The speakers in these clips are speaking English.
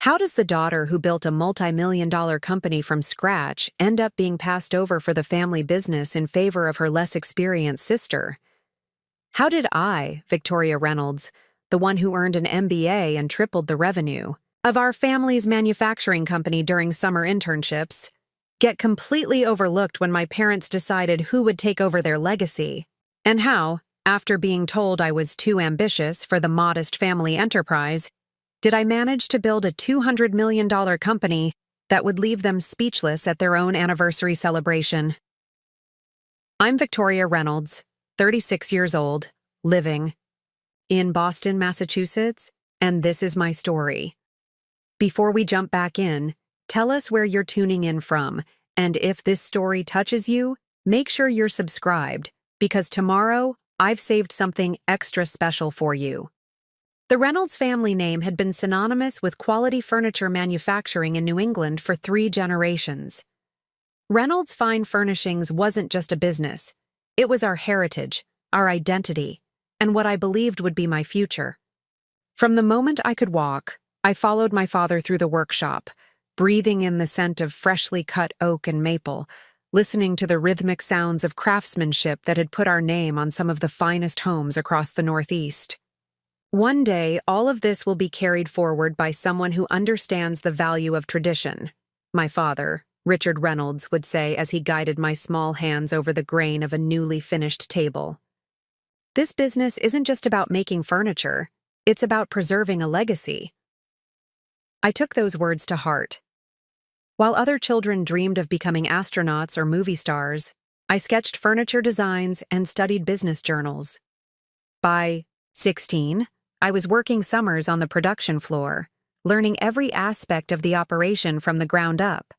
How does the daughter who built a multi-million-dollar company from scratch end up being passed over for the family business in favor of her less experienced sister? How did I, Victoria Reynolds, the one who earned an MBA and tripled the revenue of our family's manufacturing company during summer internships, get completely overlooked when my parents decided who would take over their legacy? And how, after being told I was too ambitious for the modest family enterprise, did I manage to build a $200 million company that would leave them speechless at their own anniversary celebration? I'm Victoria Reynolds, 36 years old, living in Boston, Massachusetts, and this is my story. Before we jump back in, tell us where you're tuning in from, and if this story touches you, make sure you're subscribed, because tomorrow I've saved something extra special for you. The Reynolds family name had been synonymous with quality furniture manufacturing in New England for 3 generations. Reynolds Fine Furnishings wasn't just a business. It was our heritage, our identity, and what I believed would be my future. From the moment I could walk, I followed my father through the workshop, breathing in the scent of freshly cut oak and maple, listening to the rhythmic sounds of craftsmanship that had put our name on some of the finest homes across the Northeast. One day, all of this will be carried forward by someone who understands the value of tradition, my father, Richard Reynolds, would say as he guided my small hands over the grain of a newly finished table. This business isn't just about making furniture, it's about preserving a legacy. I took those words to heart. While other children dreamed of becoming astronauts or movie stars, I sketched furniture designs and studied business journals. By 16, I was working summers on the production floor, learning every aspect of the operation from the ground up.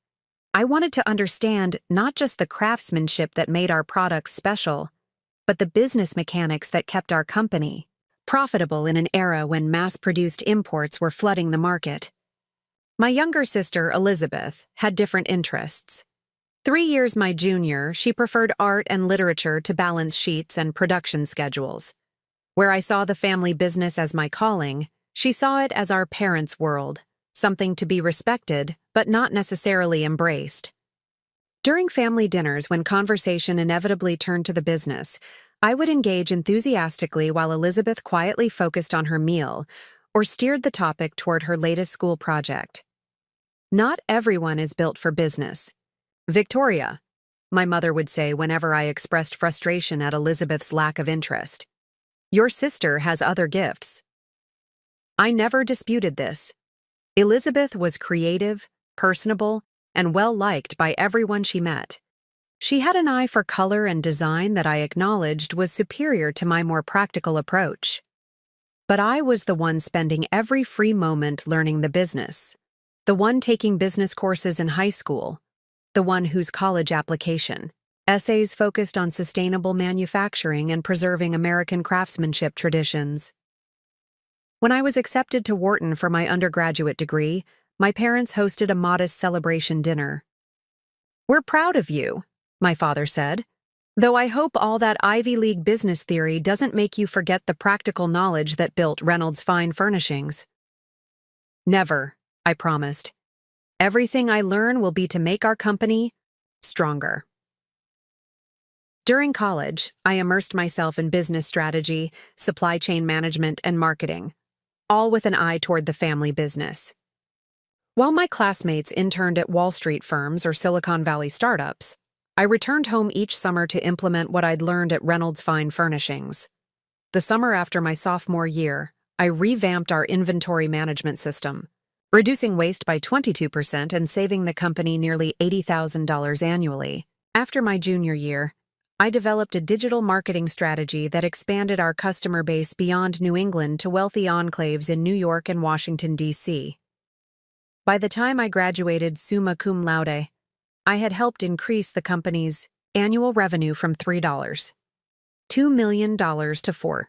I wanted to understand not just the craftsmanship that made our products special, but the business mechanics that kept our company profitable in an era when mass-produced imports were flooding the market. My younger sister, Elizabeth, had different interests. 3 years my junior, she preferred art and literature to balance sheets and production schedules. Where I saw the family business as my calling, she saw it as our parents' world, something to be respected, but not necessarily embraced. During family dinners, when conversation inevitably turned to the business, I would engage enthusiastically while Elizabeth quietly focused on her meal or steered the topic toward her latest school project. Not everyone is built for business. Victoria, my mother would say whenever I expressed frustration at Elizabeth's lack of interest. Your sister has other gifts. I never disputed this. Elizabeth was creative, personable, and well-liked by everyone she met. She had an eye for color and design that I acknowledged was superior to my more practical approach. But I was the one spending every free moment learning the business, the one taking business courses in high school, the one whose college application essays focused on sustainable manufacturing and preserving American craftsmanship traditions. When I was accepted to Wharton for my undergraduate degree, my parents hosted a modest celebration dinner. "We're proud of you," my father said, "though I hope all that Ivy League business theory doesn't make you forget the practical knowledge that built Reynolds Fine Furnishings." "Never," I promised. "Everything I learn will be to make our company stronger." During college, I immersed myself in business strategy, supply chain management, and marketing, all with an eye toward the family business. While my classmates interned at Wall Street firms or Silicon Valley startups, I returned home each summer to implement what I'd learned at Reynolds Fine Furnishings. The summer after my sophomore year, I revamped our inventory management system, reducing waste by 22% and saving the company nearly $80,000 annually. After my junior year, I developed a digital marketing strategy that expanded our customer base beyond New England to wealthy enclaves in New York and Washington, D.C. By the time I graduated summa cum laude, I had helped increase the company's annual revenue from $2 million to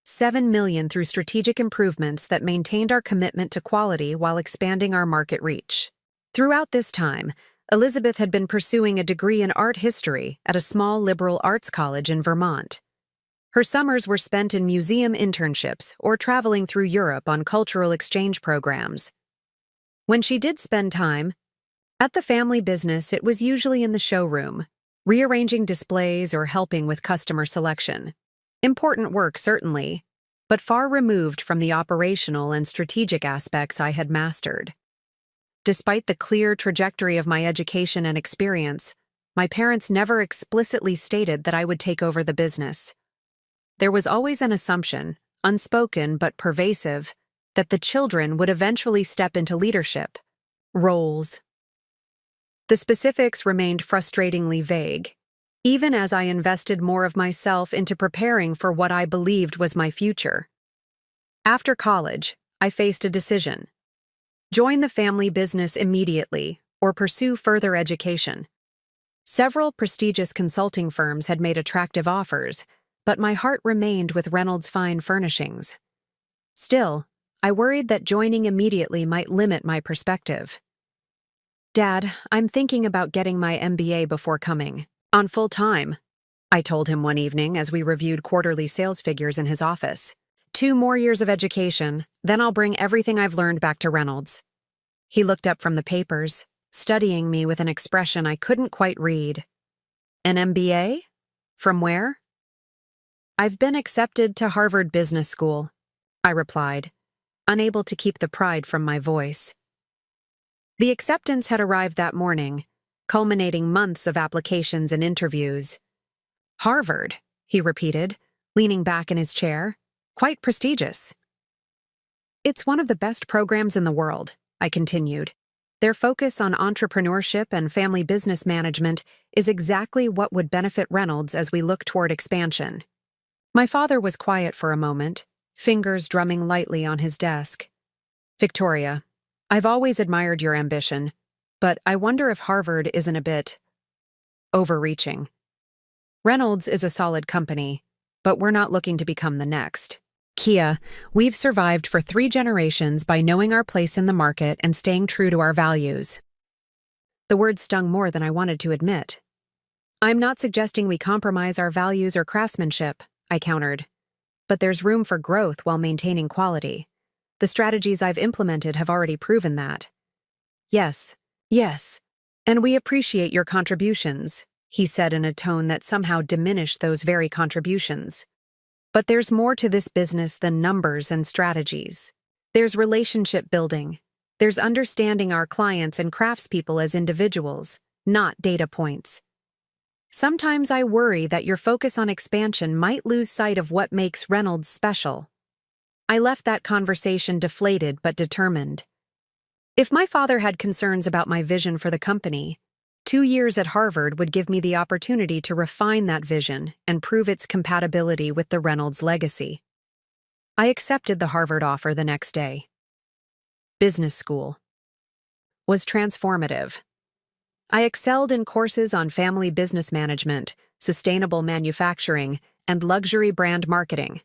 $7 million through strategic improvements that maintained our commitment to quality while expanding our market reach. Throughout this time, Elizabeth had been pursuing a degree in art history at a small liberal arts college in Vermont. Her summers were spent in museum internships or traveling through Europe on cultural exchange programs. When she did spend time at the family business, it was usually in the showroom, rearranging displays or helping with customer selection. Important work, certainly, but far removed from the operational and strategic aspects I had mastered. Despite the clear trajectory of my education and experience, my parents never explicitly stated that I would take over the business. There was always an assumption, unspoken but pervasive, that the children would eventually step into leadership roles. The specifics remained frustratingly vague, even as I invested more of myself into preparing for what I believed was my future. After college, I faced a decision: join the family business immediately or pursue further education. Several prestigious consulting firms had made attractive offers, but my heart remained with Reynolds Fine Furnishings. Still, I worried that joining immediately might limit my perspective. "Dad, I'm thinking about getting my MBA before coming on full time," I told him one evening as we reviewed quarterly sales figures in his office. "2 more years of education, then I'll bring everything I've learned back to Reynolds." He looked up from the papers, studying me with an expression I couldn't quite read. "An MBA? From where?" "I've been accepted to Harvard Business School," I replied, unable to keep the pride from my voice. The acceptance had arrived that morning, culminating months of applications and interviews. "Harvard," he repeated, leaning back in his chair. "Quite prestigious." "It's one of the best programs in the world," I continued. "Their focus on entrepreneurship and family business management is exactly what would benefit Reynolds as we look toward expansion." My father was quiet for a moment, fingers drumming lightly on his desk. "Victoria, I've always admired your ambition, but I wonder if Harvard isn't a bit overreaching. Reynolds is a solid company, but we're not looking to become the next. Kia, we've survived for 3 generations by knowing our place in the market and staying true to our values." The words stung more than I wanted to admit. "I'm not suggesting we compromise our values or craftsmanship," I countered. "But there's room for growth while maintaining quality. The strategies I've implemented have already proven that." Yes, and we appreciate your contributions," he said in a tone that somehow diminished those very contributions. "But there's more to this business than numbers and strategies. There's relationship building. There's understanding our clients and craftspeople as individuals, not data points. Sometimes I worry that your focus on expansion might lose sight of what makes Reynolds special." I left that conversation deflated but determined. If my father had concerns about my vision for the company, 2 years at Harvard would give me the opportunity to refine that vision and prove its compatibility with the Reynolds legacy. I accepted the Harvard offer the next day. Business school was transformative. I excelled in courses on family business management, sustainable manufacturing, and luxury brand marketing.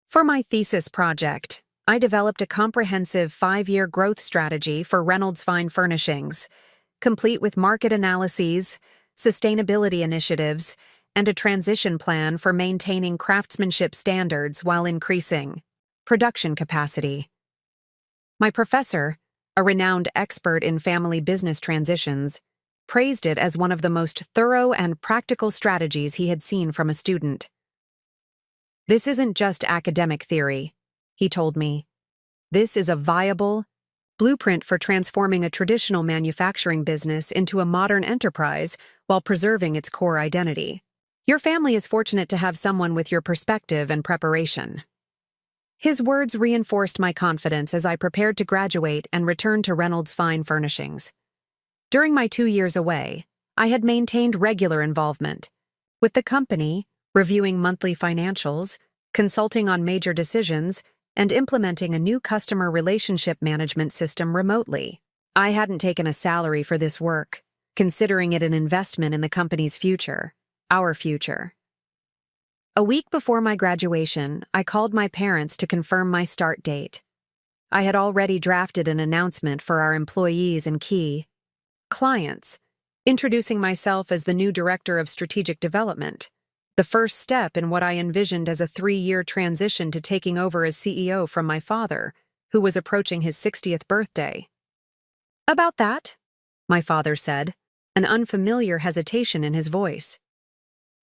For my thesis project, I developed a comprehensive 5-year growth strategy for Reynolds Fine Furnishings, complete with market analyses, sustainability initiatives, and a transition plan for maintaining craftsmanship standards while increasing production capacity. My professor, a renowned expert in family business transitions, praised it as one of the most thorough and practical strategies he had seen from a student. "This isn't just academic theory," he told me. "This is a viable blueprint for transforming a traditional manufacturing business into a modern enterprise while preserving its core identity. Your family is fortunate to have someone with your perspective and preparation." His words reinforced my confidence as I prepared to graduate and return to Reynolds Fine Furnishings. During my 2 years away, I had maintained regular involvement with the company, reviewing monthly financials, consulting on major decisions, and implementing a new customer relationship management system remotely. I hadn't taken a salary for this work, considering it an investment in the company's future, our future. A week before my graduation, I called my parents to confirm my start date. I had already drafted an announcement for our employees and key clients, introducing myself as the new director of strategic development, the first step in what I envisioned as a 3-year transition to taking over as CEO from my father, who was approaching his 60th birthday. About that, my father said, an unfamiliar hesitation in his voice.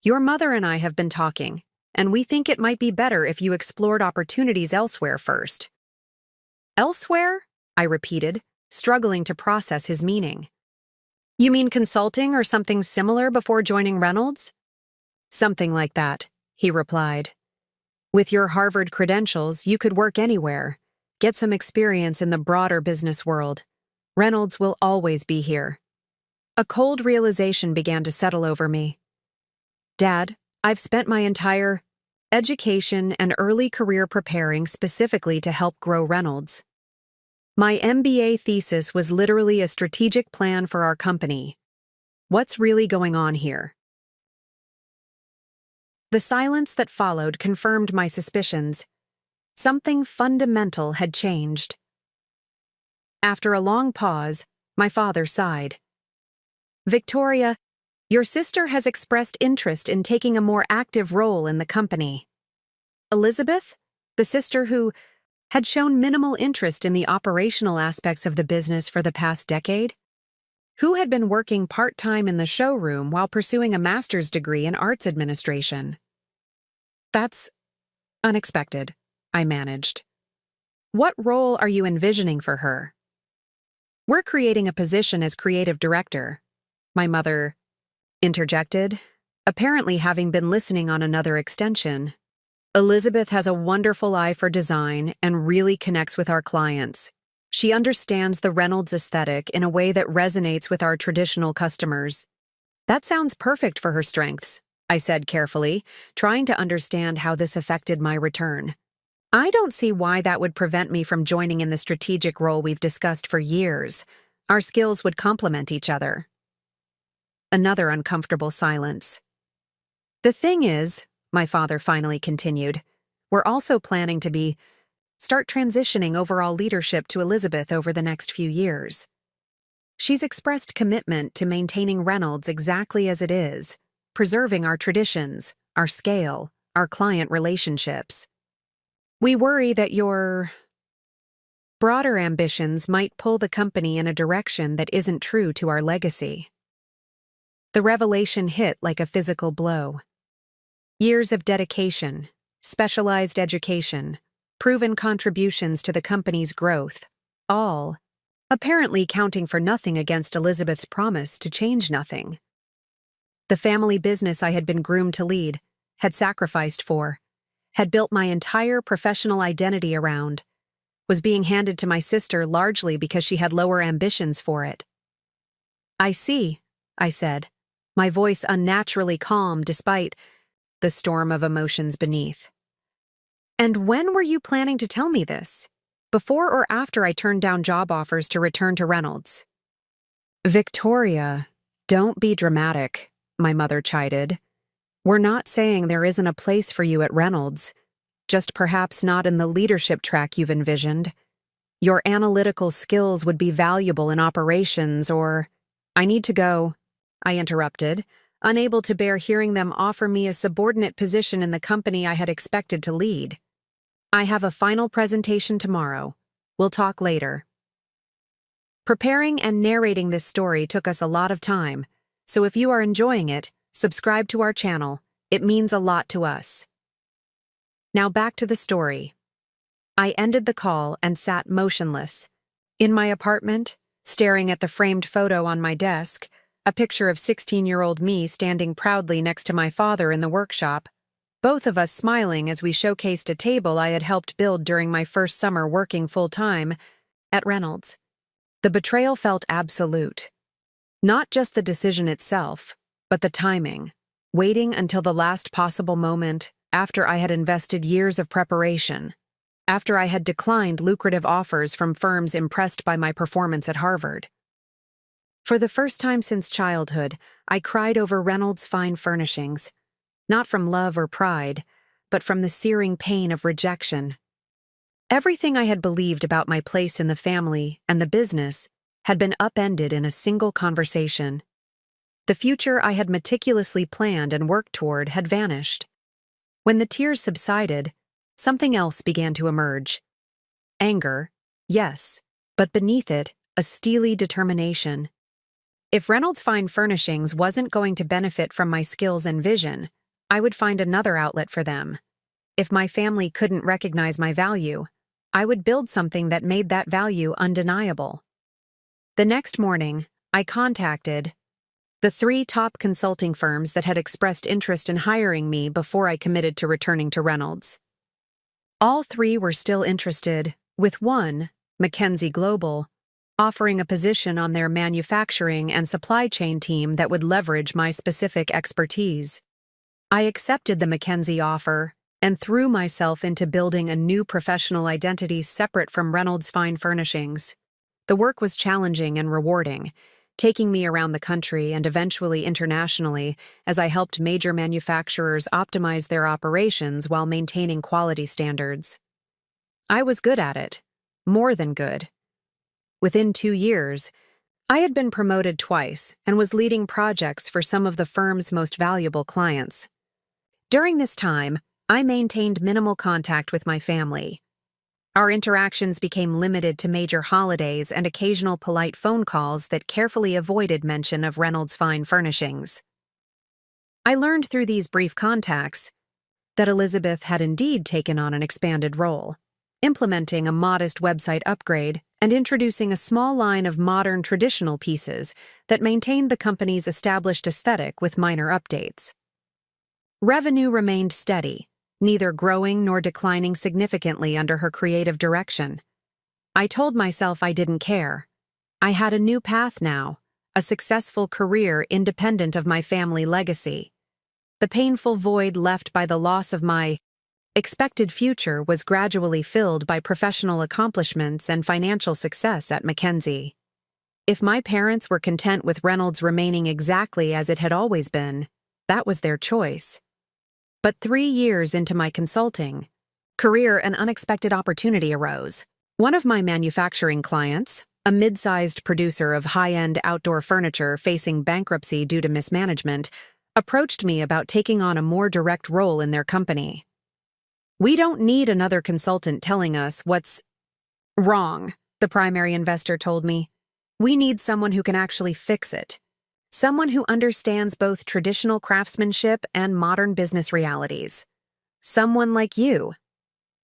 Your mother and I have been talking, and we think it might be better if you explored opportunities elsewhere first. Elsewhere? I repeated, struggling to process his meaning. You mean consulting or something similar before joining Reynolds? Something like that, he replied. With your Harvard credentials, you could work anywhere, get some experience in the broader business world. Reynolds will always be here. A cold realization began to settle over me. Dad, I've spent my entire education and early career preparing specifically to help grow Reynolds. My MBA thesis was literally a strategic plan for our company. What's really going on here? The silence that followed confirmed my suspicions. Something fundamental had changed. After a long pause, my father sighed. Victoria, your sister has expressed interest in taking a more active role in the company. Elizabeth, the sister who had shown minimal interest in the operational aspects of the business for the past decade, who had been working part-time in the showroom while pursuing a master's degree in arts administration. That's unexpected, I managed. What role are you envisioning for her? We're creating a position as creative director, my mother interjected, apparently having been listening on another extension. Elizabeth has a wonderful eye for design and really connects with our clients. She understands the Reynolds aesthetic in a way that resonates with our traditional customers. That sounds perfect for her strengths, I said carefully, trying to understand how this affected my return. I don't see why that would prevent me from joining in the strategic role we've discussed for years. Our skills would complement each other. Another uncomfortable silence. The thing is, my father finally continued, we're also planning to start transitioning overall leadership to Elizabeth over the next few years. She's expressed commitment to maintaining Reynolds exactly as it is, preserving our traditions, our scale, our client relationships. We worry that your broader ambitions might pull the company in a direction that isn't true to our legacy. The revelation hit like a physical blow. Years of dedication, specialized education, proven contributions to the company's growth, all apparently counting for nothing against Elizabeth's promise to change nothing. The family business I had been groomed to lead, had sacrificed for, had built my entire professional identity around, was being handed to my sister largely because she had lower ambitions for it. I see, I said, my voice unnaturally calm despite the storm of emotions beneath. And when were you planning to tell me this? Before or after I turned down job offers to return to Reynolds? Victoria, don't be dramatic, my mother chided. We're not saying there isn't a place for you at Reynolds, just perhaps not in the leadership track you've envisioned. Your analytical skills would be valuable in operations or— I need to go, I interrupted, unable to bear hearing them offer me a subordinate position in the company I had expected to lead. I have a final presentation tomorrow. We'll talk later. Preparing and narrating this story took us a lot of time, so if you are enjoying it, subscribe to our channel. It means a lot to us. Now back to the story. I ended the call and sat motionless. In my apartment, staring at the framed photo on my desk, a picture of 16-year-old me standing proudly next to my father in the workshop, both of us smiling as we showcased a table I had helped build during my first summer working full-time at Reynolds. The betrayal felt absolute. Not just the decision itself, but the timing, waiting until the last possible moment after I had invested years of preparation, after I had declined lucrative offers from firms impressed by my performance at Harvard. For the first time since childhood, I cried over Reynolds' fine furnishings, not from love or pride, but from the searing pain of rejection. Everything I had believed about my place in the family and the business had been upended in a single conversation. The future I had meticulously planned and worked toward had vanished. When the tears subsided, something else began to emerge. Anger, yes, but beneath it, a steely determination. If Reynolds Fine Furnishings wasn't going to benefit from my skills and vision, I would find another outlet for them. If my family couldn't recognize my value, I would build something that made that value undeniable. The next morning, I contacted the 3 top consulting firms that had expressed interest in hiring me before I committed to returning to Reynolds. All 3 were still interested, with one, McKinsey Global, offering a position on their manufacturing and supply chain team that would leverage my specific expertise. I accepted the McKinsey offer and threw myself into building a new professional identity separate from Reynolds Fine Furnishings. The work was challenging and rewarding, taking me around the country and eventually internationally as I helped major manufacturers optimize their operations while maintaining quality standards. I was good at it, more than good. Within 2 years, I had been promoted twice and was leading projects for some of the firm's most valuable clients. During this time, I maintained minimal contact with my family. Our interactions became limited to major holidays and occasional polite phone calls that carefully avoided mention of Reynolds Fine Furnishings. I learned through these brief contacts that Elizabeth had indeed taken on an expanded role, implementing a modest website upgrade and introducing a small line of modern traditional pieces that maintained the company's established aesthetic with minor updates. Revenue remained steady, neither growing nor declining significantly under her creative direction. I told myself I didn't care. I had a new path now, a successful career independent of my family legacy. The painful void left by the loss of my expected future was gradually filled by professional accomplishments and financial success at McKinsey. If my parents were content with Reynolds remaining exactly as it had always been, that was their choice. But 3 years into my consulting career, an unexpected opportunity arose. One of my manufacturing clients, a mid-sized producer of high-end outdoor furniture facing bankruptcy due to mismanagement, approached me about taking on a more direct role in their company. "We don't need another consultant telling us what's wrong," the primary investor told me. "We need someone who can actually fix it. Someone who understands both traditional craftsmanship and modern business realities. Someone like you."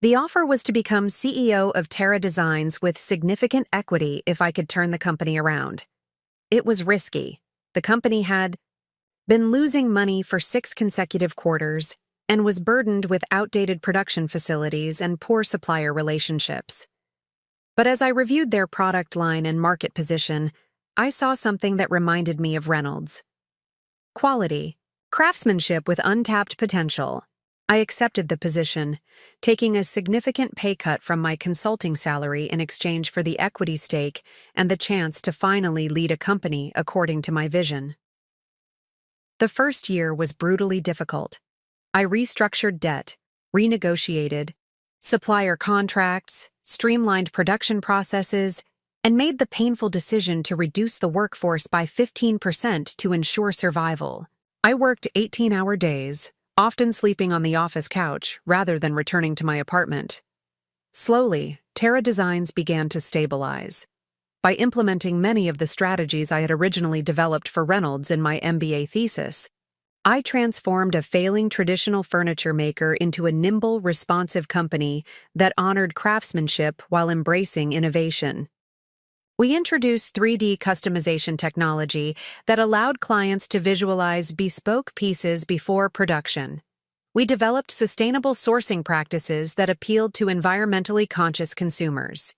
The offer was to become CEO of Terra Designs with significant equity if I could turn the company around. It was risky. The company had been losing money for 6 consecutive quarters and was burdened with outdated production facilities and poor supplier relationships. But as I reviewed their product line and market position, I saw something that reminded me of Reynolds. Quality, craftsmanship with untapped potential. I accepted the position, taking a significant pay cut from my consulting salary in exchange for the equity stake and the chance to finally lead a company according to my vision. The first year was brutally difficult. I restructured debt, renegotiated supplier contracts, streamlined production processes, and made the painful decision to reduce the workforce by 15% to ensure survival. I worked 18-hour days, often sleeping on the office couch rather than returning to my apartment. Slowly, Terra Designs began to stabilize. By implementing many of the strategies I had originally developed for Reynolds in my MBA thesis, I transformed a failing traditional furniture maker into a nimble, responsive company that honored craftsmanship while embracing innovation. We introduced 3D customization technology that allowed clients to visualize bespoke pieces before production. We developed sustainable sourcing practices that appealed to environmentally conscious consumers.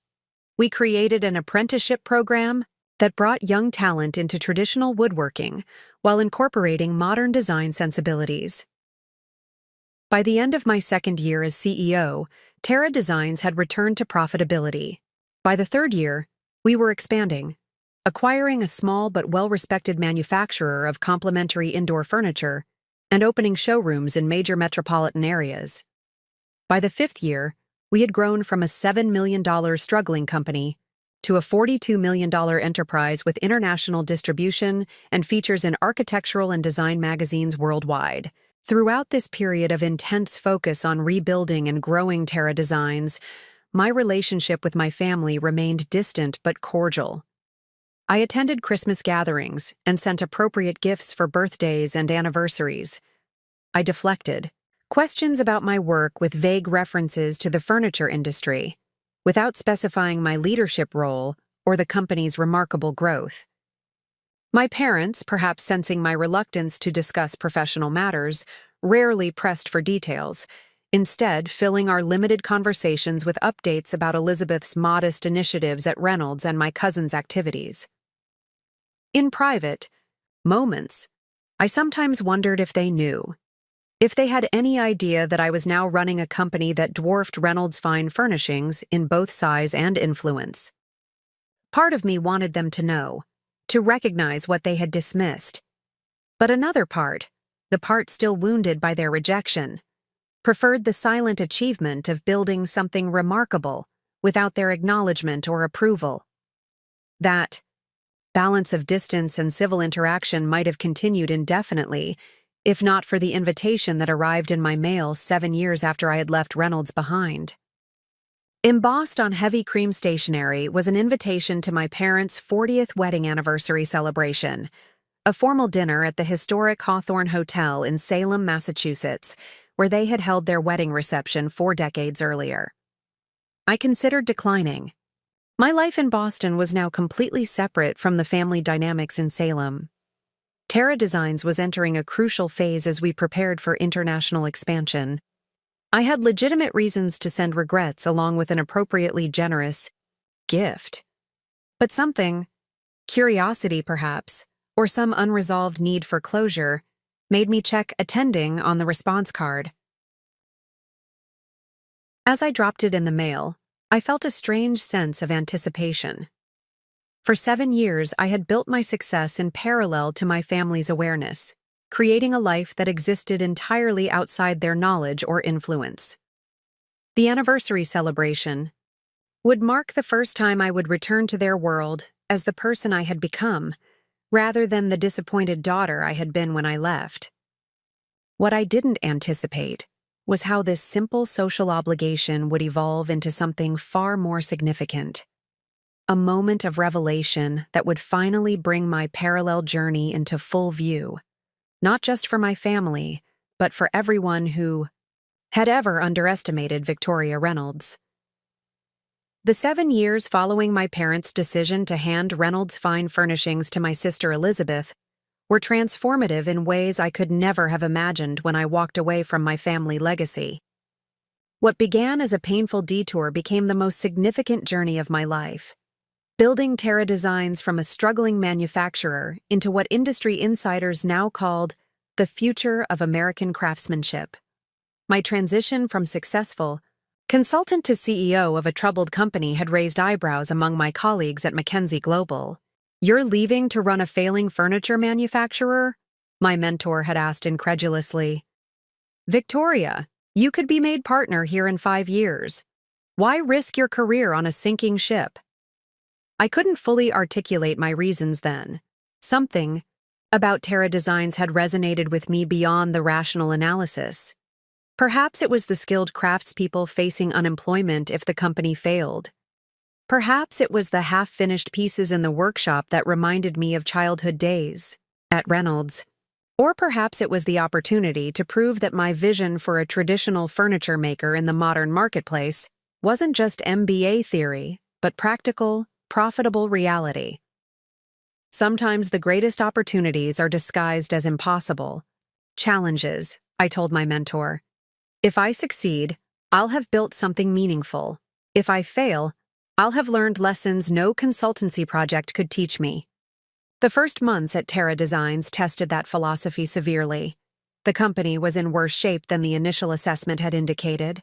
We created an apprenticeship program that brought young talent into traditional woodworking while incorporating modern design sensibilities. By the end of my second year as CEO, Terra Designs had returned to profitability. By the third year, we were expanding, acquiring a small but well-respected manufacturer of complementary indoor furniture and opening showrooms in major metropolitan areas. By the fifth year, we had grown from a $7 million struggling company to a $42 million enterprise with international distribution and features in architectural and design magazines worldwide. Throughout this period of intense focus on rebuilding and growing Terra Designs, my relationship with my family remained distant but cordial. I attended Christmas gatherings and sent appropriate gifts for birthdays and anniversaries. I deflected questions about my work with vague references to the furniture industry, without specifying my leadership role or the company's remarkable growth. My parents, perhaps sensing my reluctance to discuss professional matters, rarely pressed for details, instead filling our limited conversations with updates about Elizabeth's modest initiatives at Reynolds and my cousin's activities. In private moments, I sometimes wondered if they knew, if they had any idea that I was now running a company that dwarfed Reynolds Fine Furnishings in both size and influence. Part of me wanted them to know, to recognize what they had dismissed. But another part, the part still wounded by their rejection, preferred the silent achievement of building something remarkable without their acknowledgement or approval. That balance of distance and civil interaction might have continued indefinitely, if not for the invitation that arrived in my mail 7 years after I had left Reynolds behind. Embossed on heavy cream stationery was an invitation to my parents' 40th wedding anniversary celebration, a formal dinner at the historic Hawthorne Hotel in Salem, Massachusetts, where they had held their wedding reception 4 decades earlier. I considered declining. My life in Boston was now completely separate from the family dynamics in Salem. Terra Designs was entering a crucial phase as we prepared for international expansion. I had legitimate reasons to send regrets along with an appropriately generous gift. But something, curiosity perhaps, or some unresolved need for closure, made me check attending on the response card. As I dropped it in the mail, I felt a strange sense of anticipation. For 7 years, I had built my success in parallel to my family's awareness, creating a life that existed entirely outside their knowledge or influence. The anniversary celebration would mark the first time I would return to their world as the person I had become, rather than the disappointed daughter I had been when I left. What I didn't anticipate was how this simple social obligation would evolve into something far more significant. A moment of revelation that would finally bring my parallel journey into full view, not just for my family, but for everyone who had ever underestimated Victoria Reynolds. The 7 years following my parents' decision to hand Reynolds Fine Furnishings to my sister Elizabeth were transformative in ways I could never have imagined when I walked away from my family legacy. What began as a painful detour became the most significant journey of my life, building Terra Designs from a struggling manufacturer into what industry insiders now called the future of American craftsmanship. My transition from successful consultant to CEO of a troubled company had raised eyebrows among my colleagues at McKinsey Global. "You're leaving to run a failing furniture manufacturer?" my mentor had asked incredulously. "Victoria, you could be made partner here in 5 years. Why risk your career on a sinking ship?" I couldn't fully articulate my reasons then. Something about Terra Designs had resonated with me beyond the rational analysis. Perhaps it was the skilled craftspeople facing unemployment if the company failed. Perhaps it was the half-finished pieces in the workshop that reminded me of childhood days at Reynolds. Or perhaps it was the opportunity to prove that my vision for a traditional furniture maker in the modern marketplace wasn't just MBA theory, but practical, profitable reality. Sometimes the greatest opportunities are disguised as impossible challenges, I told my mentor. If I succeed, I'll have built something meaningful. If I fail, I'll have learned lessons no consultancy project could teach me. The first months at Terra Designs tested that philosophy severely. The company was in worse shape than the initial assessment had indicated.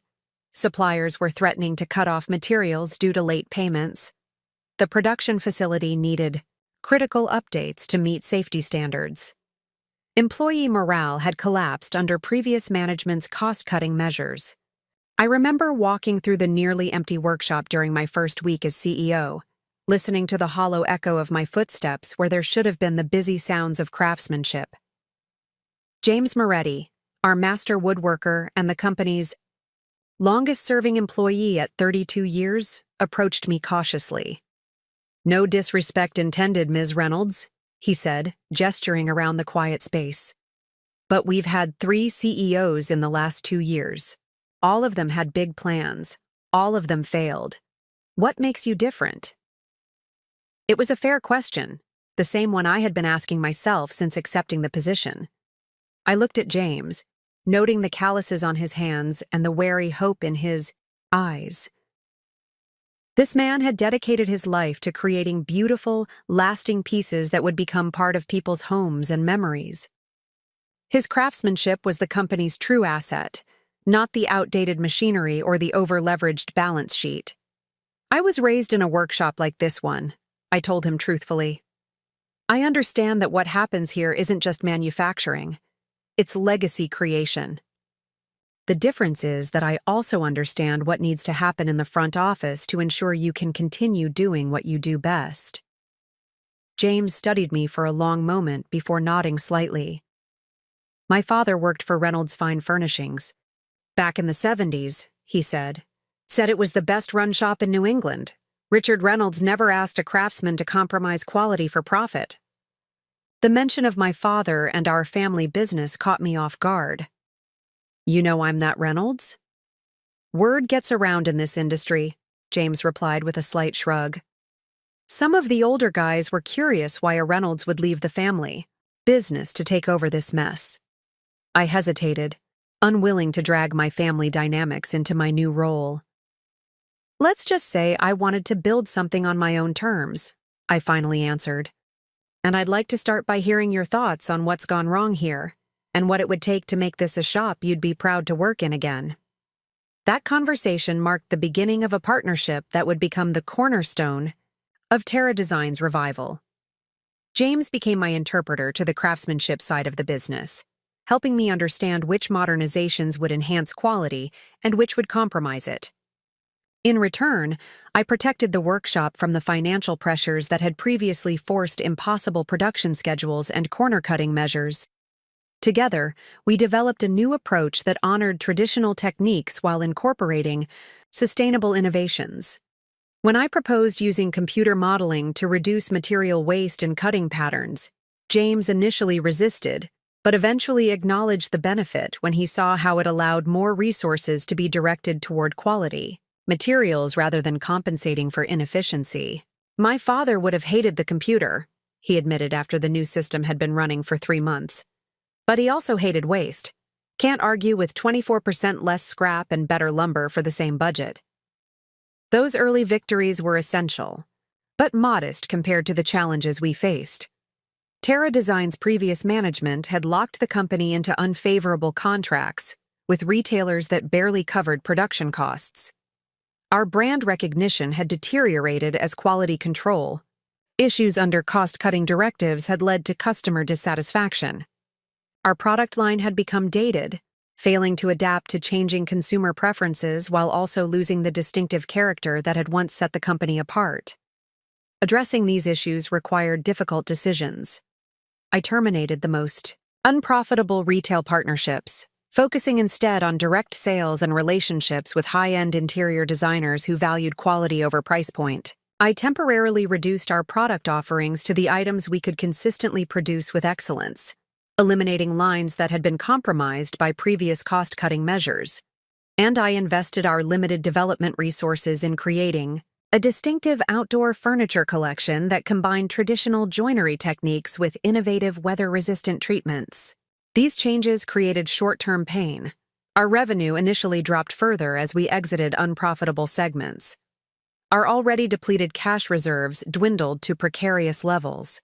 Suppliers were threatening to cut off materials due to late payments. The production facility needed critical updates to meet safety standards. Employee morale had collapsed under previous management's cost-cutting measures. I remember walking through the nearly empty workshop during my first week as CEO, listening to the hollow echo of my footsteps where there should have been the busy sounds of craftsmanship. James Moretti, our master woodworker and the company's longest-serving employee at 32 years, approached me cautiously. "No disrespect intended, Ms. Reynolds," he said, gesturing around the quiet space. "But we've had 3 CEOs in the last 2 years. All of them had big plans. All of them failed. What makes you different?" It was a fair question, the same one I had been asking myself since accepting the position. I looked at James, noting the calluses on his hands and the wary hope in his eyes. This man had dedicated his life to creating beautiful, lasting pieces that would become part of people's homes and memories. His craftsmanship was the company's true asset, not the outdated machinery or the over-leveraged balance sheet. "I was raised in a workshop like this one," I told him truthfully. "I understand that what happens here isn't just manufacturing. It's legacy creation. The difference is that I also understand what needs to happen in the front office to ensure you can continue doing what you do best." James studied me for a long moment before nodding slightly. "My father worked for Reynolds Fine Furnishings. Back in the 70s, he said it was the best-run shop in New England. Richard Reynolds never asked a craftsman to compromise quality for profit." The mention of my father and our family business caught me off guard. "You know I'm that Reynolds?" "Word gets around in this industry," James replied with a slight shrug. "Some of the older guys were curious why a Reynolds would leave the family business to take over this mess." I hesitated, unwilling to drag my family dynamics into my new role. "Let's just say I wanted to build something on my own terms," I finally answered. "And I'd like to start by hearing your thoughts on what's gone wrong here, and what it would take to make this a shop you'd be proud to work in again." That conversation marked the beginning of a partnership that would become the cornerstone of Terra Design's revival. James became my interpreter to the craftsmanship side of the business, helping me understand which modernizations would enhance quality and which would compromise it. In return, I protected the workshop from the financial pressures that had previously forced impossible production schedules and corner-cutting measures. Together, we developed a new approach that honored traditional techniques while incorporating sustainable innovations. When I proposed using computer modeling to reduce material waste and cutting patterns, James initially resisted, but eventually acknowledged the benefit when he saw how it allowed more resources to be directed toward quality materials rather than compensating for inefficiency. "My father would have hated the computer," he admitted after the new system had been running for 3 months. "But he also hated waste. Can't argue with 24% less scrap and better lumber for the same budget." Those early victories were essential, but modest compared to the challenges we faced. Terra Design's previous management had locked the company into unfavorable contracts with retailers that barely covered production costs. Our brand recognition had deteriorated as quality control. Issues under cost-cutting directives had led to customer dissatisfaction. Our product line had become dated, failing to adapt to changing consumer preferences while also losing the distinctive character that had once set the company apart. Addressing these issues required difficult decisions. I terminated the most unprofitable retail partnerships, focusing instead on direct sales and relationships with high-end interior designers who valued quality over price point. I temporarily reduced our product offerings to the items we could consistently produce with excellence, eliminating lines that had been compromised by previous cost-cutting measures. And I invested our limited development resources in creating a distinctive outdoor furniture collection that combined traditional joinery techniques with innovative weather-resistant treatments. These changes created short-term pain. Our revenue initially dropped further as we exited unprofitable segments. Our already depleted cash reserves dwindled to precarious levels.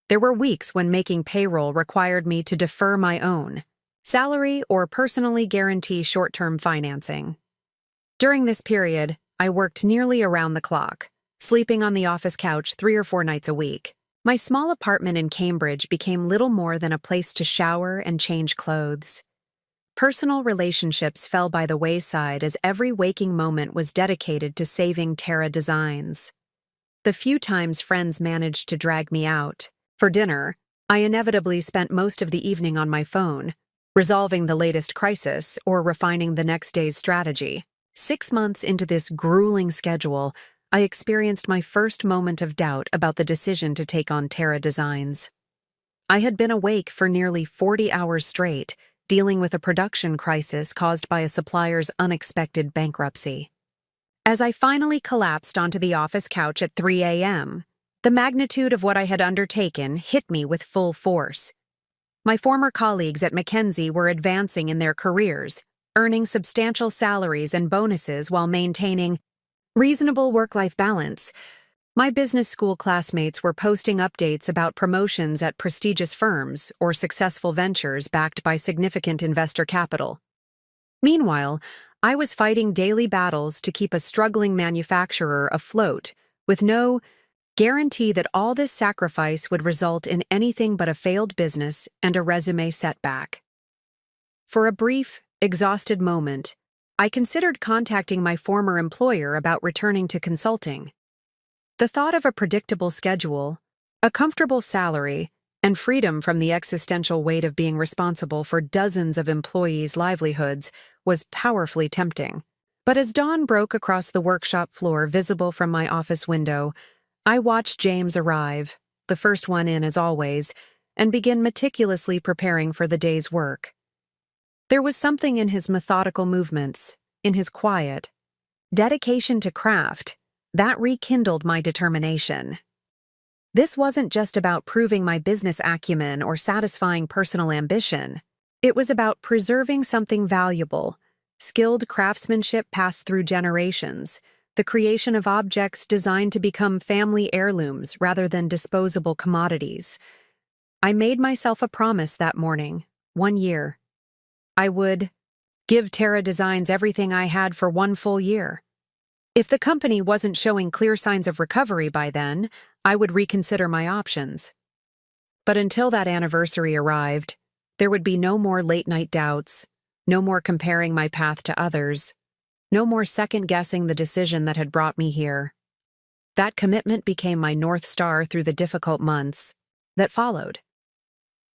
There were weeks when making payroll required me to defer my own salary or personally guarantee short-term financing. During this period, I worked nearly around the clock, sleeping on the office couch 3 or 4 nights a week. My small apartment in Cambridge became little more than a place to shower and change clothes. Personal relationships fell by the wayside as every waking moment was dedicated to saving Terra Designs. The few times friends managed to drag me out for dinner, I inevitably spent most of the evening on my phone, resolving the latest crisis or refining the next day's strategy. 6 months into this grueling schedule, I experienced my first moment of doubt about the decision to take on Terra Designs. I had been awake for nearly 40 hours straight, dealing with a production crisis caused by a supplier's unexpected bankruptcy. As I finally collapsed onto the office couch at 3 a.m., the magnitude of what I had undertaken hit me with full force. My former colleagues at McKinsey were advancing in their careers, earning substantial salaries and bonuses while maintaining reasonable work-life balance. My business school classmates were posting updates about promotions at prestigious firms or successful ventures backed by significant investor capital. Meanwhile, I was fighting daily battles to keep a struggling manufacturer afloat, with no guarantee that all this sacrifice would result in anything but a failed business and a resume setback. For a brief, exhausted moment, I considered contacting my former employer about returning to consulting. The thought of a predictable schedule, a comfortable salary, and freedom from the existential weight of being responsible for dozens of employees' livelihoods was powerfully tempting. But as dawn broke across the workshop floor visible from my office window, I watched James arrive, the first one in as always, and begin meticulously preparing for the day's work. There was something in his methodical movements, in his quiet dedication to craft, that rekindled my determination. This wasn't just about proving my business acumen or satisfying personal ambition. It was about preserving something valuable, skilled craftsmanship passed through generations, the creation of objects designed to become family heirlooms rather than disposable commodities. I made myself a promise that morning, 1 year. I would give Terra Designs everything I had for 1 full year. If the company wasn't showing clear signs of recovery by then, I would reconsider my options. But until that anniversary arrived, there would be no more late-night doubts, no more comparing my path to others, no more second-guessing the decision that had brought me here. That commitment became my North Star through the difficult months that followed.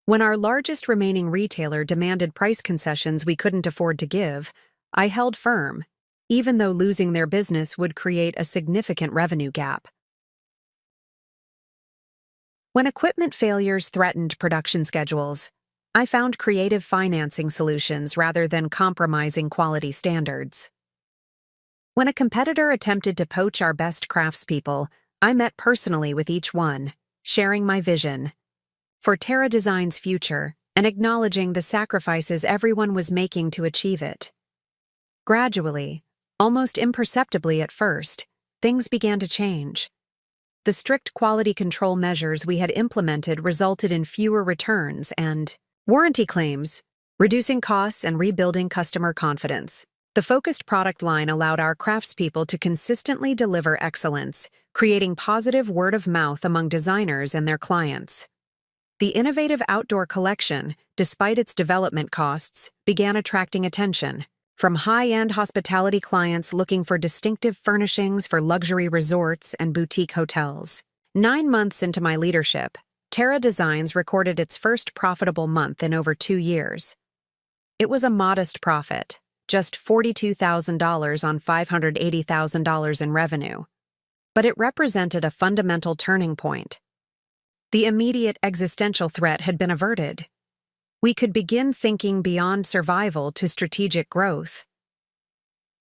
When our largest remaining retailer demanded price concessions we couldn't afford to give, I held firm, even though losing their business would create a significant revenue gap. When equipment failures threatened production schedules, I found creative financing solutions rather than compromising quality standards. When a competitor attempted to poach our best craftspeople, I met personally with each one, sharing my vision for Terra Design's future and acknowledging the sacrifices everyone was making to achieve it. Gradually, almost imperceptibly at first, things began to change. The strict quality control measures we had implemented resulted in fewer returns and warranty claims, reducing costs and rebuilding customer confidence. The focused product line allowed our craftspeople to consistently deliver excellence, creating positive word of mouth among designers and their clients. The innovative outdoor collection, despite its development costs, began attracting attention, from high-end hospitality clients looking for distinctive furnishings for luxury resorts and boutique hotels. 9 months into my leadership, Terra Designs recorded its first profitable month in over 2 years. It was a modest profit, just $42,000 on $580,000 in revenue. But it represented a fundamental turning point. The immediate existential threat had been averted. We could begin thinking beyond survival to strategic growth.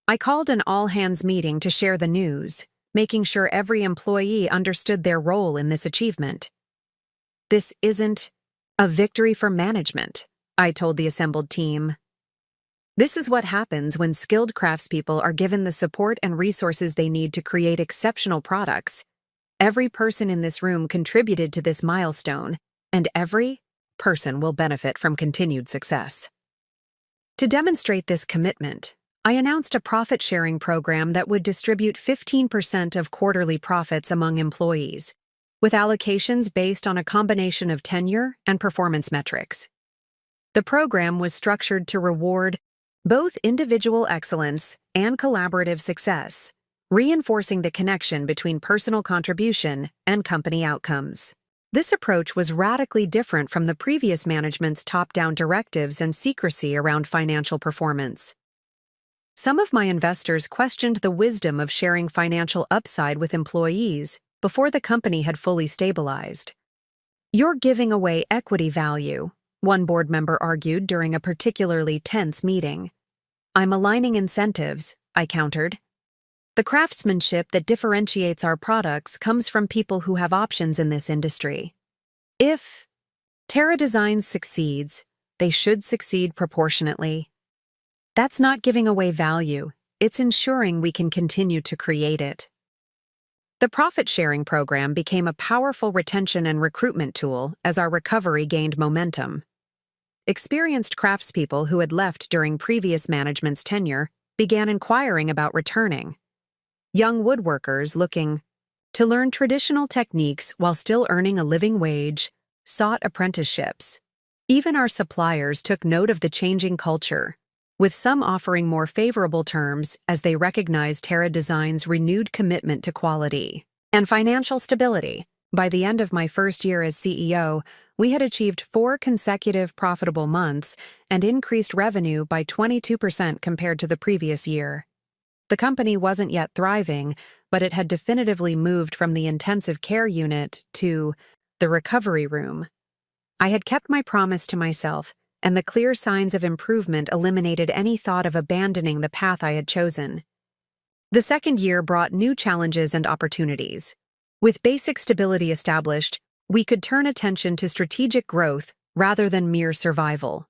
I called an all-hands meeting to share the news, making sure every employee understood their role in this achievement. "This isn't a victory for management," I told the assembled team. "This is what happens when skilled craftspeople are given the support and resources they need to create exceptional products. Every person in this room contributed to this milestone, and every person will benefit from continued success." To demonstrate this commitment, I announced a profit-sharing program that would distribute 15% of quarterly profits among employees, with allocations based on a combination of tenure and performance metrics. The program was structured to reward both individual excellence and collaborative success, reinforcing the connection between personal contribution and company outcomes. This approach was radically different from the previous management's top-down directives and secrecy around financial performance. Some of my investors questioned the wisdom of sharing financial upside with employees before the company had fully stabilized. "You're giving away equity value," one board member argued during a particularly tense meeting. "I'm aligning incentives," I countered. "The craftsmanship that differentiates our products comes from people who have options in this industry. If Terra Designs succeeds, they should succeed proportionately. That's not giving away value, it's ensuring we can continue to create it." The profit-sharing program became a powerful retention and recruitment tool as our recovery gained momentum. Experienced craftspeople who had left during previous management's tenure began inquiring about returning. Young woodworkers looking to learn traditional techniques while still earning a living wage sought apprenticeships. Even our suppliers took note of the changing culture, with some offering more favorable terms as they recognized Terra Design's renewed commitment to quality and financial stability. By the end of my first year as CEO, we had achieved 4 consecutive profitable months and increased revenue by 22% compared to the previous year. The company wasn't yet thriving, but it had definitively moved from the intensive care unit to the recovery room. I had kept my promise to myself, and the clear signs of improvement eliminated any thought of abandoning the path I had chosen. The second year brought new challenges and opportunities. With basic stability established, we could turn attention to strategic growth rather than mere survival.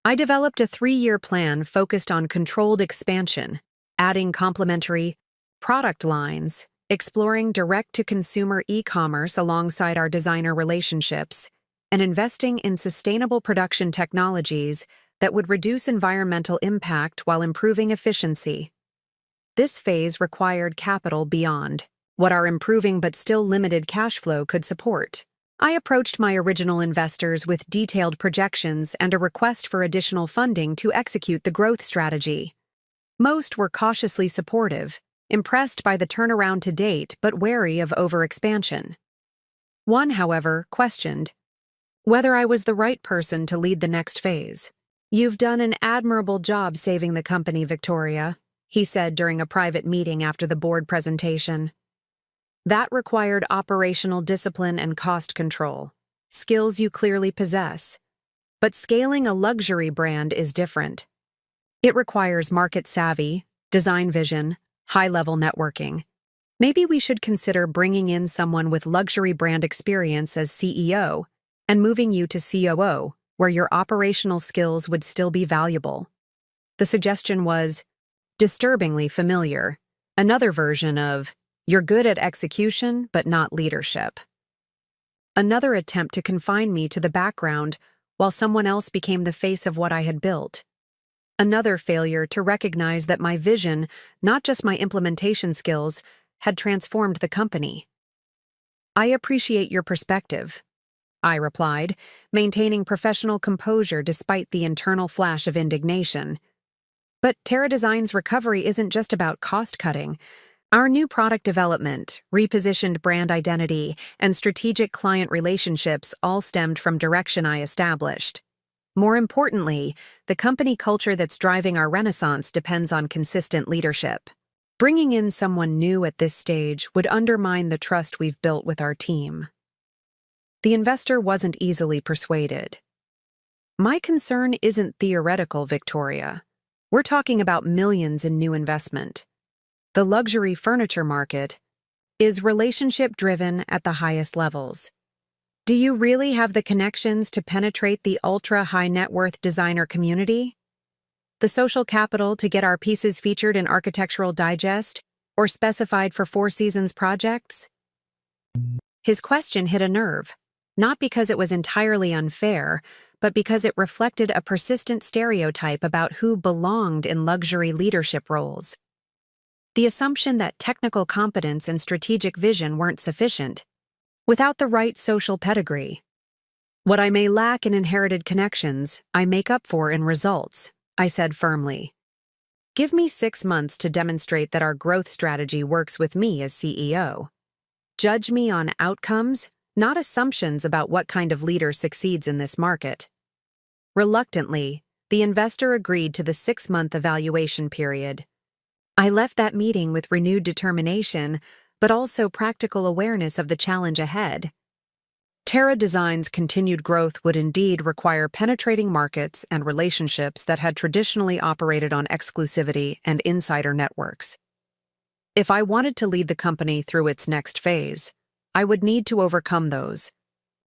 I developed a 3-year plan focused on controlled expansion, adding complementary product lines, exploring direct-to-consumer e-commerce alongside our designer relationships, and investing in sustainable production technologies that would reduce environmental impact while improving efficiency. This phase required capital beyond what our improving but still limited cash flow could support. I approached my original investors with detailed projections and a request for additional funding to execute the growth strategy. Most were cautiously supportive, impressed by the turnaround to date but wary of overexpansion. One, however, questioned whether I was the right person to lead the next phase. "You've done an admirable job saving the company, Victoria," he said during a private meeting after the board presentation. "That required operational discipline and cost control, skills you clearly possess. But scaling a luxury brand is different. It requires market savvy, design vision, high-level networking. Maybe we should consider bringing in someone with luxury brand experience as CEO and moving you to COO, where your operational skills would still be valuable." The suggestion was disturbingly familiar, another version of, "You're good at execution, but not leadership." Another attempt to confine me to the background while someone else became the face of what I had built. Another failure to recognize that my vision, not just my implementation skills, had transformed the company. "I appreciate your perspective," I replied, maintaining professional composure despite the internal flash of indignation. "But Terra Design's recovery isn't just about cost-cutting. Our new product development, repositioned brand identity, and strategic client relationships all stemmed from direction I established. More importantly, the company culture that's driving our renaissance depends on consistent leadership. Bringing in someone new at this stage would undermine the trust we've built with our team." The investor wasn't easily persuaded. "My concern isn't theoretical, Victoria. We're talking about millions in new investment. The luxury furniture market is relationship-driven at the highest levels. Do you really have the connections to penetrate the ultra-high-net-worth designer community? The social capital to get our pieces featured in Architectural Digest or specified for Four Seasons projects?" His question hit a nerve, not because it was entirely unfair, but because it reflected a persistent stereotype about who belonged in luxury leadership roles. The assumption that technical competence and strategic vision weren't sufficient, without the right social pedigree. "What I may lack in inherited connections, I make up for in results," I said firmly. "Give me 6 months to demonstrate that our growth strategy works with me as CEO. Judge me on outcomes, not assumptions about what kind of leader succeeds in this market." Reluctantly, the investor agreed to the 6-month evaluation period. I left that meeting with renewed determination, but also practical awareness of the challenge ahead. Terra Design's continued growth would indeed require penetrating markets and relationships that had traditionally operated on exclusivity and insider networks. If I wanted to lead the company through its next phase, I would need to overcome those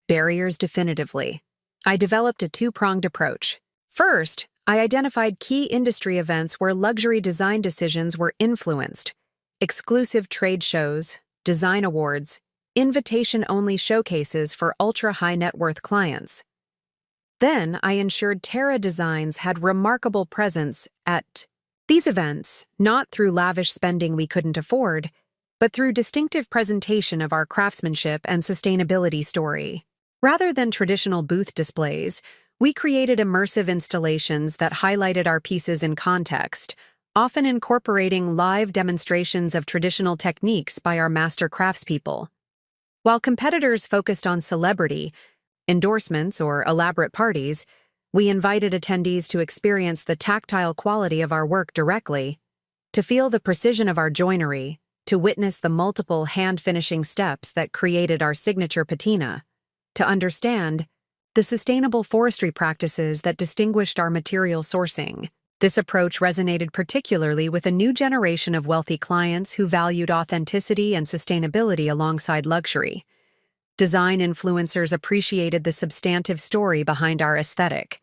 barriers definitively. I developed a two-pronged approach. First, I identified key industry events where luxury design decisions were influenced: exclusive trade shows, design awards, invitation-only showcases for ultra-high-net-worth clients. Then, I ensured Terra Designs had remarkable presence at these events, not through lavish spending we couldn't afford, but through distinctive presentation of our craftsmanship and sustainability story. Rather than traditional booth displays, we created immersive installations that highlighted our pieces in context, often incorporating live demonstrations of traditional techniques by our master craftspeople. While competitors focused on celebrity, endorsements, or elaborate parties, we invited attendees to experience the tactile quality of our work directly, to feel the precision of our joinery, to witness the multiple hand-finishing steps that created our signature patina, to understand the sustainable forestry practices that distinguished our material sourcing. This approach resonated particularly with a new generation of wealthy clients who valued authenticity and sustainability alongside luxury. Design influencers appreciated the substantive story behind our aesthetic.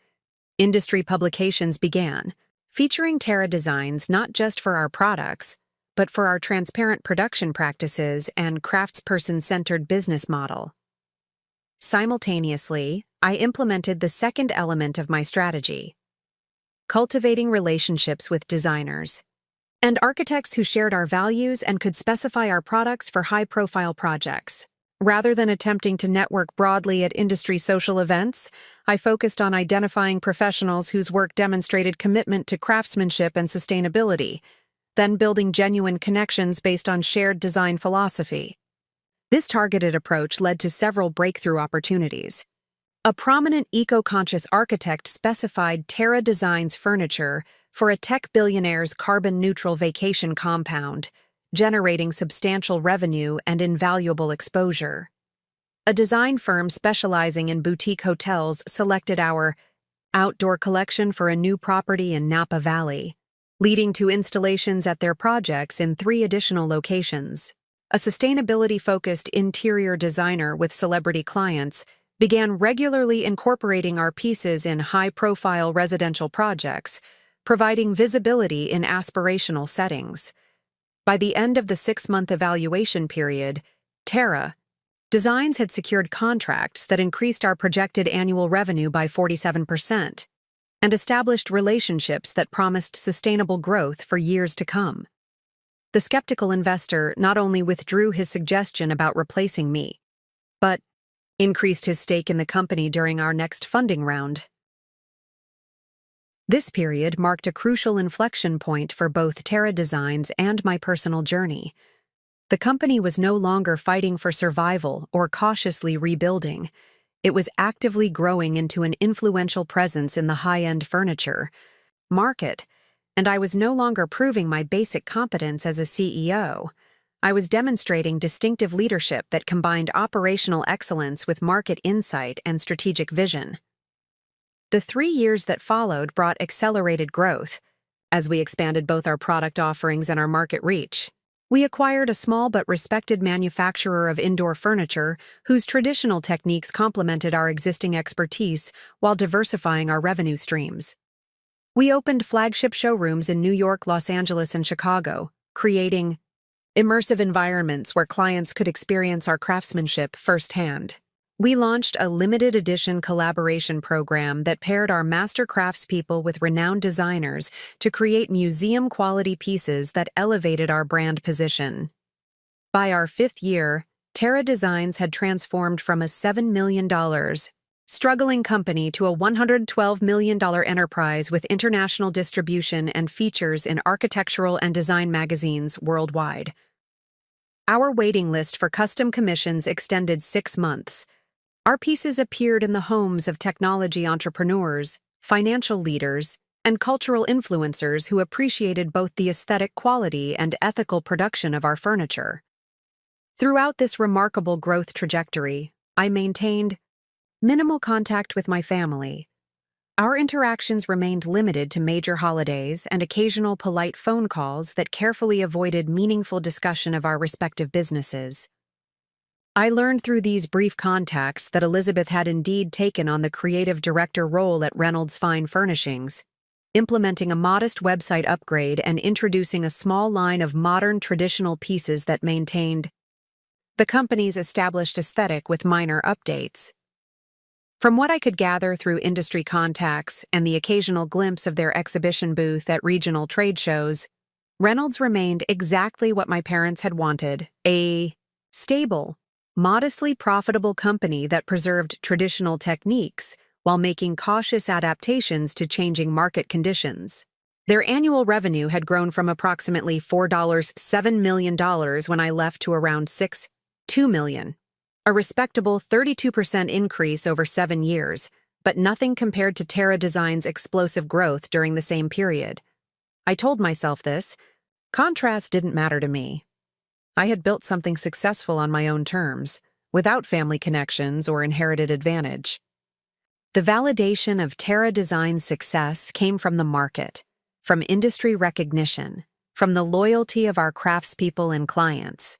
Industry publications began, featuring Terra Designs not just for our products, but for our transparent production practices and craftsperson-centered business model. Simultaneously, I implemented the second element of my strategy: cultivating relationships with designers and architects who shared our values and could specify our products for high-profile projects. Rather than attempting to network broadly at industry social events, I focused on identifying professionals whose work demonstrated commitment to craftsmanship and sustainability, then building genuine connections based on shared design philosophy. This targeted approach led to several breakthrough opportunities. A prominent eco-conscious architect specified Terra Designs furniture for a tech billionaire's carbon-neutral vacation compound, generating substantial revenue and invaluable exposure. A design firm specializing in boutique hotels selected our outdoor collection for a new property in Napa Valley, leading to installations at their projects in 3 additional locations. A sustainability-focused interior designer with celebrity clients began regularly incorporating our pieces in high-profile residential projects, providing visibility in aspirational settings. By the end of the 6-month evaluation period, Terra Designs had secured contracts that increased our projected annual revenue by 47% and established relationships that promised sustainable growth for years to come. The skeptical investor not only withdrew his suggestion about replacing me, but increased his stake in the company during our next funding round. This period marked a crucial inflection point for both Terra Designs and my personal journey. The company was no longer fighting for survival or cautiously rebuilding. It was actively growing into an influential presence in the high-end furniture market, and I was no longer proving my basic competence as a CEO. I was demonstrating distinctive leadership that combined operational excellence with market insight and strategic vision. The 3 years that followed brought accelerated growth, as we expanded both our product offerings and our market reach. We acquired a small but respected manufacturer of indoor furniture whose traditional techniques complemented our existing expertise while diversifying our revenue streams. We opened flagship showrooms in New York, Los Angeles, and Chicago, creating immersive environments where clients could experience our craftsmanship firsthand. We launched a limited edition collaboration program that paired our master craftspeople with renowned designers to create museum-quality pieces that elevated our brand position. By our 5th year, Terra Designs had transformed from a $7 million struggling company to a $112 million enterprise with international distribution and features in architectural and design magazines worldwide. Our waiting list for custom commissions extended 6 months. Our pieces appeared in the homes of technology entrepreneurs, financial leaders, and cultural influencers who appreciated both the aesthetic quality and ethical production of our furniture. Throughout this remarkable growth trajectory, I maintained minimal contact with my family. Our interactions remained limited to major holidays and occasional polite phone calls that carefully avoided meaningful discussion of our respective businesses. I learned through these brief contacts that Elizabeth had indeed taken on the creative director role at Reynolds Fine Furnishings, implementing a modest website upgrade and introducing a small line of modern traditional pieces that maintained the company's established aesthetic with minor updates. From what I could gather through industry contacts and the occasional glimpse of their exhibition booth at regional trade shows, Reynolds remained exactly what my parents had wanted: a stable, modestly profitable company that preserved traditional techniques while making cautious adaptations to changing market conditions. Their annual revenue had grown from approximately $7 million when I left to around $2 million. A respectable 32% increase over 7 years, but nothing compared to Terra Design's explosive growth during the same period. I told myself this. Contrast didn't matter to me. I had built something successful on my own terms, without family connections or inherited advantage. The validation of Terra Design's success came from the market, from industry recognition, from the loyalty of our craftspeople and clients.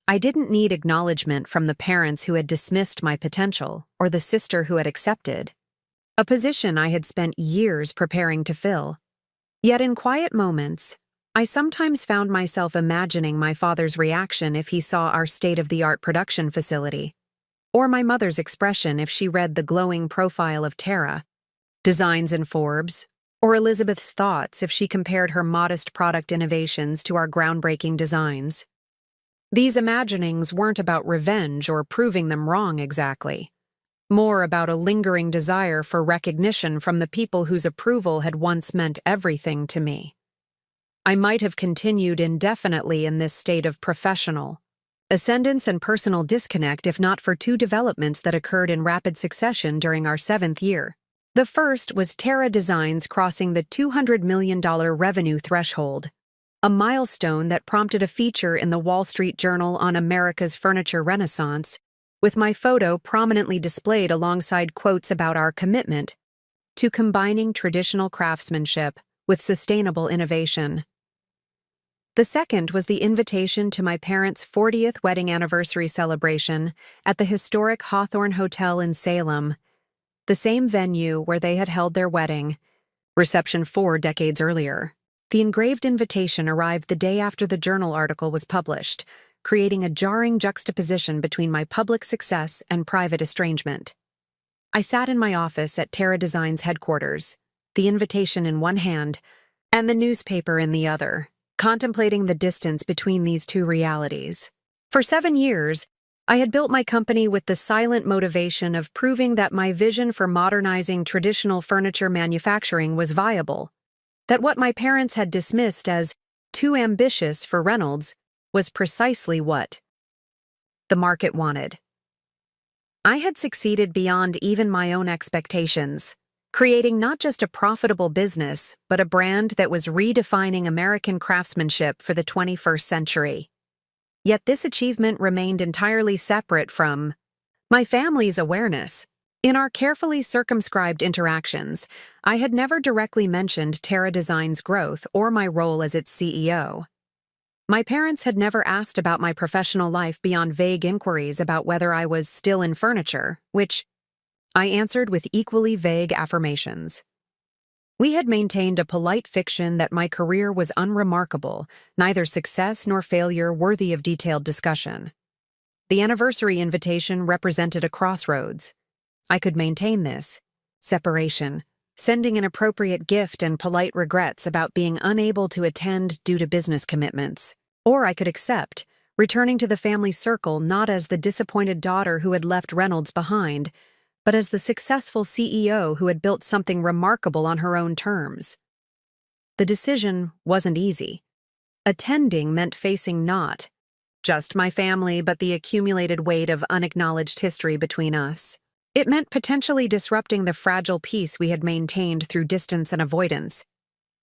I didn't need acknowledgement from the parents who had dismissed my potential or the sister who had accepted, a position I had spent years preparing to fill. Yet in quiet moments, I sometimes found myself imagining my father's reaction if he saw our state-of-the-art production facility, or my mother's expression if she read the glowing profile of Terra, Designs in Forbes, or Elizabeth's thoughts if she compared her modest product innovations to our groundbreaking designs. These imaginings weren't about revenge or proving them wrong exactly, more about a lingering desire for recognition from the people whose approval had once meant everything to me. I might have continued indefinitely in this state of professional ascendance and personal disconnect if not for 2 developments that occurred in rapid succession during our 7th year. The first was Terra Designs crossing the $200 million revenue threshold, a milestone that prompted a feature in the Wall Street Journal on America's Furniture Renaissance, with my photo prominently displayed alongside quotes about our commitment to combining traditional craftsmanship with sustainable innovation. The second was the invitation to my parents' 40th wedding anniversary celebration at the historic Hawthorne Hotel in Salem, the same venue where they had held their wedding, reception 4 decades earlier. The engraved invitation arrived the day after the journal article was published, creating a jarring juxtaposition between my public success and private estrangement. I sat in my office at Terra Design's headquarters, the invitation in one hand and the newspaper in the other, contemplating the distance between these 2 realities. For 7 years, I had built my company with the silent motivation of proving that my vision for modernizing traditional furniture manufacturing was viable, that what my parents had dismissed as too ambitious for Reynolds was precisely what the market wanted. I had succeeded beyond even my own expectations, creating not just a profitable business, but a brand that was redefining American craftsmanship for the 21st century. Yet this achievement remained entirely separate from my family's awareness. In our carefully circumscribed interactions, I had never directly mentioned Terra Design's growth or my role as its CEO. My parents had never asked about my professional life beyond vague inquiries about whether I was still in furniture, which I answered with equally vague affirmations. We had maintained a polite fiction that my career was unremarkable, neither success nor failure worthy of detailed discussion. The anniversary invitation represented a crossroads. I could maintain this separation, sending an appropriate gift and polite regrets about being unable to attend due to business commitments. Or I could accept, returning to the family circle not as the disappointed daughter who had left Reynolds behind, but as the successful CEO who had built something remarkable on her own terms. The decision wasn't easy. Attending meant facing not just my family, but the accumulated weight of unacknowledged history between us. It meant potentially disrupting the fragile peace we had maintained through distance and avoidance.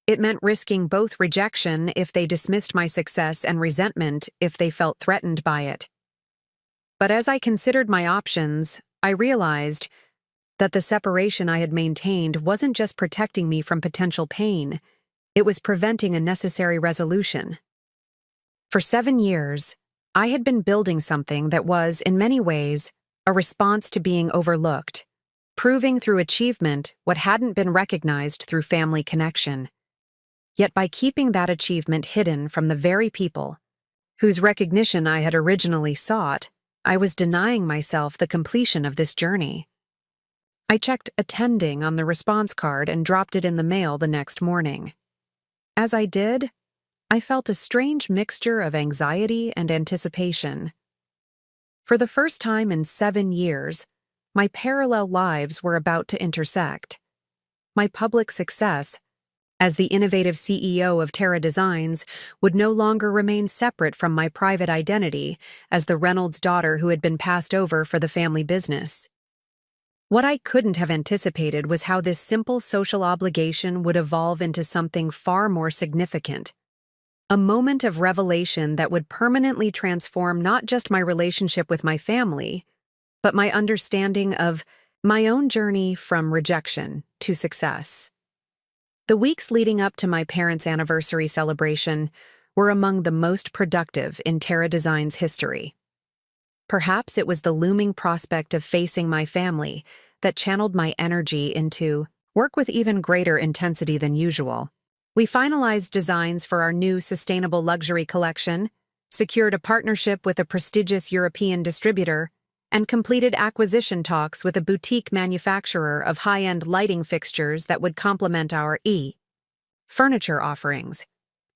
It meant risking both rejection if they dismissed my success and resentment if they felt threatened by it. But as I considered my options, I realized that the separation I had maintained wasn't just protecting me from potential pain, it was preventing a necessary resolution. For 7 years, I had been building something that was, in many ways, a response to being overlooked, proving through achievement what hadn't been recognized through family connection. Yet by keeping that achievement hidden from the very people whose recognition I had originally sought, I was denying myself the completion of this journey. I checked attending on the response card and dropped it in the mail the next morning. As I did, I felt a strange mixture of anxiety and anticipation. For the first time in 7 years, my parallel lives were about to intersect. My public success, as the innovative CEO of Terra Designs, would no longer remain separate from my private identity as the Reynolds daughter who had been passed over for the family business. What I couldn't have anticipated was how this simple social obligation would evolve into something far more significant. A moment of revelation that would permanently transform not just my relationship with my family, but my understanding of my own journey from rejection to success. The weeks leading up to my parents' anniversary celebration were among the most productive in Terra Designs' history. Perhaps it was the looming prospect of facing my family that channeled my energy into work with even greater intensity than usual. We finalized designs for our new sustainable luxury collection, secured a partnership with a prestigious European distributor, and completed acquisition talks with a boutique manufacturer of high-end lighting fixtures that would complement our furniture offerings.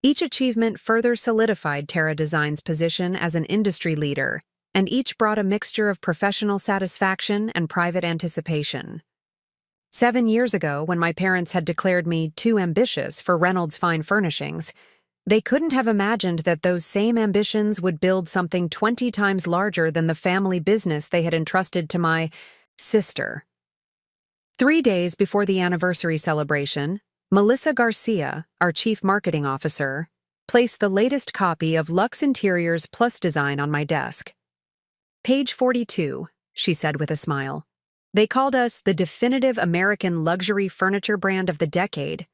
Each achievement further solidified Terra Designs' position as an industry leader, and each brought a mixture of professional satisfaction and private anticipation. 7 years ago, when my parents had declared me too ambitious for Reynolds Fine Furnishings, they couldn't have imagined that those same ambitions would build something 20 times larger than the family business they had entrusted to my sister. 3 days before the anniversary celebration, Melissa Garcia, our chief marketing officer, placed the latest copy of Luxe Interiors Plus Design on my desk. "Page 42, she said with a smile. "They called us the definitive American luxury furniture brand of the decade.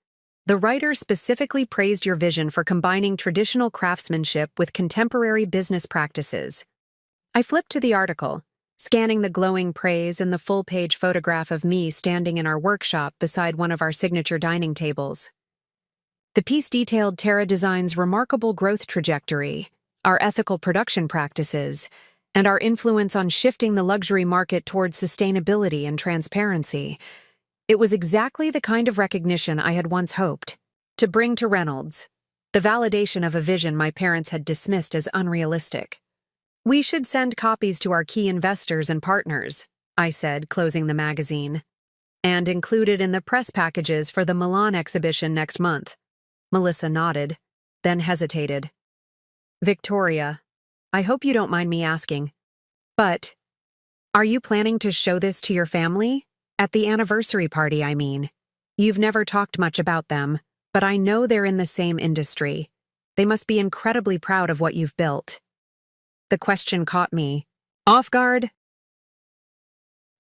The writer specifically praised your vision for combining traditional craftsmanship with contemporary business practices." I flipped to the article, scanning the glowing praise and the full-page photograph of me standing in our workshop beside one of our signature dining tables. The piece detailed Terra Designs' remarkable growth trajectory, our ethical production practices, and our influence on shifting the luxury market towards sustainability and transparency. It was exactly the kind of recognition I had once hoped to bring to Reynolds, the validation of a vision my parents had dismissed as unrealistic. "We should send copies to our key investors and partners," I said, closing the magazine, "and include it in the press packages for the Milan exhibition next month." Melissa nodded, then hesitated. "Victoria, I hope you don't mind me asking, but are you planning to show this to your family? At the anniversary party, I mean. You've never talked much about them, but I know they're in the same industry. They must be incredibly proud of what you've built." The question caught me off guard.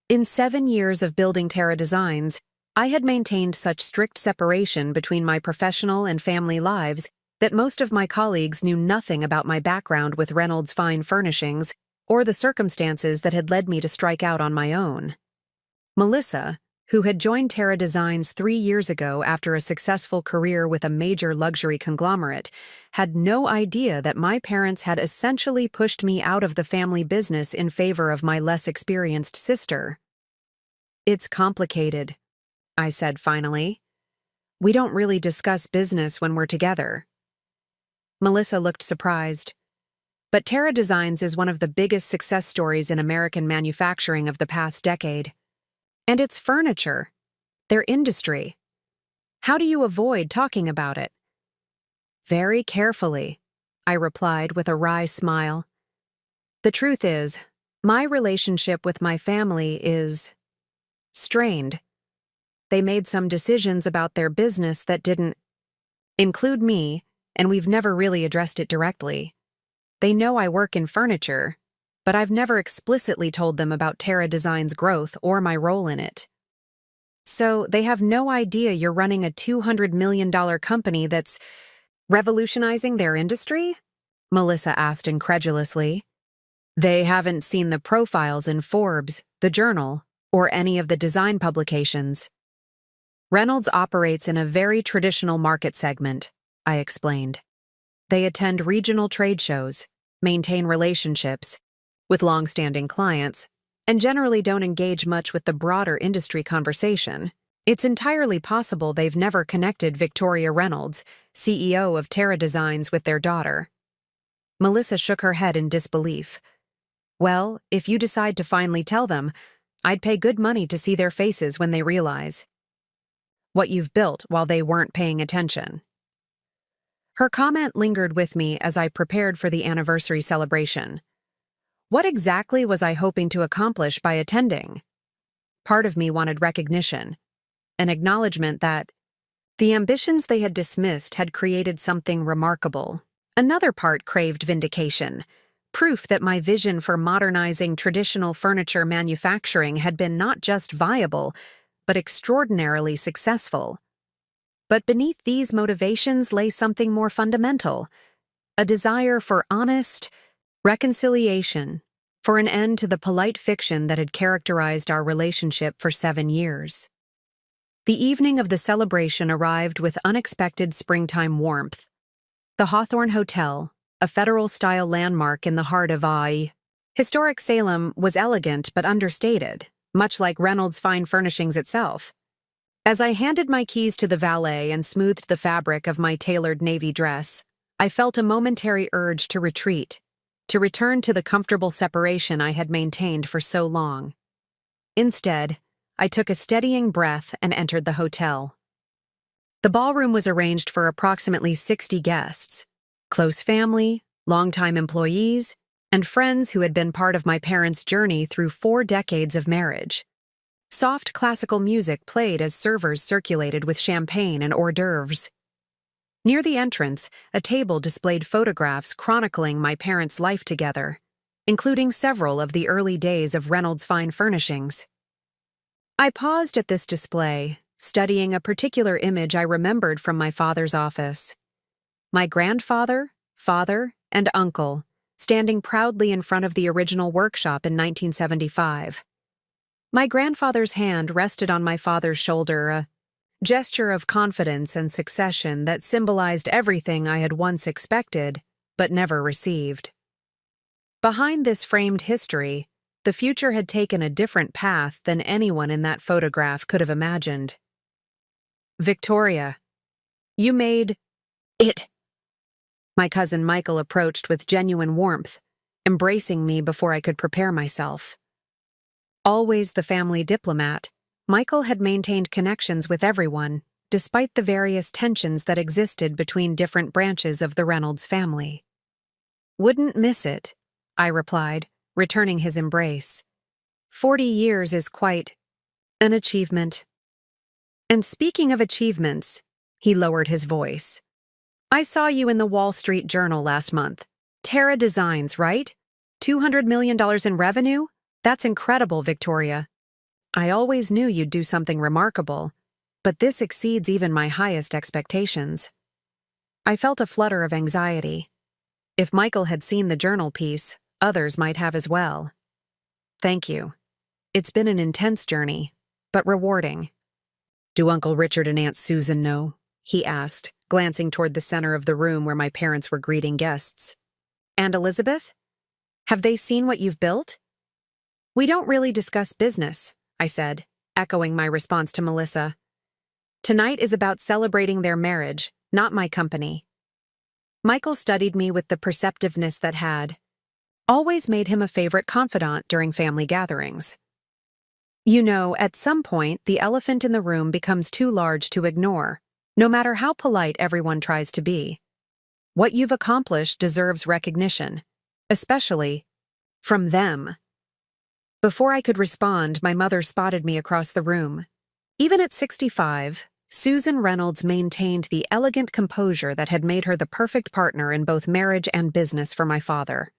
In 7 years of building Terra Designs, I had maintained such strict separation between my professional and family lives that most of my colleagues knew nothing about my background with Reynolds Fine Furnishings or the circumstances that had led me to strike out on my own. Melissa, who had joined Terra Designs 3 years ago after a successful career with a major luxury conglomerate, had no idea that my parents had essentially pushed me out of the family business in favor of my less experienced sister. "It's complicated," I said finally. "We don't really discuss business when we're together." Melissa looked surprised. But Terra Designs is one of the biggest success stories in American manufacturing of the past decade. And it's furniture, their industry. How do you avoid talking about it? "Very carefully," I replied with a wry smile. "The truth is, my relationship with my family is strained. They made some decisions about their business that didn't include me, and we've never really addressed it directly. They know I work in furniture, but I've never explicitly told them about Terra Design's growth or my role in it. So they have no idea you're running a $200 million company that's revolutionizing their industry? Melissa asked incredulously. They haven't seen the profiles in Forbes, the Journal, or any of the design publications. Reynolds operates in a very traditional market segment, I explained. They attend regional trade shows, maintain relationships with long-standing clients, and generally don't engage much with the broader industry conversation. It's entirely possible they've never connected Victoria Reynolds, CEO of Terra Designs, with their daughter. Melissa shook her head in disbelief. Well, if you decide to finally tell them, I'd pay good money to see their faces when they realize what you've built while they weren't paying attention. Her comment lingered with me as I prepared for the anniversary celebration. What exactly was I hoping to accomplish by attending? Part of me wanted recognition, an acknowledgement that the ambitions they had dismissed had created something remarkable. Another part craved vindication, proof that my vision for modernizing traditional furniture manufacturing had been not just viable, but extraordinarily successful. But beneath these motivations lay something more fundamental, a desire for honest reconciliation, for an end to the polite fiction that had characterized our relationship for 7 years. The evening of the celebration arrived with unexpected springtime warmth. The Hawthorne Hotel, a federal-style landmark in the heart of historic Salem, was elegant but understated, much like Reynolds' fine furnishings itself. As I handed my keys to the valet and smoothed the fabric of my tailored navy dress, I felt a momentary urge to retreat, to return to the comfortable separation I had maintained for so long. Instead, I took a steadying breath and entered the hotel. The ballroom was arranged for approximately 60 guests, close family, longtime employees, and friends who had been part of my parents' journey through 4 decades of marriage. Soft classical music played as servers circulated with champagne and hors d'oeuvres. Near the entrance, a table displayed photographs chronicling my parents' life together, including several of the early days of Reynolds' fine furnishings. I paused at this display, studying a particular image I remembered from my father's office. My grandfather, father, and uncle standing proudly in front of the original workshop in 1975. My grandfather's hand rested on my father's shoulder, a gesture of confidence and succession that symbolized everything I had once expected but never received. Behind this framed history, the future had taken a different path than anyone in that photograph could have imagined. Victoria, you made it. My cousin Michael approached with genuine warmth, embracing me before I could prepare myself. Always the family diplomat, Michael had maintained connections with everyone, despite the various tensions that existed between different branches of the Reynolds family. Wouldn't miss it, I replied, returning his embrace. 40 years is quite an achievement. And speaking of achievements, he lowered his voice. I saw you in the Wall Street Journal last month. Terra Designs, right? $200 million in revenue? That's incredible, Victoria. I always knew you'd do something remarkable, but this exceeds even my highest expectations. I felt a flutter of anxiety. If Michael had seen the journal piece, others might have as well. Thank you. It's been an intense journey, but rewarding. Do Uncle Richard and Aunt Susan know? He asked, glancing toward the center of the room where my parents were greeting guests. And Elizabeth? Have they seen what you've built? We don't really discuss business, I said, echoing my response to Melissa. Tonight is about celebrating their marriage, not my company. Michael studied me with the perceptiveness that had always made him a favorite confidant during family gatherings. You know, at some point, the elephant in the room becomes too large to ignore, no matter how polite everyone tries to be. What you've accomplished deserves recognition, especially from them. Before I could respond, my mother spotted me across the room. Even at 65, Susan Reynolds maintained the elegant composure that had made her the perfect partner in both marriage and business for my father.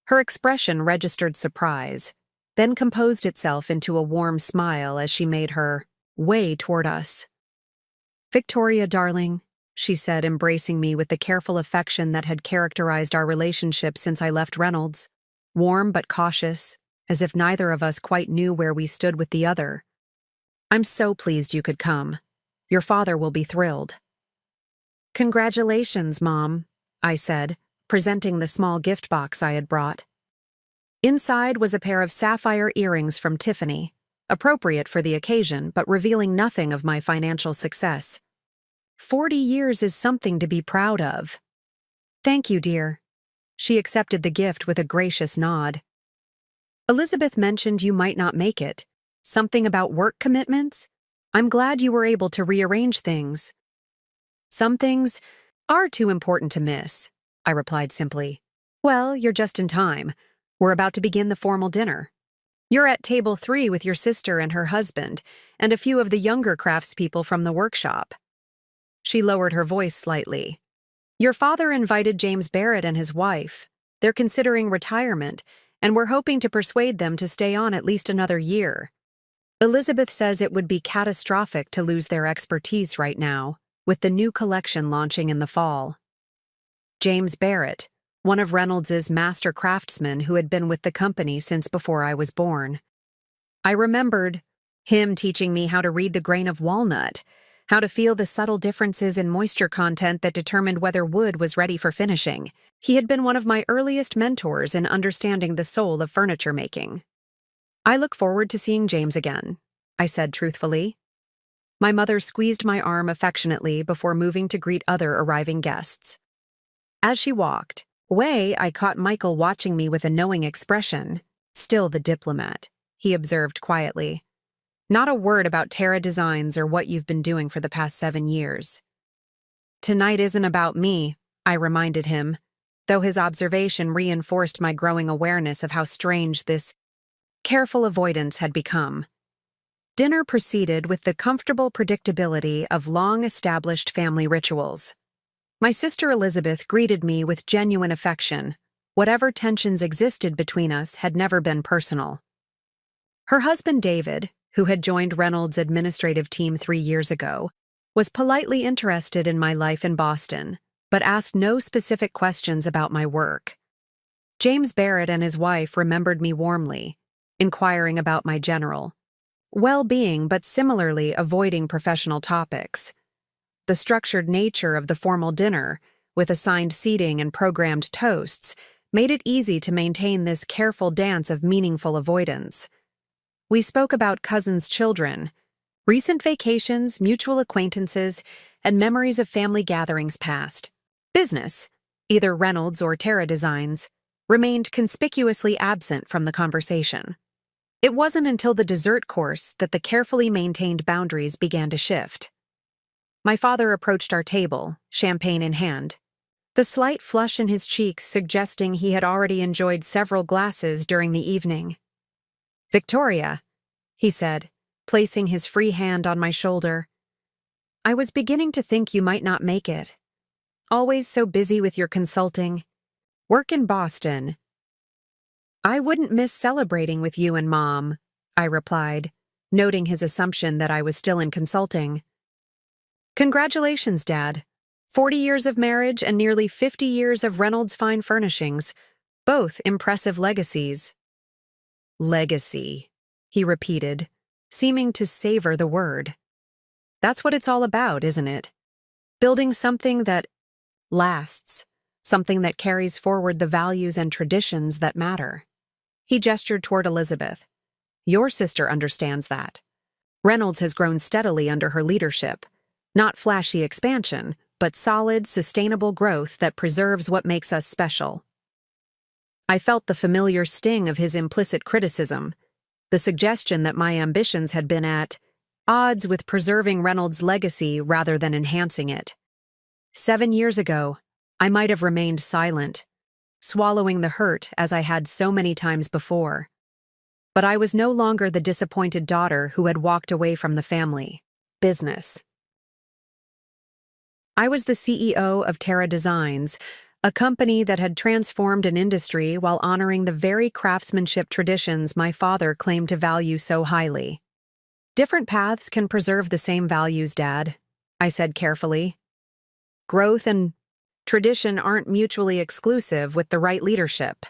Her expression registered surprise, then composed itself into a warm smile as she made her way toward us. "Victoria, darling," she said, embracing me with the careful affection that had characterized our relationship since I left Reynolds, warm but cautious, as if neither of us quite knew where we stood with the other. "I'm so pleased you could come. Your father will be thrilled." "Congratulations, Mom," I said, presenting the small gift box I had brought. Inside was a pair of sapphire earrings from Tiffany, appropriate for the occasion but revealing nothing of my financial success. 40 years is something to be proud of. "Thank you, dear." She accepted the gift with a gracious nod. "Elizabeth mentioned you might not make it. Something about work commitments? I'm glad you were able to rearrange things." "Some things are too important to miss," I replied simply. "Well, you're just in time. We're about to begin the formal dinner. You're at table 3 with your sister and her husband, and a few of the younger craftspeople from the workshop." She lowered her voice slightly. "Your father invited James Barrett and his wife. They're considering retirement, and we're hoping to persuade them to stay on at least another year. Elizabeth says it would be catastrophic to lose their expertise right now, with the new collection launching in the fall." James Barrett, one of Reynolds's master craftsmen who had been with the company since before I was born. I remembered him teaching me how to read the grain of walnut, how to feel the subtle differences in moisture content that determined whether wood was ready for finishing. He had been one of my earliest mentors in understanding the soul of furniture making. "I look forward to seeing James again," I said truthfully. My mother squeezed my arm affectionately before moving to greet other arriving guests. As she walked away, I caught Michael watching me with a knowing expression. "Still the diplomat," he observed quietly. "Not a word about Terra Designs or what you've been doing for the past 7 years." "Tonight isn't about me," I reminded him, though his observation reinforced my growing awareness of how strange this careful avoidance had become. Dinner proceeded with the comfortable predictability of long-established family rituals. My sister Elizabeth greeted me with genuine affection. Whatever tensions existed between us had never been personal. Her husband David, who had joined Reynolds' administrative team 3 years ago, was politely interested in my life in Boston, but asked no specific questions about my work. James Barrett and his wife remembered me warmly, inquiring about my general well-being but similarly avoiding professional topics. The structured nature of the formal dinner, with assigned seating and programmed toasts, made it easy to maintain this careful dance of meaningful avoidance. We spoke about cousins' children, recent vacations, mutual acquaintances, and memories of family gatherings past. Business, either Reynolds or Terra Designs, remained conspicuously absent from the conversation. It wasn't until the dessert course that the carefully maintained boundaries began to shift. My father approached our table, champagne in hand, the slight flush in his cheeks suggesting he had already enjoyed several glasses during the evening. "Victoria," he said, placing his free hand on my shoulder. "I was beginning to think you might not make it. Always so busy with your consulting. Work in Boston." "I wouldn't miss celebrating with you and Mom," I replied, noting his assumption that I was still in consulting. "Congratulations, Dad. 40 years of marriage and nearly 50 years of Reynolds Fine Furnishings, both impressive legacies." "Legacy," he repeated, seeming to savor the word. "That's what it's all about, isn't it? Building something that lasts, something that carries forward the values and traditions that matter." He gestured toward Elizabeth. "Your sister understands that. Reynolds has grown steadily under her leadership. Not flashy expansion, but solid, sustainable growth that preserves what makes us special." I felt the familiar sting of his implicit criticism, the suggestion that my ambitions had been at odds with preserving Reynolds' legacy rather than enhancing it. 7 years ago, I might have remained silent, swallowing the hurt as I had so many times before. But I was no longer the disappointed daughter who had walked away from the family business. I was the CEO of Terra Designs, a company that had transformed an industry while honoring the very craftsmanship traditions my father claimed to value so highly. Different paths can preserve the same values, Dad, I said carefully. Growth and tradition aren't mutually exclusive with the right leadership.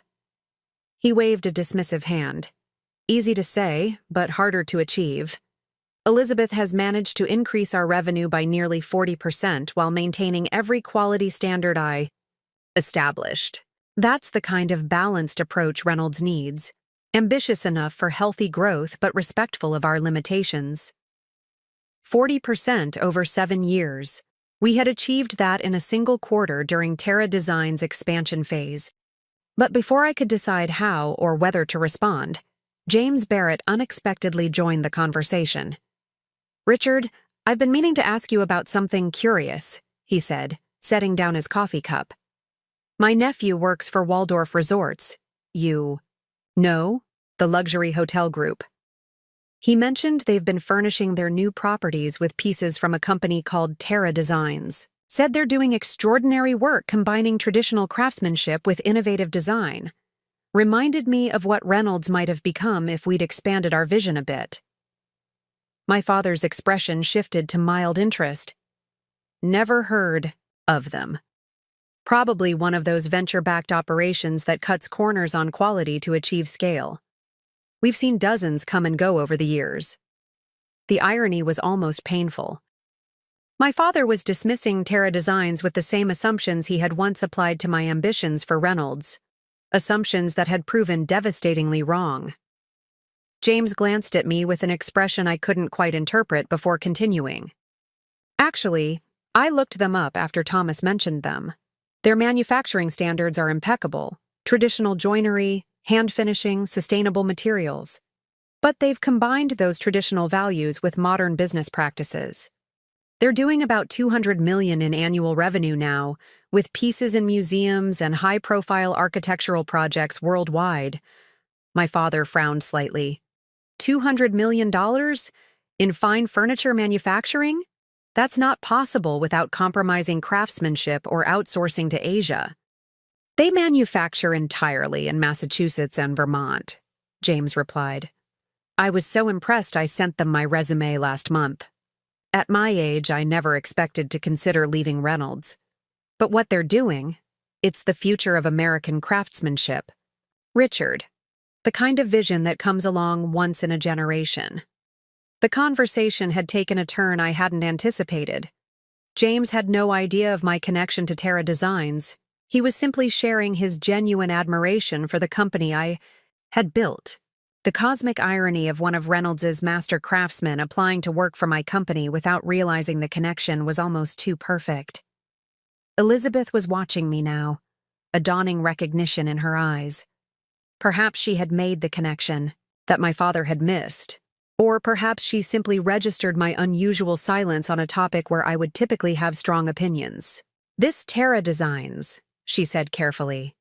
He waved a dismissive hand. Easy to say, but harder to achieve. Elizabeth has managed to increase our revenue by nearly 40% while maintaining every quality standard I established. That's the kind of balanced approach Reynolds needs. Ambitious enough for healthy growth but respectful of our limitations. 40% over 7 years. We had achieved that in a single quarter during Terra Design's expansion phase. But before I could decide how or whether to respond, James Barrett unexpectedly joined the conversation. "Richard, I've been meaning to ask you about something curious," he said, setting down his coffee cup. "My nephew works for Waldorf Resorts. You know, the luxury hotel group. He mentioned they've been furnishing their new properties with pieces from a company called Terra Designs. Said they're doing extraordinary work combining traditional craftsmanship with innovative design. Reminded me of what Reynolds might have become if we'd expanded our vision a bit." My father's expression shifted to mild interest. "Never heard of them. Probably one of those venture-backed operations that cuts corners on quality to achieve scale. We've seen dozens come and go over the years." The irony was almost painful. My father was dismissing Terra Designs with the same assumptions he had once applied to my ambitions for Reynolds. Assumptions that had proven devastatingly wrong. James glanced at me with an expression I couldn't quite interpret before continuing. "Actually, I looked them up after Thomas mentioned them. Their manufacturing standards are impeccable. Traditional joinery, hand finishing, sustainable materials. But they've combined those traditional values with modern business practices. They're doing about $200 million in annual revenue now, with pieces in museums and high-profile architectural projects worldwide." My father frowned slightly. $200 million? In fine furniture manufacturing? That's not possible without compromising craftsmanship or outsourcing to Asia. "They manufacture entirely in Massachusetts and Vermont," James replied. "I was so impressed I sent them my resume last month. At my age, I never expected to consider leaving Reynolds. But what they're doing, it's the future of American craftsmanship. Richard, the kind of vision that comes along once in a generation." The conversation had taken a turn I hadn't anticipated. James had no idea of my connection to Terra Designs. He was simply sharing his genuine admiration for the company I had built. The cosmic irony of one of Reynolds's master craftsmen applying to work for my company without realizing the connection was almost too perfect. Elizabeth was watching me now, a dawning recognition in her eyes. Perhaps she had made the connection that my father had missed, or perhaps she simply registered my unusual silence on a topic where I would typically have strong opinions. "This Terra Designs," she said carefully.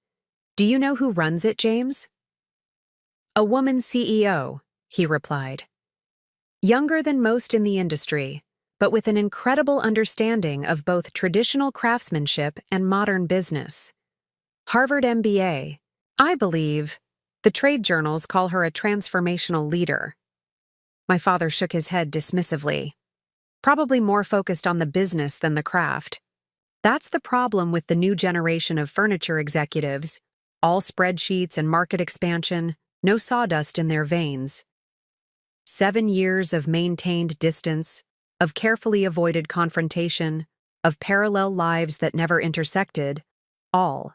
"Do you know who runs it, James?" "A woman CEO," he replied. "Younger than most in the industry, but with an incredible understanding of both traditional craftsmanship and modern business. Harvard MBA. I believe the trade journals call her a transformational leader." My father shook his head dismissively. "Probably more focused on the business than the craft. That's the problem with the new generation of furniture executives. All spreadsheets and market expansion, no sawdust in their veins. 7 years of maintained distance, of carefully avoided confrontation, of parallel lives that never intersected, all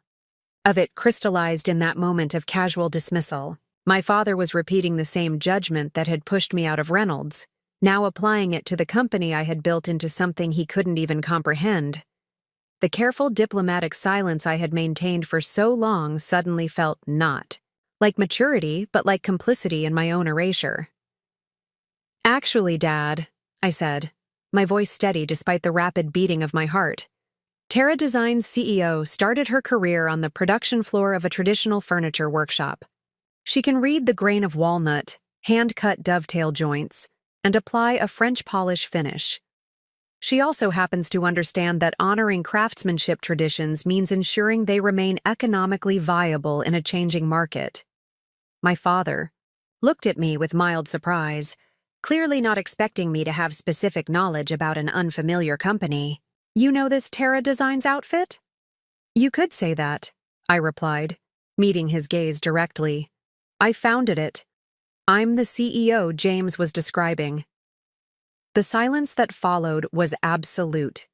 of it crystallized in that moment of casual dismissal. My father was repeating the same judgment that had pushed me out of Reynolds, now applying it to the company I had built into something he couldn't even comprehend. The careful diplomatic silence I had maintained for so long suddenly felt not like maturity, but like complicity in my own erasure. "Actually, Dad," I said, my voice steady despite the rapid beating of my heart, "Terra Design's CEO started her career on the production floor of a traditional furniture workshop. She can read the grain of walnut, hand-cut dovetail joints, and apply a French polish finish. She also happens to understand that honoring craftsmanship traditions means ensuring they remain economically viable in a changing market. My father looked at me with mild surprise, clearly not expecting me to have specific knowledge about an unfamiliar company. "You know this Terra Designs outfit?" "You could say that," I replied, meeting his gaze directly. "I founded it. I'm the CEO James was describing." The silence that followed was absolute.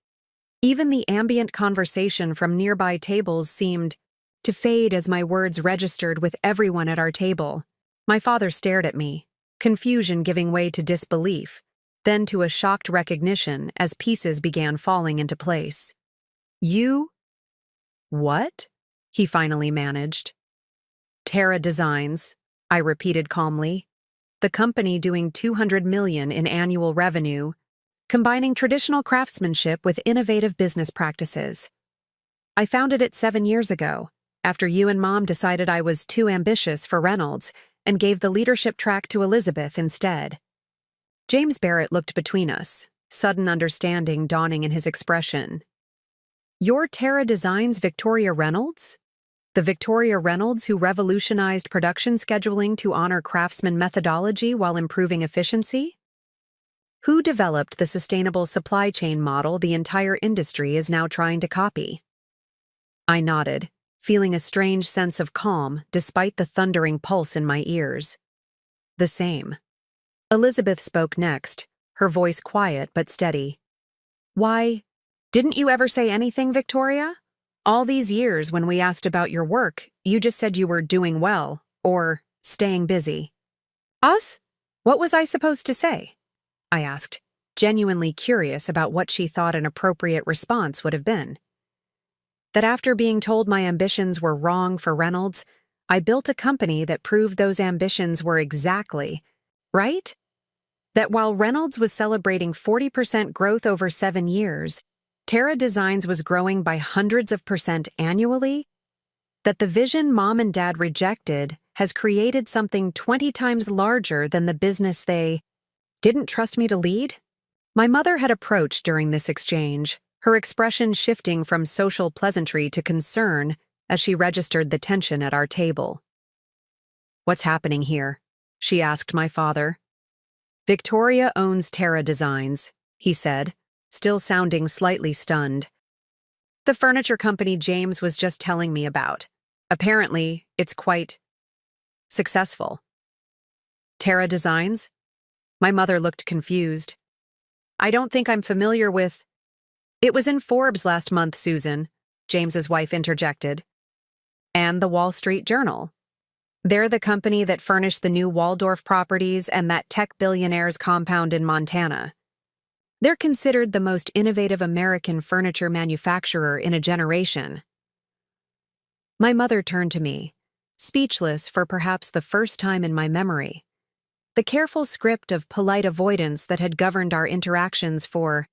Even the ambient conversation from nearby tables seemed to fade as my words registered with everyone at our table. My father stared at me, confusion giving way to disbelief, then to a shocked recognition as pieces began falling into place. "You? What?" he finally managed. "Terra Designs," I repeated calmly. "The company doing $200 million in annual revenue, combining traditional craftsmanship with innovative business practices. I founded it 7 years ago, after you and Mom decided I was too ambitious for Reynolds and gave the leadership track to Elizabeth instead." James Barrett looked between us, sudden understanding dawning in his expression. "Your Terra Designs Victoria Reynolds? The Victoria Reynolds who revolutionized production scheduling to honor craftsman methodology while improving efficiency? Who developed the sustainable supply chain model the entire industry is now trying to copy?" I nodded, feeling a strange sense of calm despite the thundering pulse in my ears. "The same." Elizabeth spoke next, her voice quiet but steady. "Why, didn't you ever say anything, Victoria? All these years when we asked about your work, you just said you were doing well, or staying busy." "Us? What was I supposed to say?" I asked, genuinely curious about what she thought an appropriate response would have been. That after being told my ambitions were wrong for Reynolds, I built a company that proved those ambitions were exactly right? That while Reynolds was celebrating 40% growth over 7 years, Terra Designs was growing by hundreds of percent annually? That the vision Mom and Dad rejected has created something 20 times larger than the business they didn't trust me to lead? My mother had approached during this exchange, her expression shifting from social pleasantry to concern as she registered the tension at our table. "What's happening here?" she asked my father. "Victoria owns Terra Designs," he said, still sounding slightly stunned. "The furniture company James was just telling me about. Apparently, it's quite successful." "Terra Designs?" My mother looked confused. "I don't think I'm familiar with—" "It was in Forbes last month, Susan," James's wife interjected. "And the Wall Street Journal. They're the company that furnished the new Waldorf properties and that tech billionaire's compound in Montana. They're considered the most innovative American furniture manufacturer in a generation." My mother turned to me, speechless for perhaps the first time in my memory. The careful script of polite avoidance that had governed our interactions for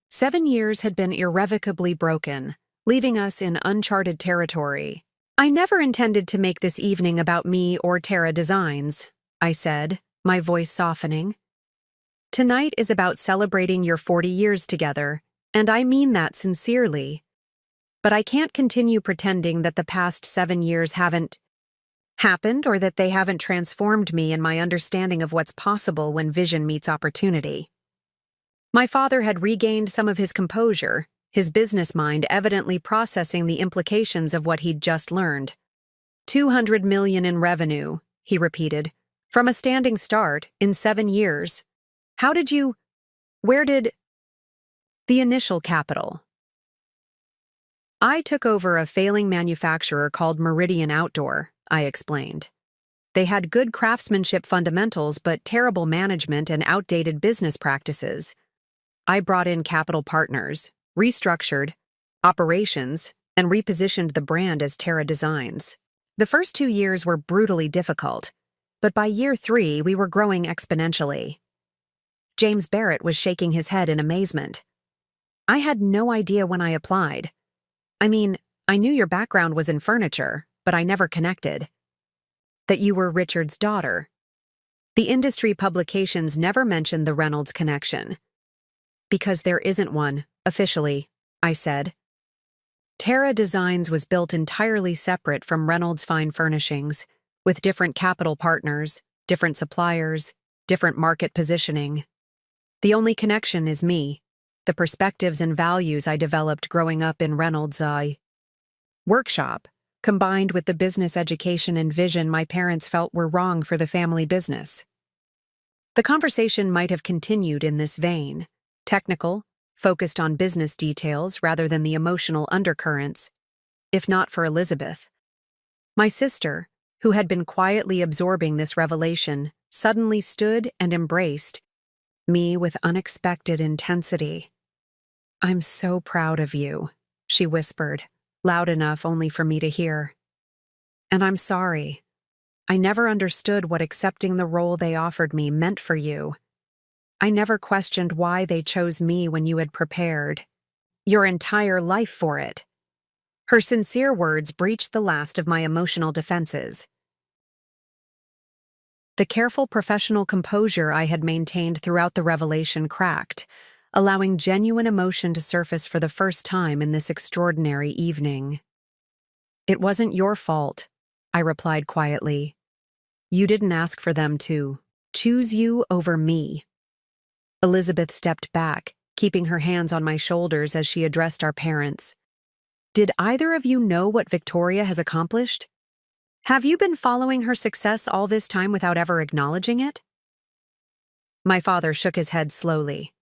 7 years had been irrevocably broken, leaving us in uncharted territory. "I never intended to make this evening about me or Terra Designs," I said, my voice softening. "Tonight is about celebrating your 40 years together, and I mean that sincerely. But I can't continue pretending that the past 7 years haven't happened or that they haven't transformed me in my understanding of what's possible when vision meets opportunity." My father had regained some of his composure, his business mind evidently processing the implications of what he'd just learned. $200 million in revenue, he repeated, from a standing start in 7 years. Where did— The initial capital. I took over a failing manufacturer called Meridian Outdoor, I explained. They had good craftsmanship fundamentals but terrible management and outdated business practices. I brought in capital partners, restructured operations, and repositioned the brand as Terra Designs. The first 2 years were brutally difficult, but by year 3 we were growing exponentially. James Barrett was shaking his head in amazement. "I had no idea when I applied. I mean, I knew your background was in furniture, but I never connected." That you were Richard's daughter. The industry publications never mentioned the Reynolds connection. Because there isn't one, officially, I said. Terra Designs was built entirely separate from Reynolds Fine Furnishings, with different capital partners, different suppliers, different market positioning. The only connection is me, the perspectives and values I developed growing up in Reynolds' workshop, combined with the business education and vision my parents felt were wrong for the family business. The conversation might have continued in this vein, technical, focused on business details rather than the emotional undercurrents, if not for Elizabeth. My sister, who had been quietly absorbing this revelation, suddenly stood and embraced me with unexpected intensity. "I'm so proud of you," she whispered, loud enough only for me to hear. "And I'm sorry. I never understood what accepting the role they offered me meant for you. I never questioned why they chose me when you had prepared your entire life for it." Her sincere words breached the last of my emotional defenses. The careful professional composure I had maintained throughout the revelation cracked, allowing genuine emotion to surface for the first time in this extraordinary evening. "It wasn't your fault," I replied quietly. "You didn't ask for them to choose you over me." Elizabeth stepped back, keeping her hands on my shoulders as she addressed our parents. "Did either of you know what Victoria has accomplished? Have you been following her success all this time without ever acknowledging it?" My father shook his head slowly.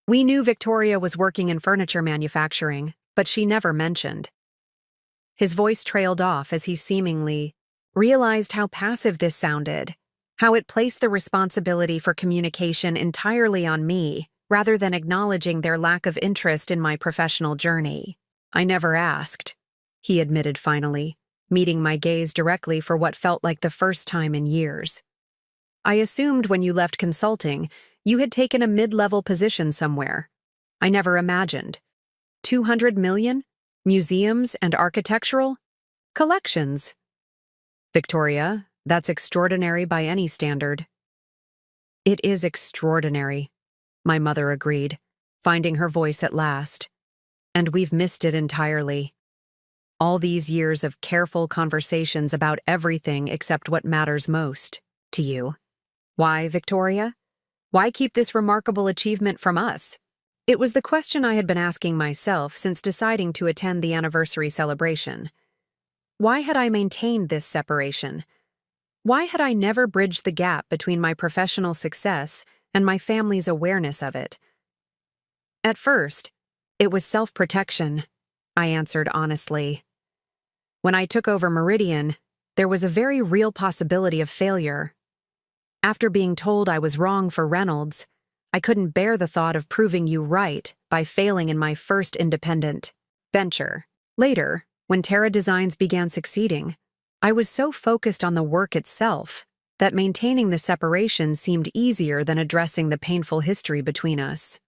"We knew Victoria was working in furniture manufacturing, but she never mentioned." His voice trailed off as he seemingly realized how passive this sounded, how it placed the responsibility for communication entirely on me, rather than acknowledging their lack of interest in my professional journey. "I never asked," he admitted finally, meeting my gaze directly for what felt like the first time in years. "I assumed when you left consulting, you had taken a mid-level position somewhere. I never imagined. 200 million? Museums and architectural? Collections. Victoria, that's extraordinary by any standard." "It is extraordinary," my mother agreed, finding her voice at last. "And we've missed it entirely. All these years of careful conversations about everything except what matters most to you. Why, Victoria? Why keep this remarkable achievement from us?" It was the question I had been asking myself since deciding to attend the anniversary celebration. Why had I maintained this separation? Why had I never bridged the gap between my professional success and my family's awareness of it? At first, it was self-protection, I answered honestly. When I took over Meridian, there was a very real possibility of failure. After being told I was wrong for Reynolds, I couldn't bear the thought of proving you right by failing in my first independent venture. Later, when Terra Designs began succeeding, I was so focused on the work itself that maintaining the separation seemed easier than addressing the painful history between us.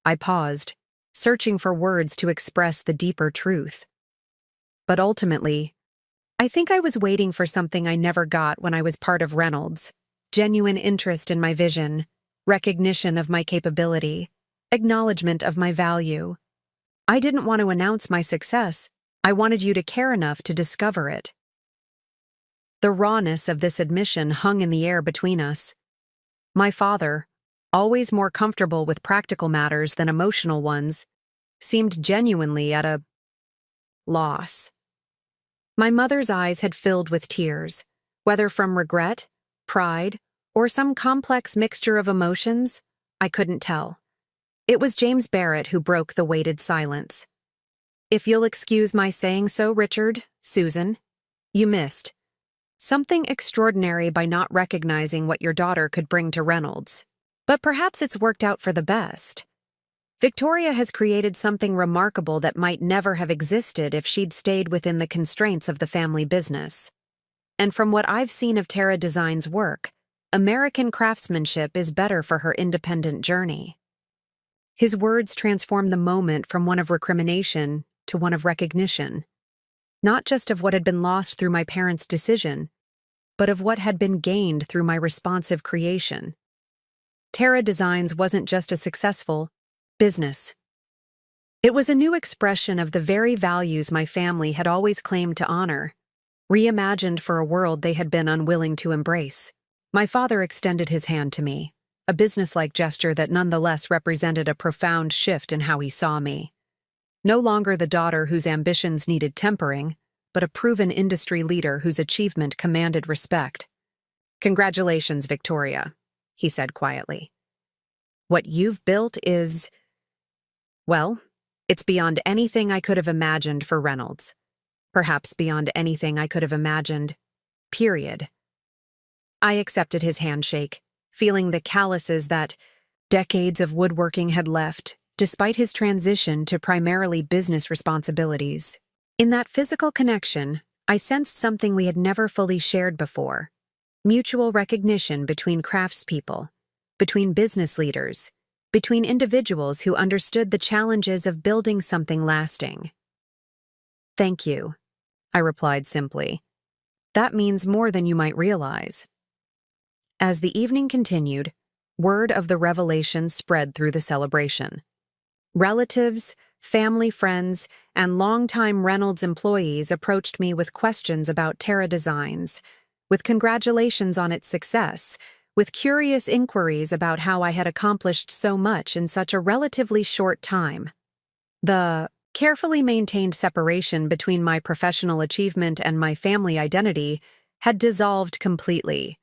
I paused, searching for words to express the deeper truth. But ultimately, I think I was waiting for something I never got when I was part of Reynolds: genuine interest in my vision, recognition of my capability, acknowledgement of my value. I didn't want to announce my success. I wanted you to care enough to discover it. The rawness of this admission hung in the air between us. My father, always more comfortable with practical matters than emotional ones, seemed genuinely at a loss. My mother's eyes had filled with tears, whether from regret, pride, or some complex mixture of emotions, I couldn't tell. It was James Barrett who broke the weighted silence. "If you'll excuse my saying so, Richard, Susan, you missed something extraordinary by not recognizing what your daughter could bring to Reynolds. But perhaps it's worked out for the best. Victoria has created something remarkable that might never have existed if she'd stayed within the constraints of the family business. And from what I've seen of Terra Designs' work, American craftsmanship is better for her independent journey." His words transformed the moment from one of recrimination to one of recognition, not just of what had been lost through my parents' decision, but of what had been gained through my responsive creation. Terra Designs wasn't just a successful business. It was a new expression of the very values my family had always claimed to honor, reimagined for a world they had been unwilling to embrace. My father extended his hand to me, a businesslike gesture that nonetheless represented a profound shift in how he saw me. No longer the daughter whose ambitions needed tempering, but a proven industry leader whose achievement commanded respect. "Congratulations, Victoria," he said quietly. "What you've built is, well, it's beyond anything I could have imagined for Reynolds. Perhaps beyond anything I could have imagined, period." I accepted his handshake, feeling the calluses that decades of woodworking had left, despite his transition to primarily business responsibilities. In that physical connection, I sensed something we had never fully shared before: mutual recognition between craftspeople, between business leaders, between individuals who understood the challenges of building something lasting. "Thank you," I replied simply. "That means more than you might realize." As the evening continued, word of the revelation spread through the celebration. Relatives, family friends, and longtime Reynolds employees approached me with questions about Terra Designs, with congratulations on its success, with curious inquiries about how I had accomplished so much in such a relatively short time. The carefully maintained separation between my professional achievement and my family identity had dissolved completely,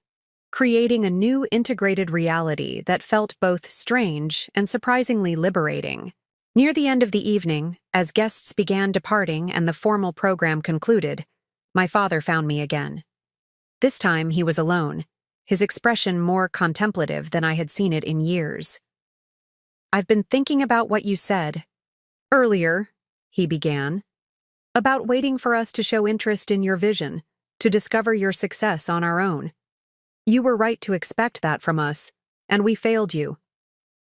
creating a new integrated reality that felt both strange and surprisingly liberating. Near the end of the evening, as guests began departing and the formal program concluded, my father found me again. This time he was alone, his expression more contemplative than I had seen it in years. "I've been thinking about what you said earlier," he began, "about waiting for us to show interest in your vision, to discover your success on our own. You were right to expect that from us, and we failed you.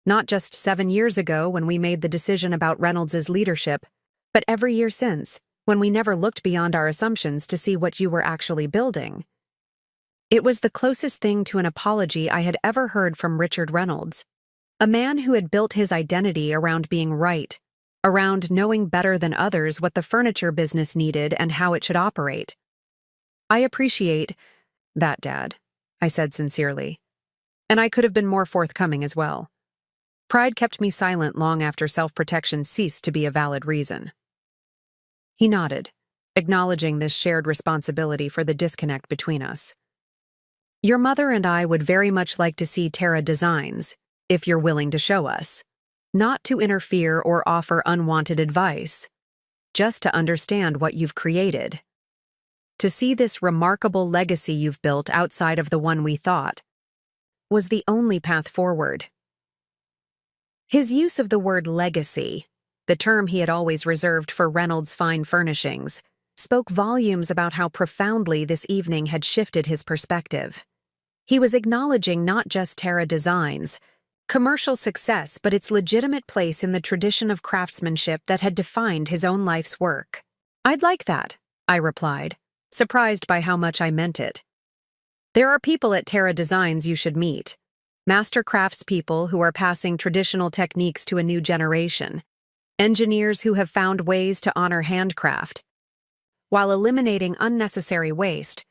Not just 7 years ago when we made the decision about Reynolds' leadership, but every year since, when we never looked beyond our assumptions to see what you were actually building." It was the closest thing to an apology I had ever heard from Richard Reynolds, a man who had built his identity around being right, around knowing better than others what the furniture business needed and how it should operate. "I appreciate that, Dad," I said sincerely, "and I could have been more forthcoming as well. Pride kept me silent long after self-protection ceased to be a valid reason." He nodded, acknowledging this shared responsibility for the disconnect between us. "Your mother and I would very much like to see Terra Designs, if you're willing to show us. Not to interfere or offer unwanted advice, just to understand what you've created. To see this remarkable legacy you've built outside of the one we thought was the only path forward." His use of the word legacy, the term he had always reserved for Reynolds' fine furnishings, spoke volumes about how profoundly this evening had shifted his perspective. He was acknowledging not just Terra Designs' commercial success, but its legitimate place in the tradition of craftsmanship that had defined his own life's work. "I'd like that," I replied, surprised by how much I meant it. "There are people at Terra Designs you should meet. Master craftspeople who are passing traditional techniques to a new generation. Engineers who have found ways to honor handcraft, while eliminating unnecessary waste.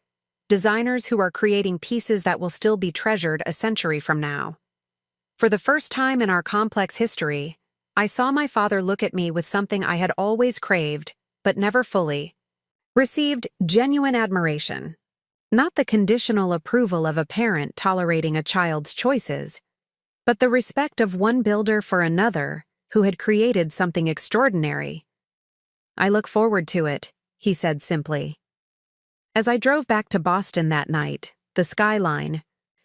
Designers who are creating pieces that will still be treasured a century from now." For the first time in our complex history, I saw my father look at me with something I had always craved, but never fully received: genuine admiration. Not the conditional approval of a parent tolerating a child's choices, but the respect of one builder for another who had created something extraordinary. "I look forward to it," he said simply. As I drove back to Boston that night, the skyline,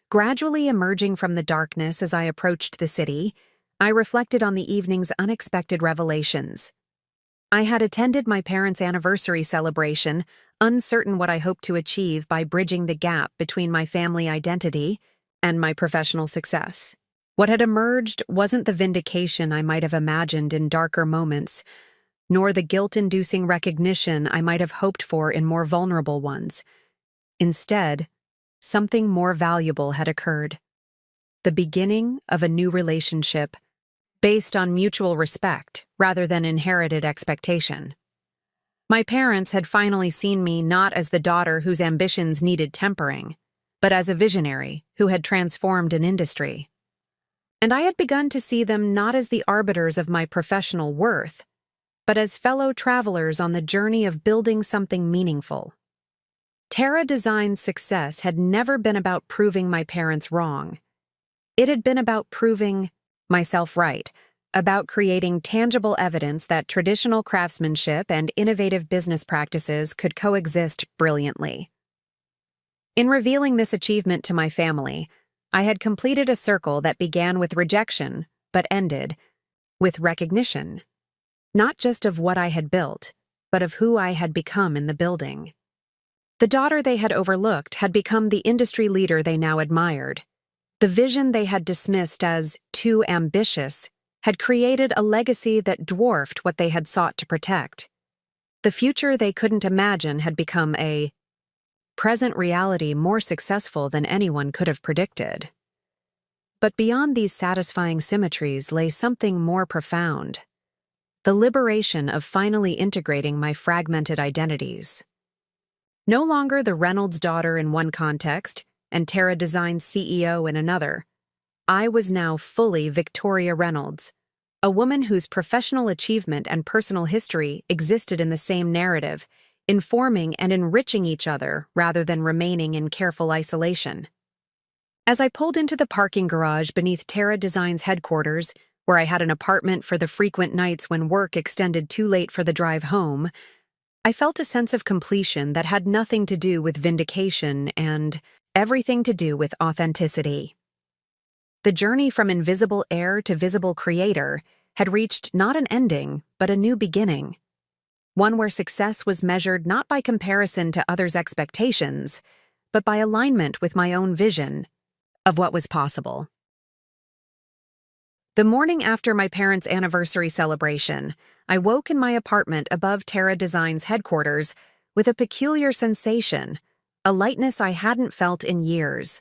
gradually emerging from the darkness as I approached the city, I reflected on the evening's unexpected revelations. I had attended my parents' anniversary celebration, uncertain what I hoped to achieve by bridging the gap between my family identity and my professional success. What had emerged wasn't the vindication I might have imagined in darker moments, nor the guilt-inducing recognition I might have hoped for in more vulnerable ones. Instead, something more valuable had occurred. The beginning of a new relationship, based on mutual respect rather than inherited expectation. My parents had finally seen me not as the daughter whose ambitions needed tempering, but as a visionary who had transformed an industry. And I had begun to see them not as the arbiters of my professional worth, but as fellow travelers on the journey of building something meaningful. Terra Design's success had never been about proving my parents wrong. It had been about proving myself right, about creating tangible evidence that traditional craftsmanship and innovative business practices could coexist brilliantly. In revealing this achievement to my family, I had completed a circle that began with rejection, but ended with recognition, not just of what I had built, but of who I had become in the building. The daughter they had overlooked had become the industry leader they now admired. The vision they had dismissed as too ambitious had created a legacy that dwarfed what they had sought to protect. The future they couldn't imagine had become a present reality more successful than anyone could have predicted. But beyond these satisfying symmetries lay something more profound: the liberation of finally integrating my fragmented identities. No longer the Reynolds daughter in one context and Terra Design's CEO in another, I was now fully Victoria Reynolds, a woman whose professional achievement and personal history existed in the same narrative, informing and enriching each other rather than remaining in careful isolation. As I pulled into the parking garage beneath Terra Design's headquarters, where I had an apartment for the frequent nights when work extended too late for the drive home, I felt a sense of completion that had nothing to do with vindication and everything to do with authenticity. The journey from invisible heir to visible creator had reached not an ending, but a new beginning. One where success was measured not by comparison to others' expectations, but by alignment with my own vision of what was possible. The morning after my parents' anniversary celebration, I woke in my apartment above Terra Design's headquarters with a peculiar sensation, a lightness I hadn't felt in years.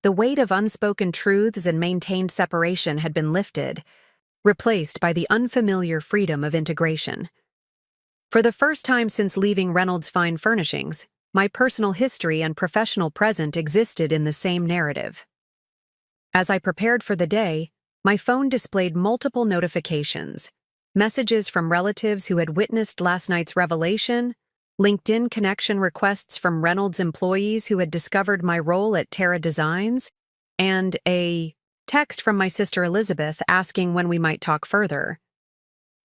The weight of unspoken truths and maintained separation had been lifted, replaced by the unfamiliar freedom of integration. For the first time since leaving Reynolds Fine Furnishings, my personal history and professional present existed in the same narrative. As I prepared for the day, my phone displayed multiple notifications: messages from relatives who had witnessed last night's revelation, LinkedIn connection requests from Reynolds employees who had discovered my role at Terra Designs, and a text from my sister Elizabeth asking when we might talk further.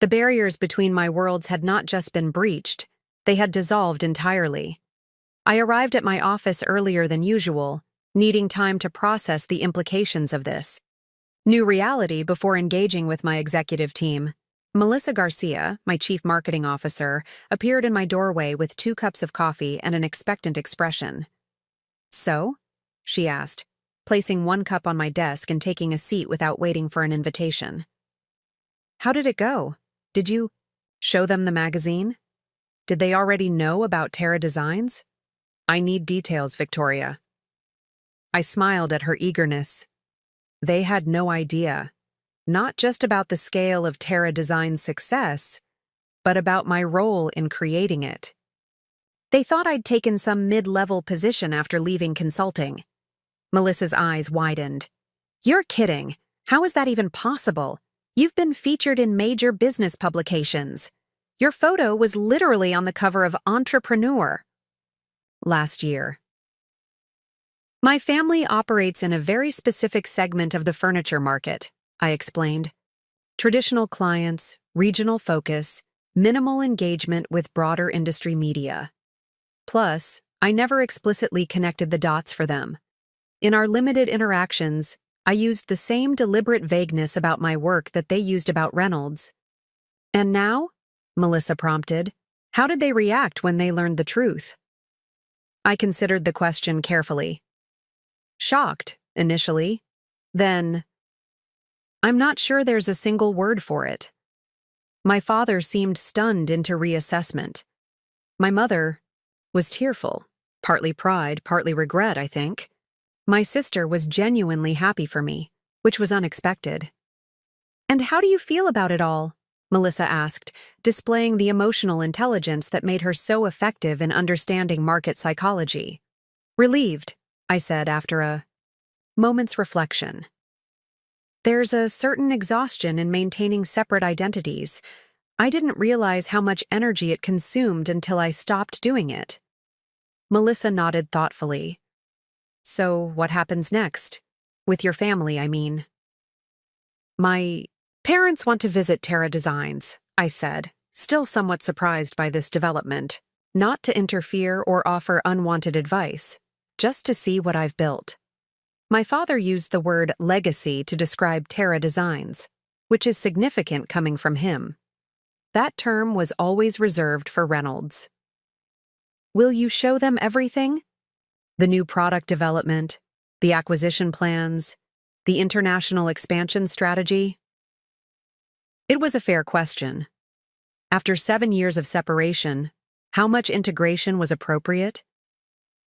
The barriers between my worlds had not just been breached, they had dissolved entirely. I arrived at my office earlier than usual, needing time to process the implications of this new reality before engaging with my executive team. Melissa Garcia, my chief marketing officer, appeared in my doorway with 2 cups of coffee and an expectant expression. "So?" she asked, placing 1 cup on my desk and taking a seat without waiting for an invitation. "How did it go? Did you show them the magazine? Did they already know about Terra Designs? I need details, Victoria." I smiled at her eagerness. They had no idea, not just about the scale of Terra Design's success, but about my role in creating it. They thought I'd taken some mid-level position after leaving consulting. Melissa's eyes widened. "You're kidding. How is that even possible? You've been featured in major business publications. Your photo was literally on the cover of Entrepreneur last year." "My family operates in a very specific segment of the furniture market," I explained. "Traditional clients, regional focus, minimal engagement with broader industry media. Plus, I never explicitly connected the dots for them. In our limited interactions, I used the same deliberate vagueness about my work that they used about Reynolds." "And now?" Melissa prompted. "How did they react when they learned the truth?" I considered the question carefully. "Shocked, initially. Then, I'm not sure there's a single word for it. My father seemed stunned into reassessment. My mother was tearful, Partly pride, partly regret, I think. My sister was genuinely happy for me, which was unexpected. "And how do you feel about it all?" Melissa asked, displaying the emotional intelligence that made her so effective in understanding market psychology. "Relieved," I said after a moment's reflection. "There's a certain exhaustion in maintaining separate identities. I didn't realize how much energy it consumed until I stopped doing it." Melissa nodded thoughtfully. "So what happens next? With your family, I mean." "My parents want to visit Terra Designs," I said, still somewhat surprised by this development. "Not to interfere or offer unwanted advice, just to see what I've built." My father used the word legacy to describe Terra Designs, which is significant coming from him. That term was always reserved for Reynolds. "Will you show them everything? The new product development, the acquisition plans, the international expansion strategy?" It was a fair question. After 7 years of separation, how much integration was appropriate?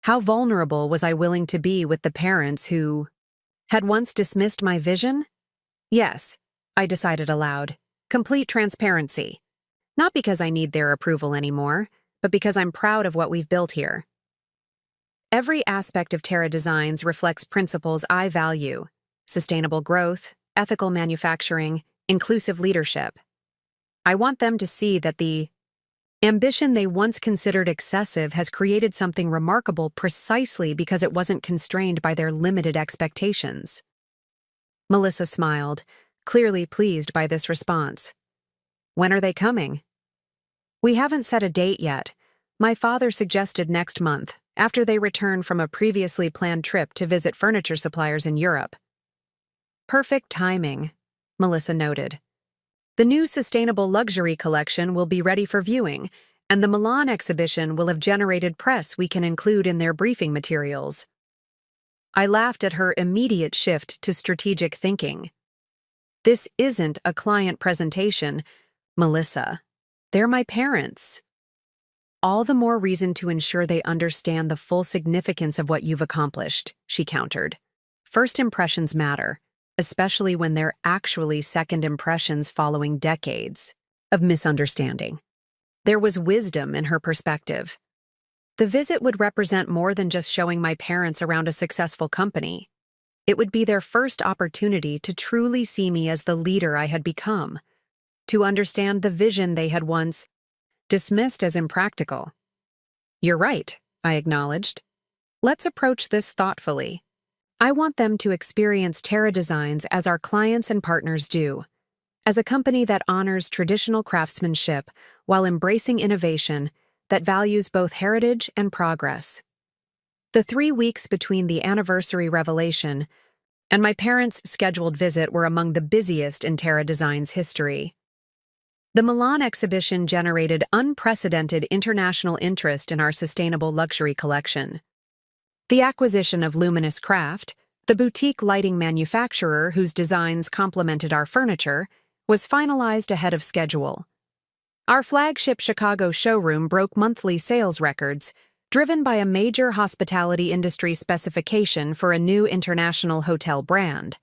How vulnerable was I willing to be with the parents who had once dismissed my vision? Yes, I decided aloud. Complete transparency. Not because I need their approval anymore, but because I'm proud of what we've built here. Every aspect of Terra Designs reflects principles I value: sustainable growth, ethical manufacturing, inclusive leadership. I want them to see that the ambition they once considered excessive has created something remarkable precisely because it wasn't constrained by their limited expectations. Melissa smiled, clearly pleased by this response. "When are they coming?" "We haven't set a date yet. My father suggested next month, after they return from a previously planned trip to visit furniture suppliers in Europe." "Perfect timing," Melissa noted. "The new sustainable luxury collection will be ready for viewing, and the Milan exhibition will have generated press we can include in their briefing materials." I laughed at her immediate shift to strategic thinking. "This isn't a client presentation, Melissa. They're my parents." "All the more reason to ensure they understand the full significance of what you've accomplished," she countered. "First impressions matter, especially when they're actually second impressions following decades of misunderstanding." There was wisdom in her perspective. The visit would represent more than just showing my parents around a successful company. It would be their first opportunity to truly see me as the leader I had become, to understand the vision they had once dismissed as impractical. "You're right," I acknowledged. "Let's approach this thoughtfully. I want them to experience Terra Designs as our clients and partners do, as a company that honors traditional craftsmanship while embracing innovation that values both heritage and progress." The 3 weeks between the anniversary revelation and my parents' scheduled visit were among the busiest in Terra Designs' history. The Milan exhibition generated unprecedented international interest in our sustainable luxury collection. The acquisition of Luminous Craft, the boutique lighting manufacturer whose designs complemented our furniture, was finalized ahead of schedule. Our flagship Chicago showroom broke monthly sales records, driven by a major hospitality industry specification for a new international hotel brand.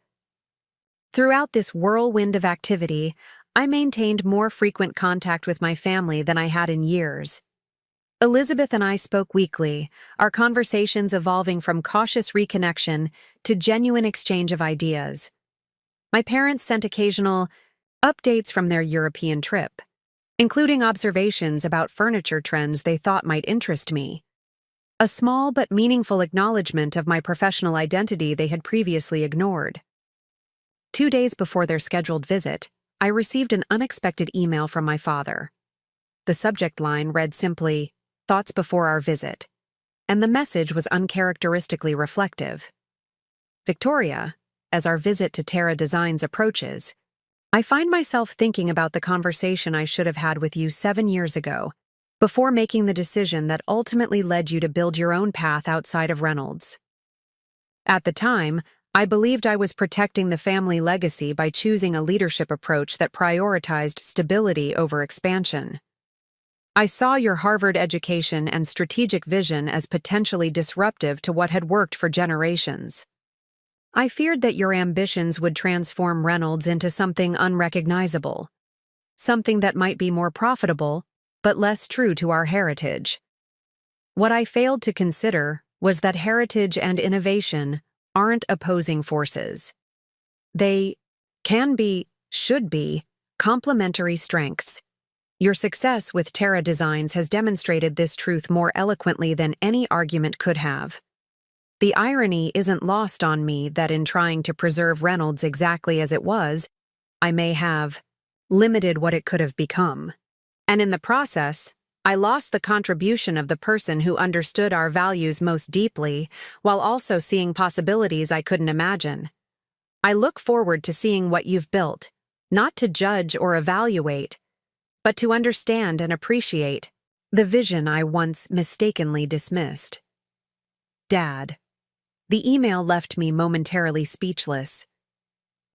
Throughout this whirlwind of activity, I maintained more frequent contact with my family than I had in years. Elizabeth and I spoke weekly, our conversations evolving from cautious reconnection to genuine exchange of ideas. My parents sent occasional updates from their European trip, including observations about furniture trends they thought might interest me. A small but meaningful acknowledgement of my professional identity they had previously ignored. 2 days before their scheduled visit, I received an unexpected email from my father. The subject line read simply, "Thoughts before our visit," and the message was uncharacteristically reflective. "Victoria, as our visit to Terra Designs approaches, I find myself thinking about the conversation I should have had with you 7 years ago, before making the decision that ultimately led you to build your own path outside of Reynolds. At the time, I believed I was protecting the family legacy by choosing a leadership approach that prioritized stability over expansion. I saw your Harvard education and strategic vision as potentially disruptive to what had worked for generations. I feared that your ambitions would transform Reynolds into something unrecognizable, something that might be more profitable, but less true to our heritage. What I failed to consider was that heritage and innovation aren't opposing forces. They should be, complementary strengths. Your success with Terra Designs has demonstrated this truth more eloquently than any argument could have. The irony isn't lost on me that in trying to preserve Reynolds exactly as it was, I may have limited what it could have become. And in the process, I lost the contribution of the person who understood our values most deeply, while also seeing possibilities I couldn't imagine. I look forward to seeing what you've built, not to judge or evaluate, but to understand and appreciate the vision I once mistakenly dismissed. Dad. The email left me momentarily speechless.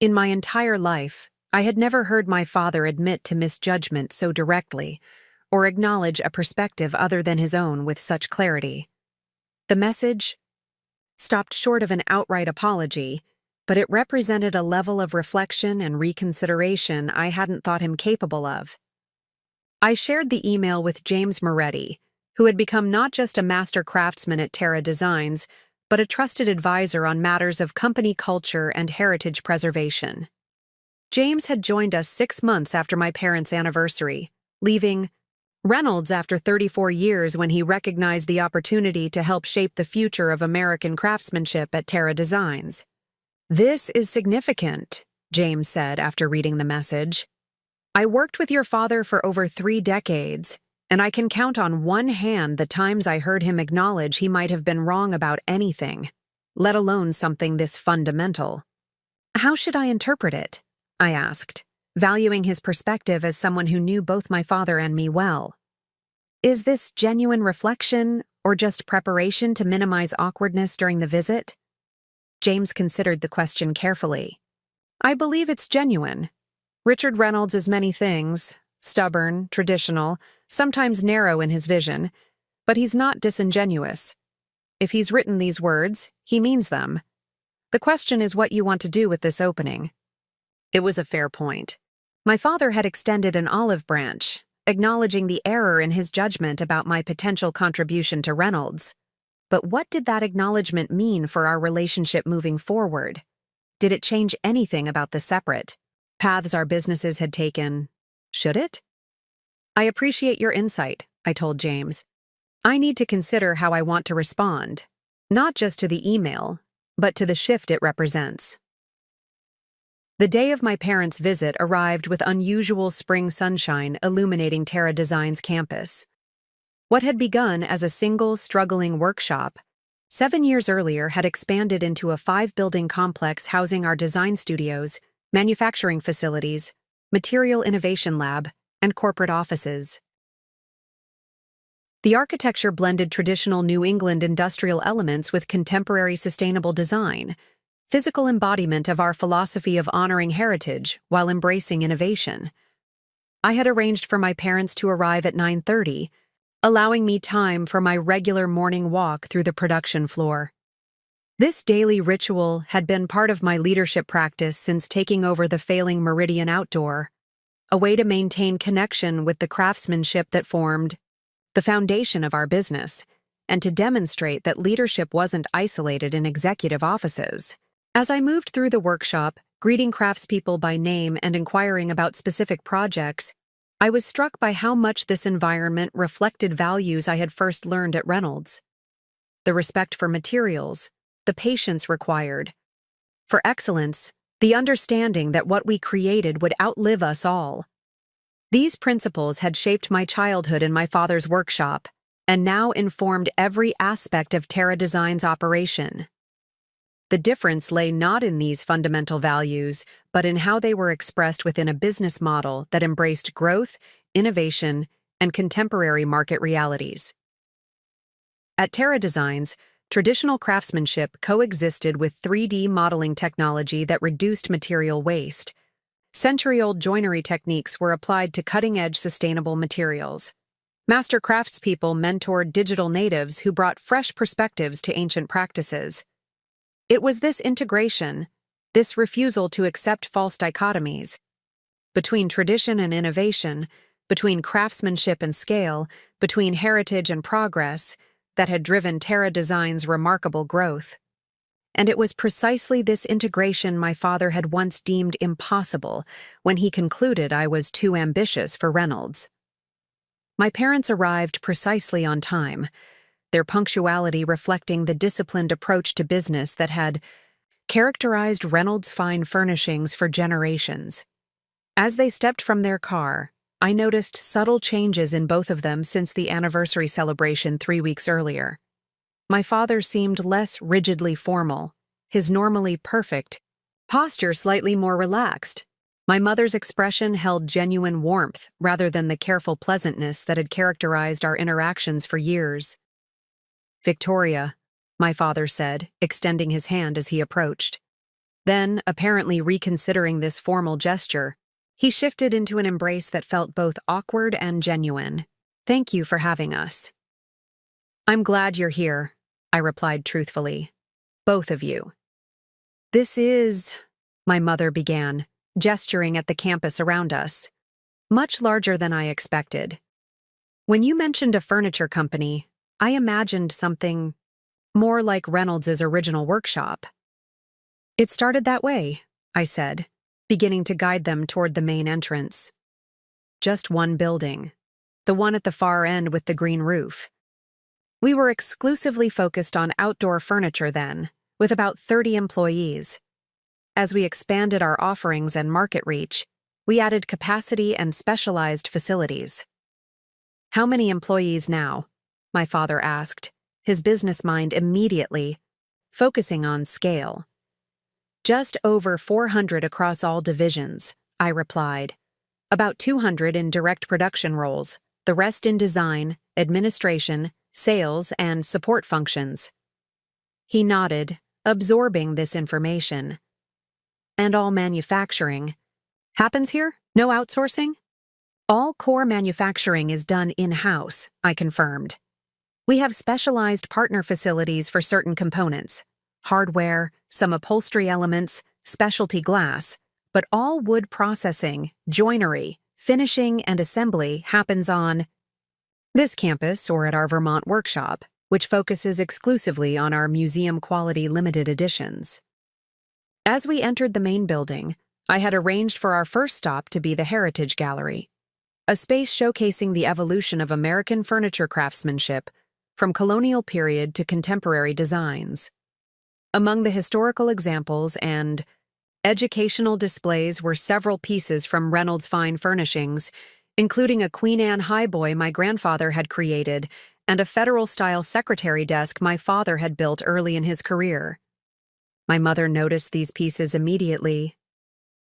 In my entire life, I had never heard my father admit to misjudgment so directly, or acknowledge a perspective other than his own with such clarity. The message stopped short of an outright apology, but it represented a level of reflection and reconsideration I hadn't thought him capable of. I shared the email with James Moretti, who had become not just a master craftsman at Terra Designs, but a trusted advisor on matters of company culture and heritage preservation. James had joined us 6 months after my parents' anniversary, leaving Reynolds after 34 years when he recognized the opportunity to help shape the future of American craftsmanship at Terra Designs. "This is significant," James said after reading the message. "I worked with your father for over 3 decades, and I can count on one hand the times I heard him acknowledge he might have been wrong about anything, let alone something this fundamental." "How should I interpret it?" I asked, valuing his perspective as someone who knew both my father and me well. "Is this genuine reflection, or just preparation to minimize awkwardness during the visit?" James considered the question carefully. "I believe it's genuine. Richard Reynolds is many things, stubborn, traditional, sometimes narrow in his vision, but he's not disingenuous. If he's written these words, he means them. The question is what you want to do with this opening." It was a fair point. My father had extended an olive branch, acknowledging the error in his judgment about my potential contribution to Reynolds. But what did that acknowledgement mean for our relationship moving forward? Did it change anything about the separate paths our businesses had taken? Should it? "I appreciate your insight," I told James. "I need to consider how I want to respond, not just to the email, but to the shift it represents." The day of my parents' visit arrived with unusual spring sunshine illuminating Terra Designs campus. What had begun as a single, struggling workshop, 7 years earlier had expanded into a 5-building complex housing our design studios, manufacturing facilities, material innovation lab, and corporate offices. The architecture blended traditional New England industrial elements with contemporary sustainable design, physical embodiment of our philosophy of honoring heritage while embracing innovation. I had arranged for my parents to arrive at 9:30, allowing me time for my regular morning walk through the production floor. This daily ritual had been part of my leadership practice since taking over the failing Meridian Outdoor, a way to maintain connection with the craftsmanship that formed the foundation of our business, and to demonstrate that leadership wasn't isolated in executive offices. As I moved through the workshop, greeting craftspeople by name and inquiring about specific projects, I was struck by how much this environment reflected values I had first learned at Reynolds. The respect for materials, the patience required for excellence, the understanding that what we created would outlive us all. These principles had shaped my childhood in my father's workshop, and now informed every aspect of Terra Designs' operation. The difference lay not in these fundamental values, but in how they were expressed within a business model that embraced growth, innovation, and contemporary market realities. At Terra Designs, traditional craftsmanship coexisted with 3D modeling technology that reduced material waste. Century-old joinery techniques were applied to cutting-edge sustainable materials. Master craftspeople mentored digital natives who brought fresh perspectives to ancient practices. It was this integration, this refusal to accept false dichotomies, between tradition and innovation, between craftsmanship and scale, between heritage and progress, that had driven Terra Design's remarkable growth. And it was precisely this integration my father had once deemed impossible when he concluded I was too ambitious for Reynolds. My parents arrived precisely on time, their punctuality reflecting the disciplined approach to business that had characterized Reynolds Fine Furnishings for generations. As they stepped from their car, I noticed subtle changes in both of them since the anniversary celebration 3 weeks earlier. My father seemed less rigidly formal, his normally perfect posture slightly more relaxed. My mother's expression held genuine warmth rather than the careful pleasantness that had characterized our interactions for years. "Victoria," my father said, extending his hand as he approached. Then, apparently reconsidering this formal gesture, he shifted into an embrace that felt both awkward and genuine. "Thank you for having us." "I'm glad you're here," I replied truthfully. "Both of you." "This is," my mother began, gesturing at the campus around us, "much larger than I expected. When you mentioned a furniture company, I imagined something more like Reynolds' original workshop." "It started that way," I said, beginning to guide them toward the main entrance. "Just one building, the one at the far end with the green roof. We were exclusively focused on outdoor furniture then, with about 30 employees. As we expanded our offerings and market reach, we added capacity and specialized facilities." "How many employees now?" my father asked, his business mind immediately focusing on scale. "Just over 400 across all divisions," I replied. "About 200 in direct production roles, the rest in design, administration, sales, and support functions." He nodded, absorbing this information. "And all manufacturing happens here? No outsourcing?" "All core manufacturing is done in-house," I confirmed. "We have specialized partner facilities for certain components, hardware, some upholstery elements, specialty glass, but all wood processing, joinery, finishing, and assembly happens on this campus or at our Vermont workshop, which focuses exclusively on our museum-quality limited editions." As we entered the main building, I had arranged for our first stop to be the Heritage Gallery, a space showcasing the evolution of American furniture craftsmanship from colonial period to contemporary designs. Among the historical examples and educational displays were several pieces from Reynolds Fine Furnishings, including a Queen Anne highboy my grandfather had created and a Federal-style secretary desk my father had built early in his career. My mother noticed these pieces immediately.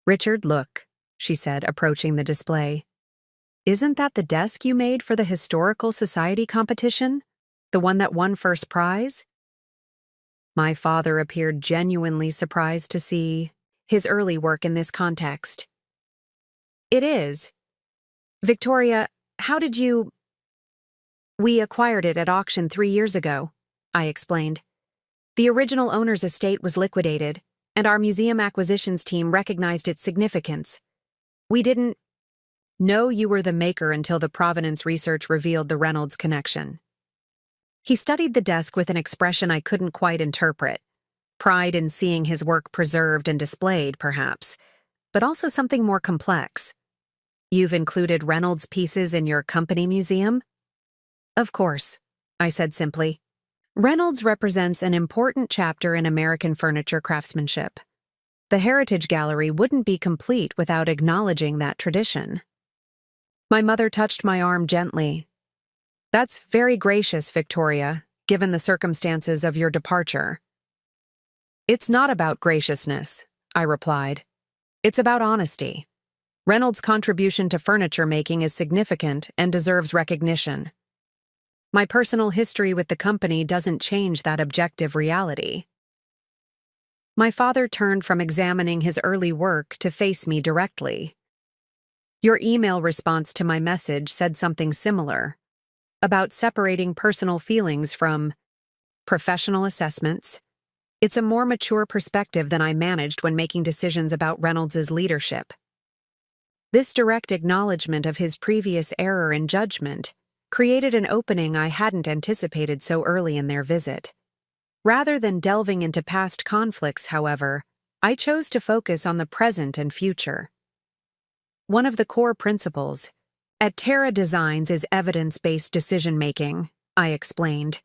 "Richard, look," she said, approaching the display. "Isn't that the desk you made for the Historical Society competition? The one that won first prize?" My father appeared genuinely surprised to see his early work in this context. "It is. Victoria, how did you—" "We acquired it at auction 3 years ago," I explained. "The original owner's estate was liquidated, and our museum acquisitions team recognized its significance. We didn't know you were the maker until the provenance research revealed the Reynolds connection." He studied the desk with an expression I couldn't quite interpret. Pride in seeing his work preserved and displayed, perhaps, but also something more complex. "You've included Reynolds pieces in your company museum?" "Of course," I said simply. "Reynolds represents an important chapter in American furniture craftsmanship. The Heritage Gallery wouldn't be complete without acknowledging that tradition." My mother touched my arm gently. "That's very gracious, Victoria, given the circumstances of your departure." "It's not about graciousness," I replied. "It's about honesty. Reynolds' contribution to furniture making is significant and deserves recognition. My personal history with the company doesn't change that objective reality." My father turned from examining his early work to face me directly. "Your email response to my message said something similar. about separating personal feelings from professional assessments. It's a more mature perspective than I managed when making decisions about Reynolds's leadership. This direct acknowledgement of his previous error in judgment created an opening I hadn't anticipated so early in their visit. Rather than delving into past conflicts, however, I chose to focus on the present and future. One of the core principles at Terra Designs is evidence-based decision-making, I explained.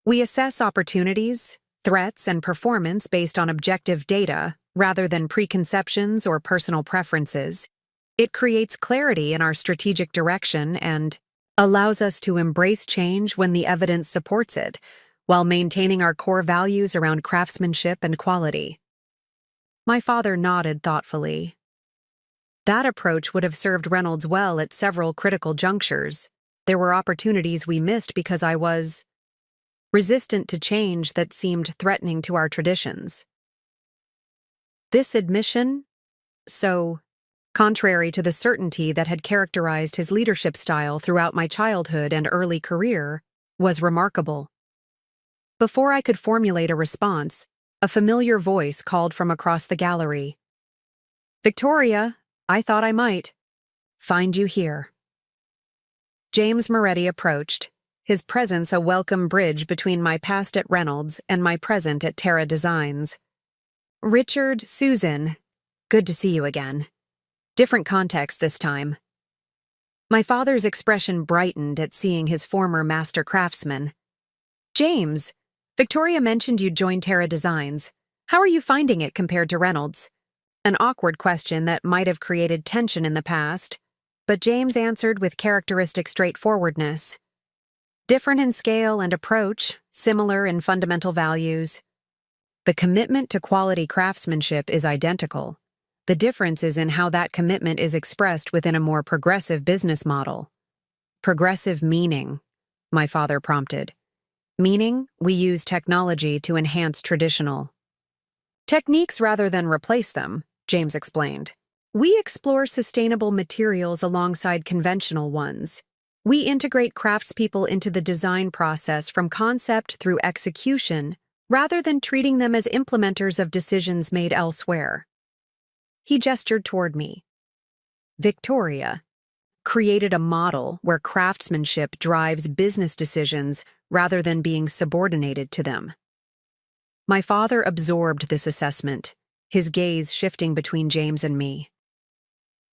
We assess opportunities, threats, and performance based on objective data rather than preconceptions or personal preferences. It creates clarity in our strategic direction and allows us to embrace change when the evidence supports it, while maintaining our core values around craftsmanship and quality. My father nodded thoughtfully. That approach would have served Reynolds well at several critical junctures. There were opportunities we missed because I was resistant to change that seemed threatening to our traditions. This admission, so contrary to the certainty that had characterized his leadership style throughout my childhood and early career, was remarkable. Before I could formulate a response, a familiar voice called from across the gallery. "Victoria, I thought I might find you here." James Moretti approached, his presence a welcome bridge between my past at Reynolds and my present at Terra Designs. "Richard, Susan, good to see you again. Different context this time." My father's expression brightened at seeing his former master craftsman. "James, Victoria mentioned you'd joined Terra Designs. How are you finding it compared to Reynolds?" An awkward question that might have created tension in the past, but James answered with characteristic straightforwardness. "Different in scale and approach, similar in fundamental values. The commitment to quality craftsmanship is identical. The difference is in how that commitment is expressed within a more progressive business model." "Progressive meaning," my father prompted. "Meaning, we use technology to enhance traditional techniques rather than replace them," James explained. "We explore sustainable materials alongside conventional ones. We integrate craftspeople into the design process from concept through execution, rather than treating them as implementers of decisions made elsewhere." He gestured toward me. "Victoria created a model where craftsmanship drives business decisions rather than being subordinated to them." My father absorbed this assessment, his gaze shifting between James and me.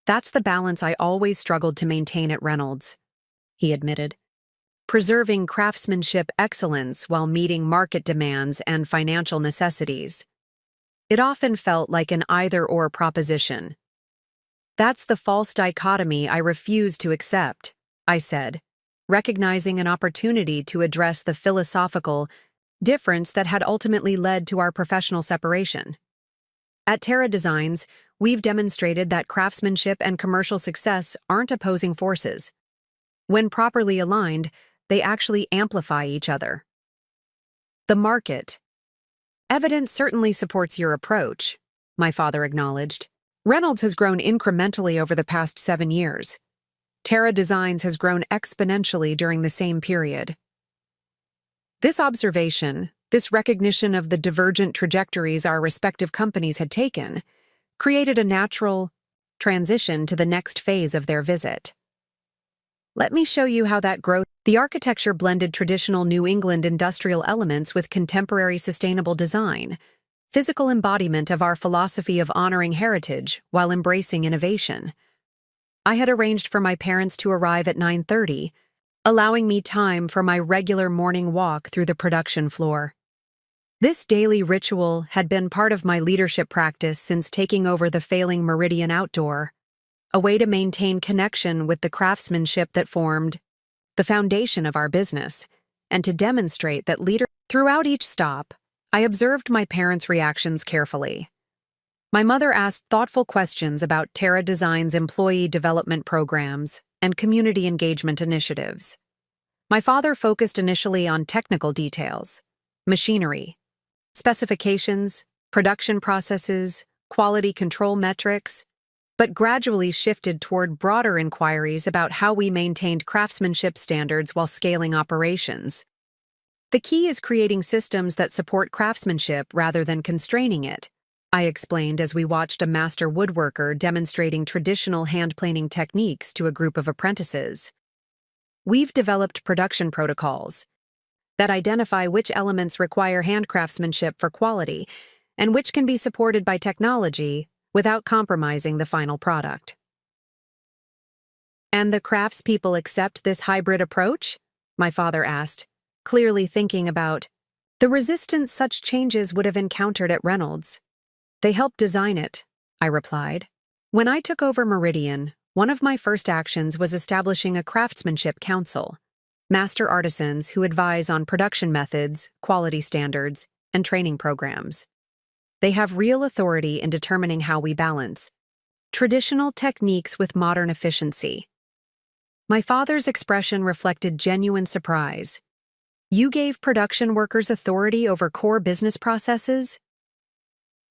"That's the balance I always struggled to maintain at Reynolds," he admitted. "Preserving craftsmanship excellence while meeting market demands and financial necessities. It often felt like an either-or proposition." "That's the false dichotomy I refuse to accept," I said, recognizing an opportunity to address the philosophical difference that had ultimately led to our professional separation. At Terra Designs, we've demonstrated that craftsmanship and commercial success aren't opposing forces. When properly aligned, they actually amplify each other. "The market. Evidence certainly supports your approach," my father acknowledged. "Reynolds has grown incrementally over the past 7 years. Terra Designs has grown exponentially during the same period." This observation, this recognition of the divergent trajectories our respective companies had taken, created a natural transition to the next phase of their visit. "Let me show you how that growth." The architecture blended traditional New England industrial elements with contemporary sustainable design, physical embodiment of our philosophy of honoring heritage while embracing innovation. I had arranged for my parents to arrive at 9:30, allowing me time for my regular morning walk through the production floor. This daily ritual had been part of my leadership practice since taking over the failing Meridian Outdoor, a way to maintain connection with the craftsmanship that formed the foundation of our business, and to demonstrate that Throughout each stop, I observed my parents' reactions carefully. My mother asked thoughtful questions about Terra Designs' employee development programs and community engagement initiatives. My father focused initially on technical details, machinery, specifications, production processes, quality control metrics, but gradually shifted toward broader inquiries about how we maintained craftsmanship standards while scaling operations. The key is creating systems that support craftsmanship rather than constraining it, I explained as we watched a master woodworker demonstrating traditional hand-planing techniques to a group of apprentices. We've developed production protocols that identify which elements require hand craftsmanship for quality and which can be supported by technology without compromising the final product. And the craftspeople accept this hybrid approach? My father asked, clearly thinking about the resistance such changes would have encountered at Reynolds. They helped design it, I replied. When I took over Meridian, one of my first actions was establishing a craftsmanship council, master artisans who advise on production methods, quality standards, and training programs. They have real authority in determining how we balance traditional techniques with modern efficiency. My father's expression reflected genuine surprise. You gave production workers authority over core business processes?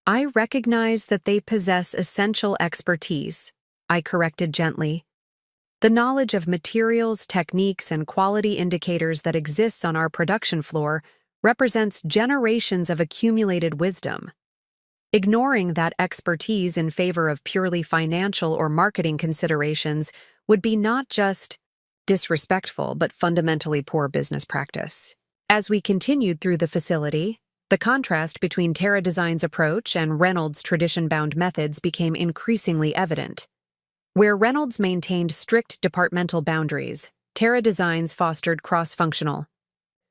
I recognize that they possess essential expertise, I corrected gently. The knowledge of materials, techniques, and quality indicators that exists on our production floor represents generations of accumulated wisdom. Ignoring that expertise in favor of purely financial or marketing considerations would be not just disrespectful but fundamentally poor business practice. As we continued through the facility, the contrast between Terra Design's approach and Reynolds' tradition-bound methods became increasingly evident. Where Reynolds maintained strict departmental boundaries, Terra Designs fostered cross-functional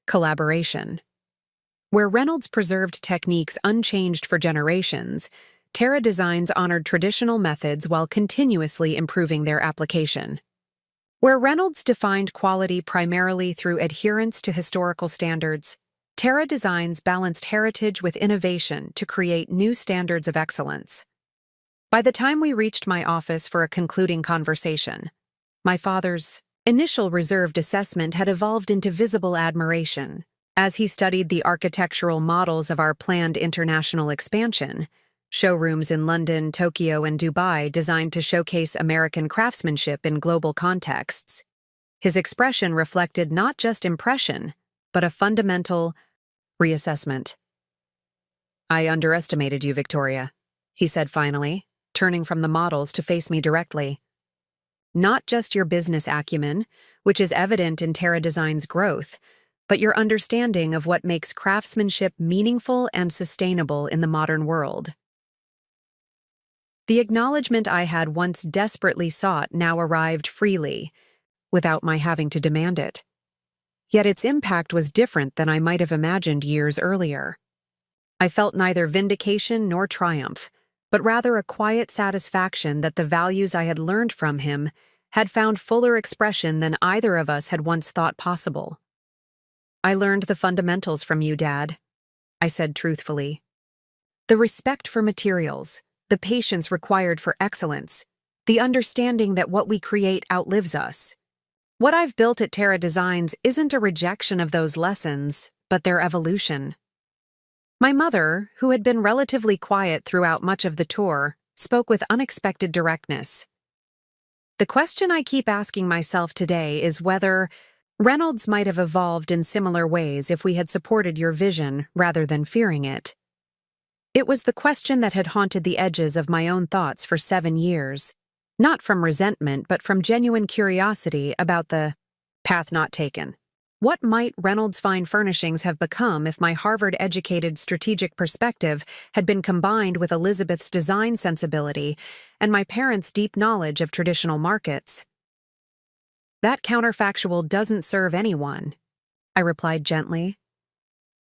collaboration. Where Reynolds preserved techniques unchanged for generations, Terra Designs honored traditional methods while continuously improving their application. Where Reynolds defined quality primarily through adherence to historical standards, Terra Designs balanced heritage with innovation to create new standards of excellence. By the time we reached my office for a concluding conversation, my father's initial reserved assessment had evolved into visible admiration. As he studied the architectural models of our planned international expansion, showrooms in London, Tokyo, and Dubai designed to showcase American craftsmanship in global contexts, his expression reflected not just impression, but a fundamental reassessment. I underestimated you, Victoria, he said finally, turning from the models to face me directly. Not just your business acumen, which is evident in Terra Design's growth, but your understanding of what makes craftsmanship meaningful and sustainable in the modern world. The acknowledgement I had once desperately sought now arrived freely, without my having to demand it. Yet its impact was different than I might have imagined years earlier. I felt neither vindication nor triumph, but rather a quiet satisfaction that the values I had learned from him had found fuller expression than either of us had once thought possible. I learned the fundamentals from you, Dad, I said truthfully. The respect for materials, the patience required for excellence, the understanding that what we create outlives us. What I've built at Terra Designs isn't a rejection of those lessons, but their evolution. My mother, who had been relatively quiet throughout much of the tour, spoke with unexpected directness. The question I keep asking myself today is whether Reynolds might have evolved in similar ways if we had supported your vision rather than fearing it. It was the question that had haunted the edges of my own thoughts for 7 years, not from resentment but from genuine curiosity about the path not taken. What might Reynolds Fine Furnishings have become if my Harvard-educated strategic perspective had been combined with Elizabeth's design sensibility and my parents' deep knowledge of traditional markets? That counterfactual doesn't serve anyone, I replied gently.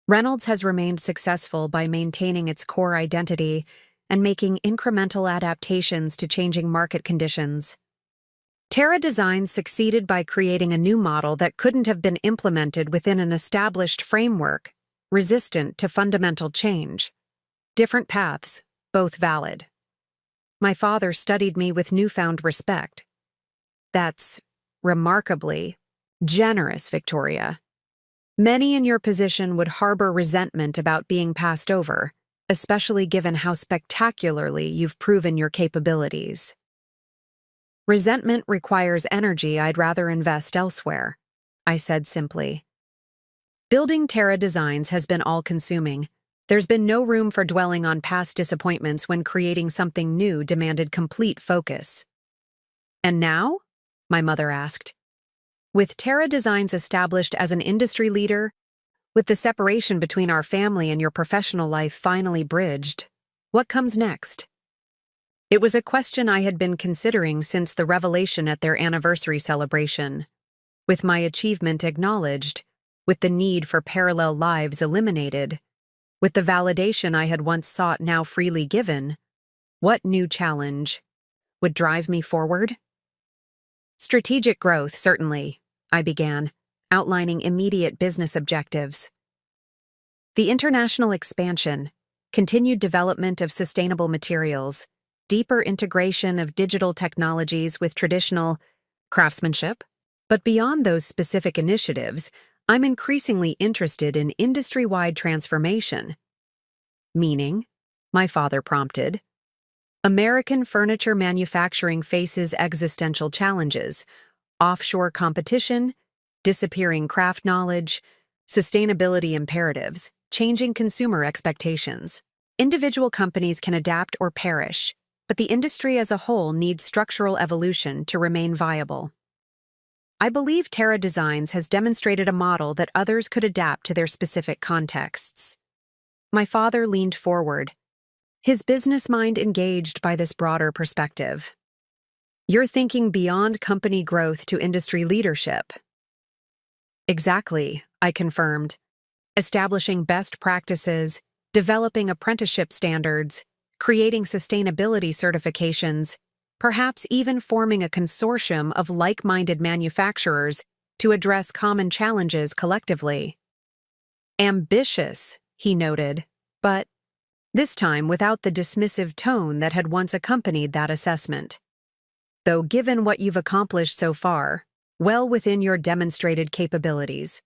Reynolds has remained successful by maintaining its core identity and making incremental adaptations to changing market conditions. Terra Design succeeded by creating a new model that couldn't have been implemented within an established framework, resistant to fundamental change. Different paths, both valid. My father studied me with newfound respect. That's remarkably generous, Victoria. Many in your position would harbor resentment about being passed over, especially given how spectacularly you've proven your capabilities. Resentment requires energy I'd rather invest elsewhere, I said simply. Building Terra Designs has been all-consuming. There's been no room for dwelling on past disappointments when creating something new demanded complete focus. And now? My mother asked. With Terra Designs established as an industry leader, with the separation between our family and your professional life finally bridged, what comes next? It was a question I had been considering since the revelation at their anniversary celebration. With my achievement acknowledged, with the need for parallel lives eliminated, with the validation I had once sought now freely given, what new challenge would drive me forward? Strategic growth, certainly, I began, outlining immediate business objectives. The international expansion, continued development of sustainable materials, deeper integration of digital technologies with traditional craftsmanship. But beyond those specific initiatives, I'm increasingly interested in industry-wide transformation. Meaning, my father prompted, American furniture manufacturing faces existential challenges: offshore competition, disappearing craft knowledge, sustainability imperatives, changing consumer expectations. Individual companies can adapt or perish, but the industry as a whole needs structural evolution to remain viable. I believe Terra Designs has demonstrated a model that others could adapt to their specific contexts. My father leaned forward, his business mind engaged by this broader perspective. You're thinking beyond company growth to industry leadership. Exactly, I confirmed. Establishing best practices, developing apprenticeship standards, creating sustainability certifications, perhaps even forming a consortium of like-minded manufacturers to address common challenges collectively. Ambitious, he noted, but this time without the dismissive tone that had once accompanied that assessment. Though given what you've accomplished so far, well within your demonstrated capabilities.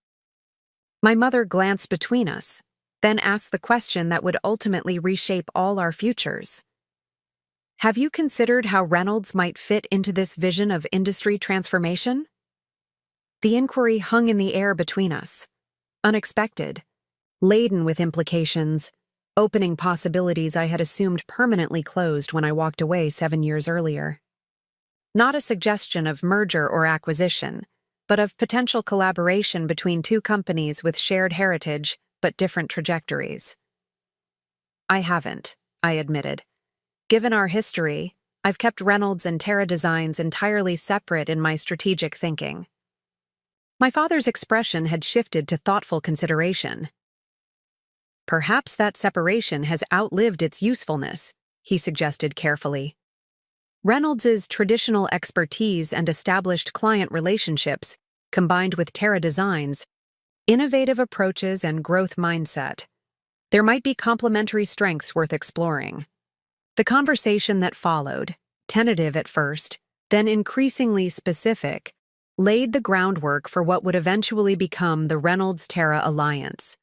My mother glanced between us, then asked the question that would ultimately reshape all our futures. Have you considered how Reynolds might fit into this vision of industry transformation? The inquiry hung in the air between us, unexpected, laden with implications, opening possibilities I had assumed permanently closed when I walked away 7 years earlier. Not a suggestion of merger or acquisition, but of potential collaboration between two companies with shared heritage but different trajectories. I haven't, I admitted. Given our history, I've kept Reynolds and Terra Designs entirely separate in my strategic thinking. My father's expression had shifted to thoughtful consideration. Perhaps that separation has outlived its usefulness, he suggested carefully. Reynolds's traditional expertise and established client relationships, combined with Terra Designs, innovative approaches and growth mindset. There might be complementary strengths worth exploring. The conversation that followed, tentative at first, then increasingly specific, laid the groundwork for what would eventually become the Reynolds-Terra Alliance,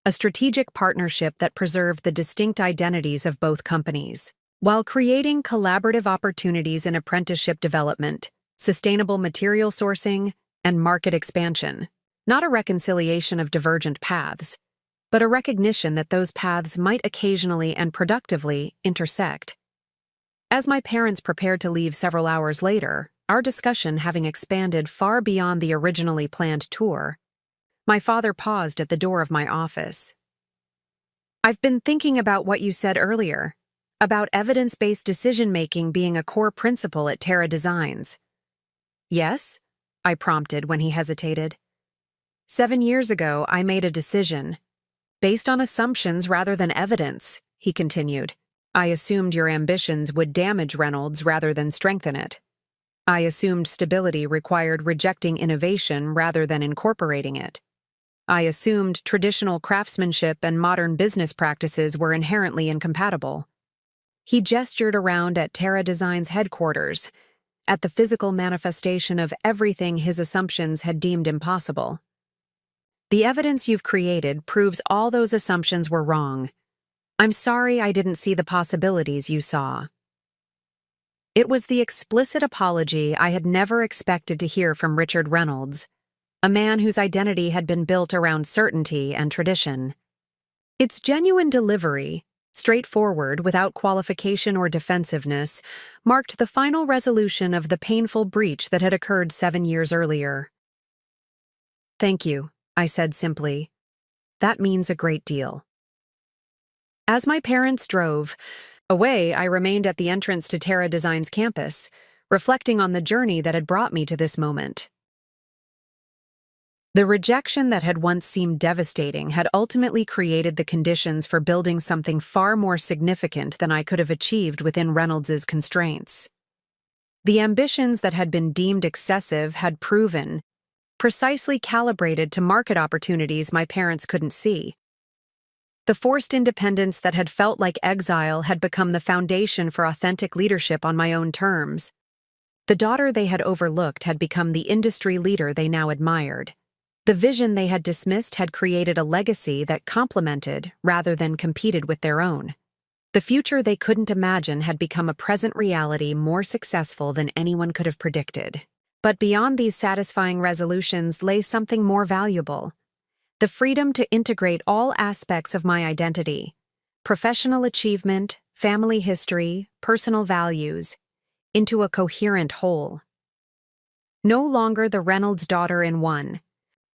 a strategic partnership that preserved the distinct identities of both companies, while creating collaborative opportunities in apprenticeship development, sustainable material sourcing, and market expansion. Not a reconciliation of divergent paths, but a recognition that those paths might occasionally and productively intersect. As my parents prepared to leave several hours later, our discussion having expanded far beyond the originally planned tour, my father paused at the door of my office. I've been thinking about what you said earlier, about evidence-based decision-making being a core principle at Terra Designs. Yes? I prompted when he hesitated. 7 years ago, I made a decision. Based on assumptions rather than evidence, he continued. I assumed your ambitions would damage Reynolds rather than strengthen it. I assumed stability required rejecting innovation rather than incorporating it. I assumed traditional craftsmanship and modern business practices were inherently incompatible. He gestured around at Terra Designs' headquarters, at the physical manifestation of everything his assumptions had deemed impossible. The evidence you've created proves all those assumptions were wrong. I'm sorry I didn't see the possibilities you saw. It was the explicit apology I had never expected to hear from Richard Reynolds, a man whose identity had been built around certainty and tradition. Its genuine delivery, straightforward, without qualification or defensiveness, marked the final resolution of the painful breach that had occurred 7 years earlier. "Thank you," I said simply. "That means a great deal." As my parents drove away, I remained at the entrance to Terra Design's campus, reflecting on the journey that had brought me to this moment. The rejection that had once seemed devastating had ultimately created the conditions for building something far more significant than I could have achieved within Reynolds's constraints. The ambitions that had been deemed excessive had proven precisely calibrated to market opportunities my parents couldn't see. The forced independence that had felt like exile had become the foundation for authentic leadership on my own terms. The daughter they had overlooked had become the industry leader they now admired. The vision they had dismissed had created a legacy that complemented rather than competed with their own. The future they couldn't imagine had become a present reality more successful than anyone could have predicted. But beyond these satisfying resolutions lay something more valuable: the freedom to integrate all aspects of my identity, professional achievement, family history, personal values, into a coherent whole. No longer the Reynolds daughter in one,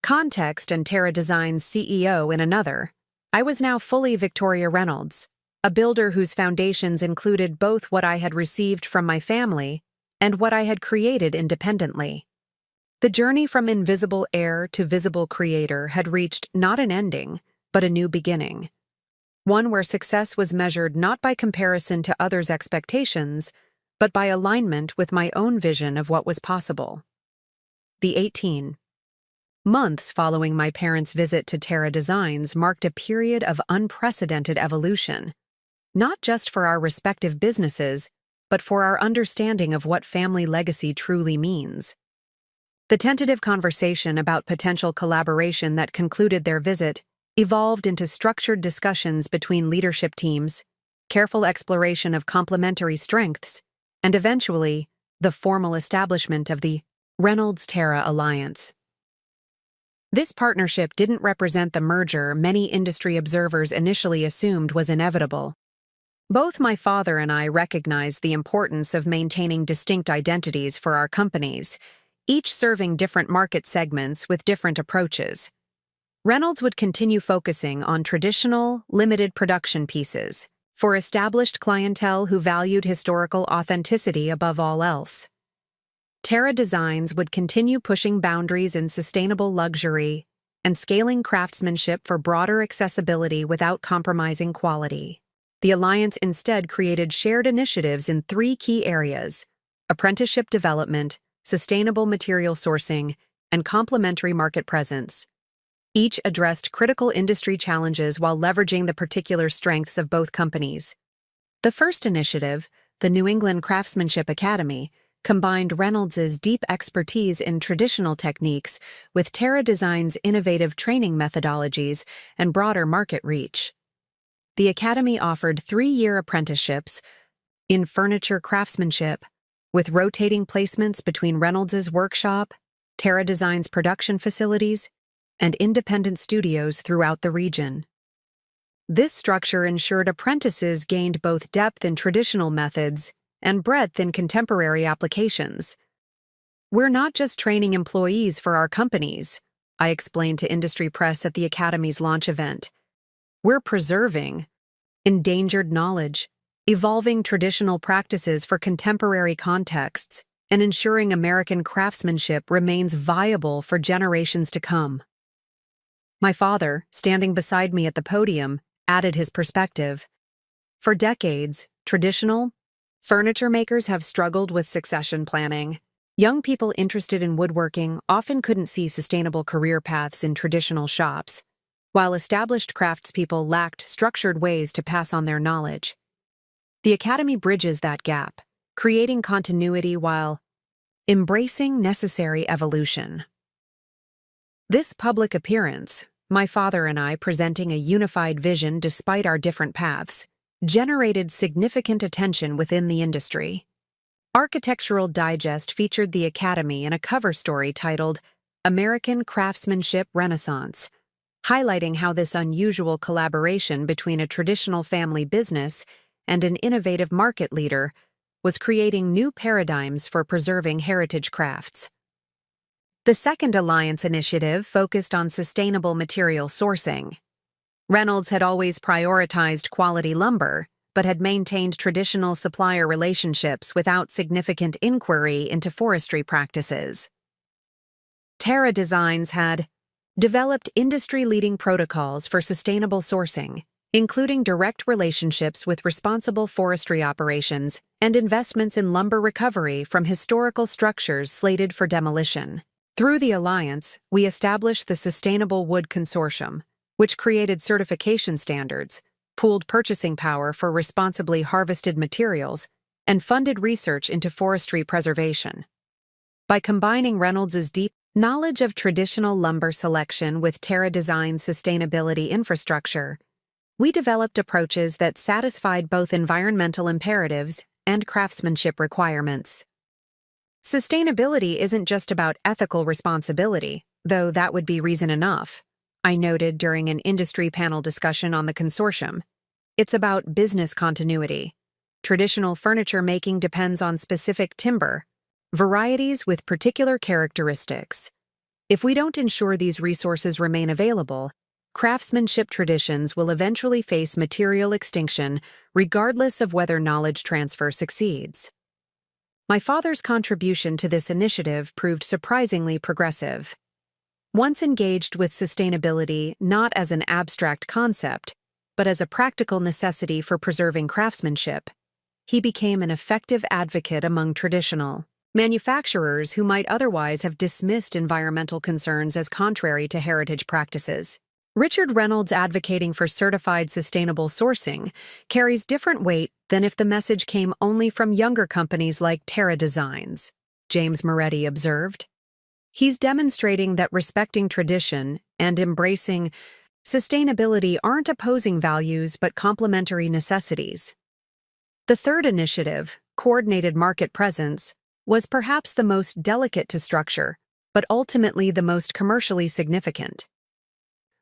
Context and Terra Design's CEO in another, I was now fully Victoria Reynolds, a builder whose foundations included both what I had received from my family and what I had created independently. The journey from invisible heir to visible creator had reached not an ending, but a new beginning. One where success was measured not by comparison to others' expectations, but by alignment with my own vision of what was possible. The 18 months following my parents' visit to Terra Designs marked a period of unprecedented evolution, not just for our respective businesses, but for our understanding of what family legacy truly means. The tentative conversation about potential collaboration that concluded their visit evolved into structured discussions between leadership teams, careful exploration of complementary strengths, and eventually, the formal establishment of the Reynolds-Terra Alliance. This partnership didn't represent the merger many industry observers initially assumed was inevitable. Both my father and I recognized the importance of maintaining distinct identities for our companies, each serving different market segments with different approaches. Reynolds would continue focusing on traditional, limited production pieces for established clientele who valued historical authenticity above all else. Terra Designs would continue pushing boundaries in sustainable luxury and scaling craftsmanship for broader accessibility without compromising quality. The alliance instead created shared initiatives in 3 key areas: apprenticeship development, sustainable material sourcing, and complementary market presence. Each addressed critical industry challenges while leveraging the particular strengths of both companies. The first initiative, the New England Craftsmanship Academy, combined Reynolds's deep expertise in traditional techniques with Terra Design's innovative training methodologies and broader market reach. The academy offered 3-year apprenticeships in furniture craftsmanship, with rotating placements between Reynolds's workshop, Terra Design's production facilities, and independent studios throughout the region. This structure ensured apprentices gained both depth in traditional methods and breadth in contemporary applications. "We're not just training employees for our companies," I explained to industry press at the Academy's launch event. "We're preserving endangered knowledge, evolving traditional practices for contemporary contexts, and ensuring American craftsmanship remains viable for generations to come." My father, standing beside me at the podium, added his perspective. "For decades, traditional furniture makers have struggled with succession planning. Young people interested in woodworking often couldn't see sustainable career paths in traditional shops, while established craftspeople lacked structured ways to pass on their knowledge. The Academy bridges that gap, creating continuity while embracing necessary evolution." This public appearance, my father and I presenting a unified vision despite our different paths, generated significant attention within the industry. Architectural Digest featured the Academy in a cover story titled American Craftsmanship Renaissance, highlighting how this unusual collaboration between a traditional family business and an innovative market leader was creating new paradigms for preserving heritage crafts. The second alliance initiative focused on sustainable material sourcing. Reynolds had always prioritized quality lumber, but had maintained traditional supplier relationships without significant inquiry into forestry practices. Terra Designs had developed industry-leading protocols for sustainable sourcing, including direct relationships with responsible forestry operations and investments in lumber recovery from historical structures slated for demolition. Through the alliance, we established the Sustainable Wood Consortium, which created certification standards, pooled purchasing power for responsibly harvested materials, and funded research into forestry preservation. By combining Reynolds's deep knowledge of traditional lumber selection with Terra Design's sustainability infrastructure, we developed approaches that satisfied both environmental imperatives and craftsmanship requirements. Sustainability isn't just about ethical responsibility, though that would be reason enough, I noted during an industry panel discussion on the consortium. It's about business continuity. Traditional furniture making depends on specific timber, varieties with particular characteristics. If we don't ensure these resources remain available, craftsmanship traditions will eventually face material extinction regardless of whether knowledge transfer succeeds. My father's contribution to this initiative proved surprisingly progressive. Once engaged with sustainability not as an abstract concept, but as a practical necessity for preserving craftsmanship, he became an effective advocate among traditional manufacturers who might otherwise have dismissed environmental concerns as contrary to heritage practices. Richard Reynolds advocating for certified sustainable sourcing carries different weight than if the message came only from younger companies like Terra Designs, James Moretti observed. He's demonstrating that respecting tradition and embracing sustainability aren't opposing values but complementary necessities. The third initiative, coordinated market presence, was perhaps the most delicate to structure, but ultimately the most commercially significant.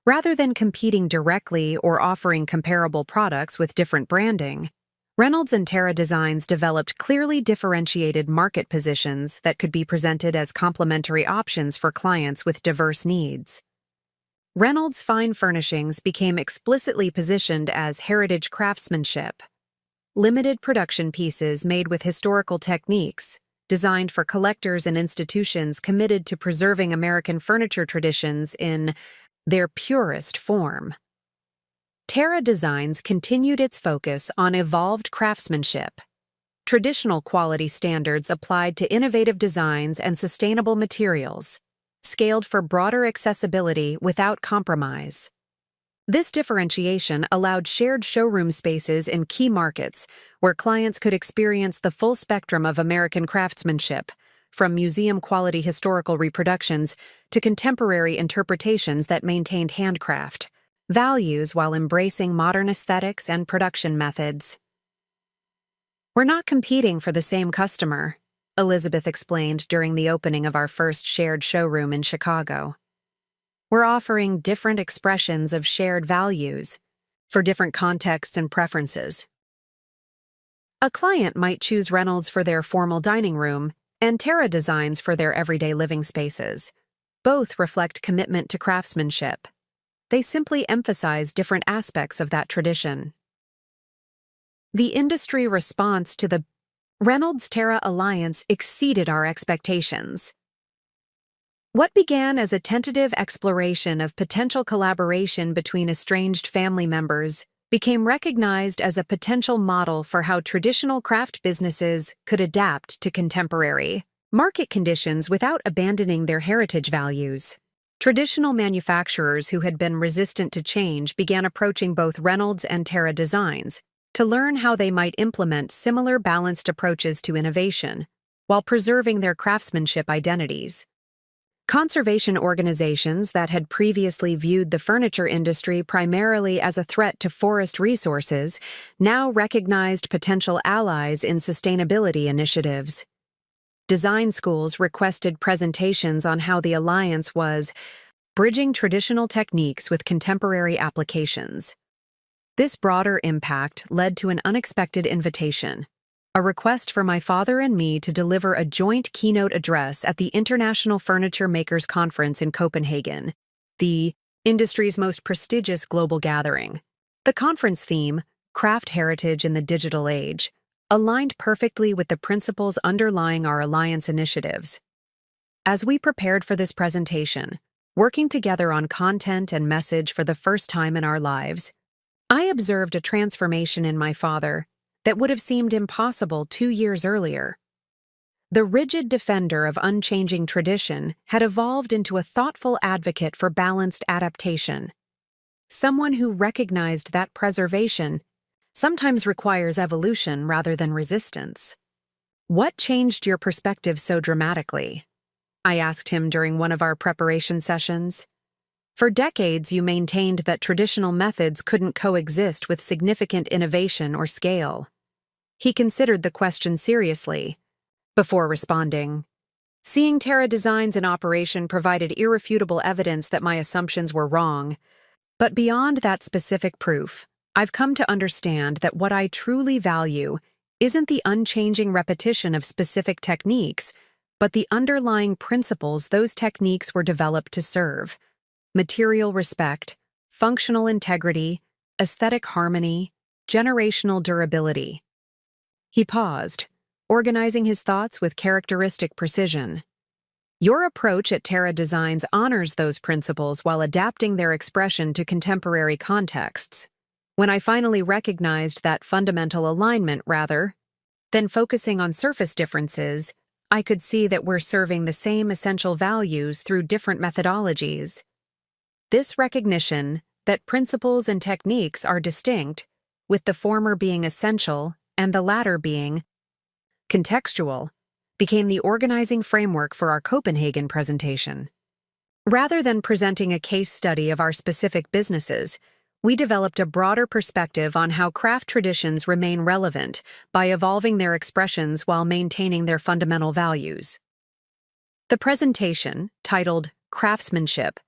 Rather than competing directly or offering comparable products with different branding, Reynolds and Terra Designs developed clearly differentiated market positions that could be presented as complementary options for clients with diverse needs. Reynolds Fine Furnishings became explicitly positioned as heritage craftsmanship, limited production pieces made with historical techniques, designed for collectors and institutions committed to preserving American furniture traditions in their purest form. Terra Designs continued its focus on evolved craftsmanship, traditional quality standards applied to innovative designs and sustainable materials, scaled for broader accessibility without compromise. This differentiation allowed shared showroom spaces in key markets where clients could experience the full spectrum of American craftsmanship, from museum-quality historical reproductions to contemporary interpretations that maintained handcraft values while embracing modern aesthetics and production methods. We're not competing for the same customer, Elizabeth explained during the opening of our first shared showroom in Chicago. We're offering different expressions of shared values for different contexts and preferences. A client might choose Reynolds for their formal dining room and Terra Designs for their everyday living spaces. Both reflect commitment to craftsmanship. They simply emphasize different aspects of that tradition. The industry response to the Reynolds-Terra alliance exceeded our expectations. What began as a tentative exploration of potential collaboration between estranged family members became recognized as a potential model for how traditional craft businesses could adapt to contemporary market conditions without abandoning their heritage values. Traditional manufacturers who had been resistant to change began approaching both Reynolds and Terra Designs to learn how they might implement similar balanced approaches to innovation while preserving their craftsmanship identities. Conservation organizations that had previously viewed the furniture industry primarily as a threat to forest resources now recognized potential allies in sustainability initiatives. Design schools requested presentations on how the alliance was bridging traditional techniques with contemporary applications. This broader impact led to an unexpected invitation, a request for my father and me to deliver a joint keynote address at the International Furniture Makers Conference in Copenhagen, the industry's most prestigious global gathering. The conference theme, Craft Heritage in the Digital Age, aligned perfectly with the principles underlying our alliance initiatives. As we prepared for this presentation, working together on content and message for the first time in our lives, I observed a transformation in my father that would have seemed impossible 2 years earlier. The rigid defender of unchanging tradition had evolved into a thoughtful advocate for balanced adaptation, someone who recognized that preservation sometimes requires evolution rather than resistance. "What changed your perspective so dramatically?" I asked him during one of our preparation sessions. "For decades, you maintained that traditional methods couldn't coexist with significant innovation or scale." He considered the question seriously before responding. "Seeing Terra Designs in operation provided irrefutable evidence that my assumptions were wrong. But beyond that specific proof, I've come to understand that what I truly value isn't the unchanging repetition of specific techniques, but the underlying principles those techniques were developed to serve: material respect, functional integrity, aesthetic harmony, generational durability." He paused, organizing his thoughts with characteristic precision. "Your approach at Terra Designs honors those principles while adapting their expression to contemporary contexts. When I finally recognized that fundamental alignment rather than focusing on surface differences, I could see that we're serving the same essential values through different methodologies. This recognition that principles and techniques are distinct, with the former being essential and the latter being contextual, became the organizing framework for our Copenhagen presentation. Rather than presenting a case study of our specific businesses, we developed a broader perspective on how craft traditions remain relevant by evolving their expressions while maintaining their fundamental values. The presentation, titled Craftsmanship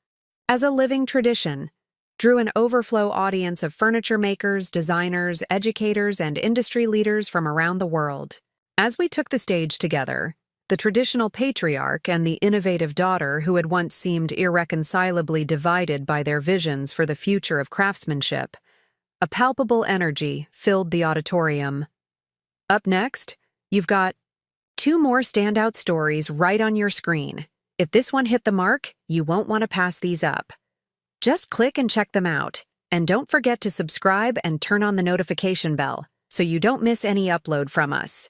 as a Living Tradition, drew an overflow audience of furniture makers, designers, educators, and industry leaders from around the world. As we took the stage together, the traditional patriarch and the innovative daughter who had once seemed irreconcilably divided by their visions for the future of craftsmanship, a palpable energy filled the auditorium. Up next, you've got 2 more standout stories right on your screen. If this one hit the mark, you won't want to pass these up. Just click and check them out, and don't forget to subscribe and turn on the notification bell so you don't miss any upload from us.